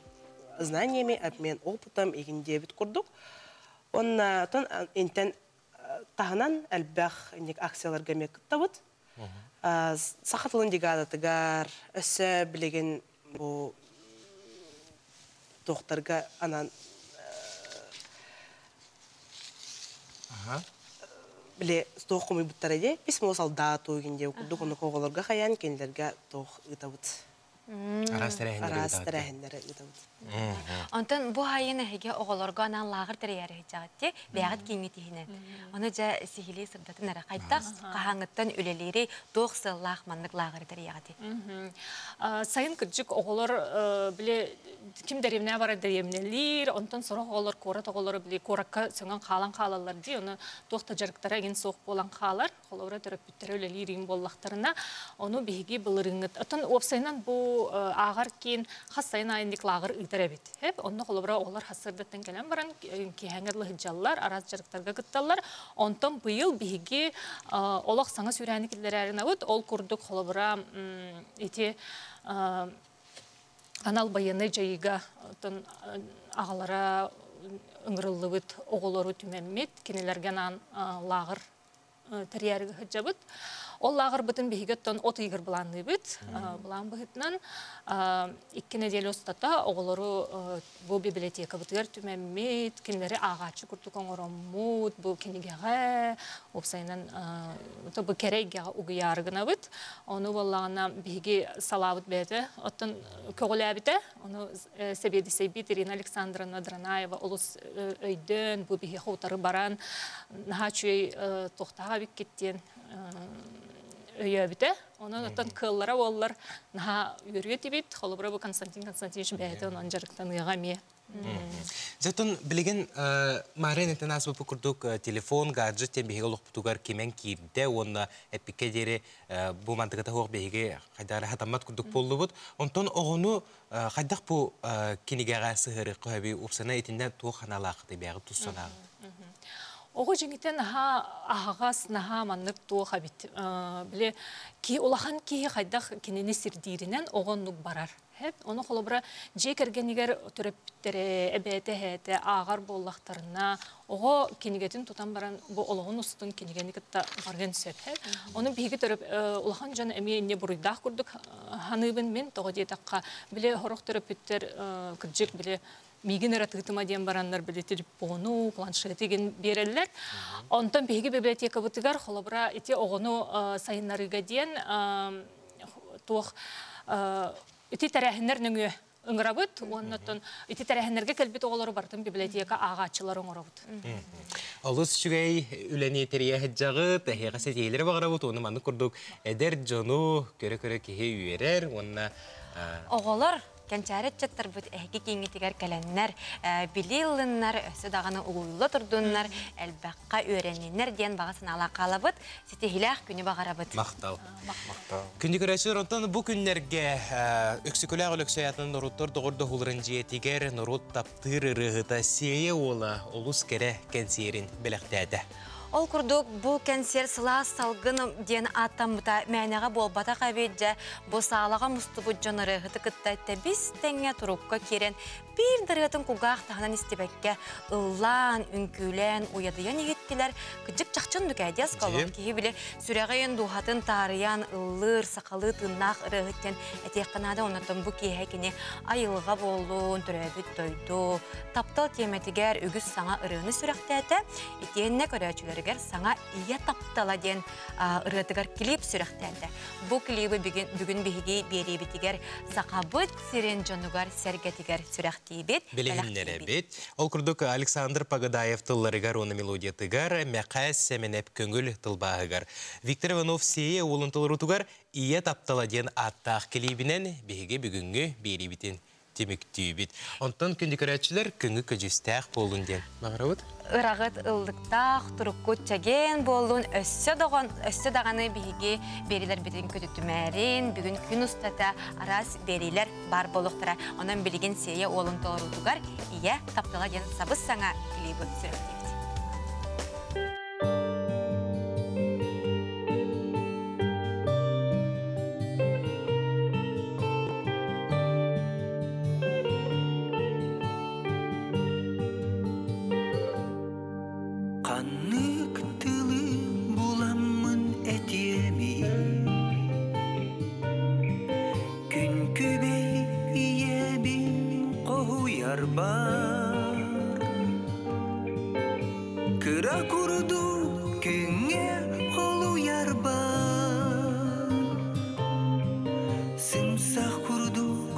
знаниями, обмен опытом егінде бүт күрдік. Оны интен тағынан әлбәқ акциялар гәме күтті бұд. Сақатылын дегадатығар, өсі білеген бұл тоқтарға анан біле тоқ құмай бұттар әде, письмо солдату егенде өкірдік, оны қоғыларға қаян, кенілерге тоқ ұтабыд. Арас тәрәхендері ұтабыд. Онтан бұл хайын әйге оғыларға анан лағыр тәрәйәрі хетжағатте, бәғат кеңі тейінен. Оны жа сихили сырдатын әрі қайттақ, қағаңыттан өлелері тоқ сыллақ мандық лағыр тәрәйәғатте. Сайын күрджік оғылар біле ким дәреміне бары дәремнелер, онтан сұрақ оғылар, қорат оғылар біле қораққа сөңген қалан қалалар де, оны тоқта жарықтара ген соқ болан қалар, қолауыра төрөппіттері өлелер ең боллақтарына, оны бейге бұлырыңыт. Отын опсайынан бұл ағар кейін қас сайын айындық лағыр ұйтар әбет. Оны қолауыра оғылар қасырдаттан кәлем баран, кейхәңгерлі хыджалар, араз жарықтарға күтталар. Онтан бұйыл бейге олақ саңа сүйрәні келдер әрін ауыт, ол күрдік қолауыра Анал байыны жайыға ағалара ұңғырылы бұд оғылары түмәммет, кенелерген лағыр тәрiyәрігі хыджабыд. Ол лағыр бұтын бейгеттен от үйгір бұланды бұд. Бұлан бұғытынан 2 неделі остата оғылары бұл библиотека бұтығар түмәммет, кенелері ағачы күртік оңырымуд, бұл кенегеға, опсайынан бұл керейгеға ұғыярығына бұд. Оны болағына бейге салабыд бәді. Оттын көғілі әбіті, оны себеді сейбет Ирина Александровна Дранаева олыс өйден, бұл бейге қоутары баран, наға чөй тоқтаға бік кеттен өйөбіті. Оның оттан кыллара олар наға үйірге бейт, қолыбыра бұл Константин Константинович бәді, оның жарықтан ұйға ме. Зәтон білеген мағырен әтін аз бұпы күрдік телефон, гаджет тен бейге олық бұтуғар кемен кейді, оны әппеке дері бұл мантығыта хоқ бейге қайдары хатамат күрдік болу бұд. Онтан оғыны қайдақ бұл кенегеға сығыры қойбей ұпсана етінден туғы қаналақыды бәғі тұссанағы. Оғы жеңітен ағағас наға маннық туға бит. Біле, олахан кейі қайдақ кенені сірдейрінен оғын нүк барар. Оны қолыбыра жек әргенігер түріппіттері, әбәті әті, ағар боллақтарына, оғы кенегетін тұтан баран бұл олығын ұстын кенегенігітті барген сөп. Оны бейгі түріп, олахан жан әмейіне бұрыйдақ күрдік ханыбын мен тоғы дейдаққа біле ғырық түріппіттер күрджек біле миген ыратығытыма ден барандар біле телефону, планшетеген берелер. Онтан бейгі библиотека бұтығар қолыбыра ете оғыны сайынларыға ден туық Ити тәрәхінер нүңі ұңырабыд, оннаттан ити тәрәхінерге кәлбет оғылары бартын библиотека ағачылар ұңырабыд. Олыс жүгей үләне тәрия хәджағы, тәхеға сәтейлері бағырабыд, оны маны күрдік әдер жону көрі-көрі кеге үйерер, онына... Оғылар Kençaret çattır bu ehki kengitiger kalenler, bilillinler, ösü dağını uğullu turdunlar, elbaqqa öğreninler diyen bağısın alakalı bıt, sitihilaq günü bağara bıt. Maqtal. Күнді көрәшілер онтан бұл күнлерге өксікілі өліксөятын нұрыттар доғырды ғылырын жетігер нұрыт таптыр ұрығыта сие ола олыс кәрі кәнсерін біліқтәді. Ол күрдік бұл кәнсер сылас салғын ден аттан бұта мәнеға болбата қабеджі бұл сағалаға мұстыбы жоныры ғыты күттәйтті біз тәңе тұрыққа керен бір дырғытын құғақ тағынан істебәкке ұллан, үнкілен, уядыян егеттілер күджік жақчын дүкәйді асқалуын кейі біле сүрәғайын дұғатын тарыян, ұллыр, сақалы, тыннақ ұрығыттен әтеққанада онаттан бұл кейхәкіне айылға болуын, түрәбіт тойду, таптал теметігер үгіз саңа ұрығыны сүрәқтәті, етеніне көрәчілерігер саңа ия таптала ден ұрығытығар клип сүрәқтәті. Бұл клипі бүгін бігі беребетігер сақабыт сирен жонугар сәргетігер сүрәқтәті. Білігінлері бет. Ол күрдік Александр Пагадаев тылларығар оны мелодия тығар, мәқәс сәменеп көңіл тылбағығар. Виктор Иванов сие олын тылырутығар, ие таптала ден аттақ келейбінен беге бүгінгі беребетін теміктүй бет. Онтан күнді көрәтшілер күнгі көжістәқ болын ден. Мағыра бұд? Ырағыт ылдықтақ, тұрыққыт чәген болын, өссі дағаны беге берилер бетін көтітімәрін, бүгін күн ұстата арас берилер бар болуқтыра. Онан білген сие олын толырутығар, ие таптала ден сабыз саңа клейбі сүректейді. Kıra kurudu kenge holu yar bar Simsah kurduk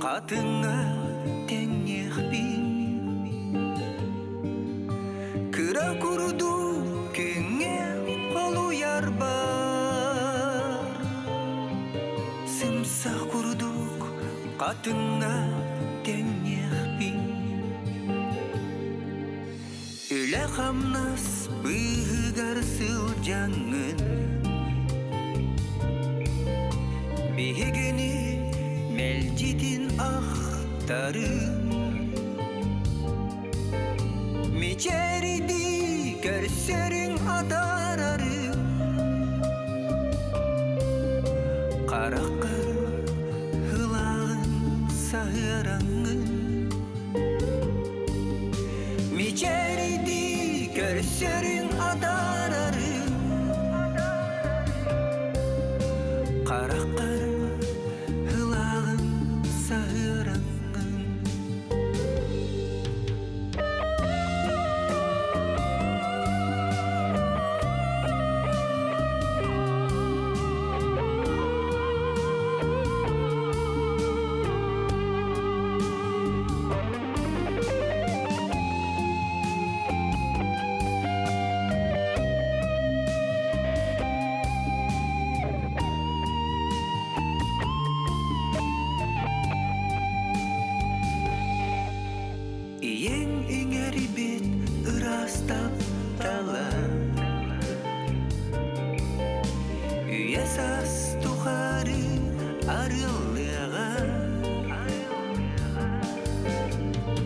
katına tengeh bin Kıra kurudu kenge holu yar bar Simsah kurduk katına tengeh bin Üle kamnas bıhıgar sılcanın Bihigeni melcidin ahtarın Miçeridi görserin adararın Karakar hılağın sahıranın Miçeridi görserin adararın Karakar hılağın sahıranın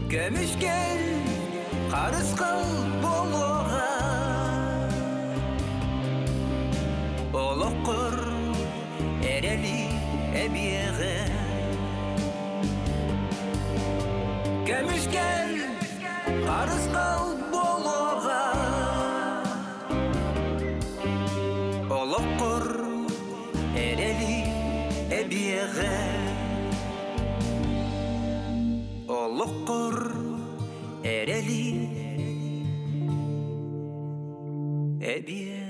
Gömüşken karız kal boluğa Olokur ereli ebiyeğe Gömüşken karız kal boluğa Olokur ereli ebiyeğe Olokur ereli ebiyeğe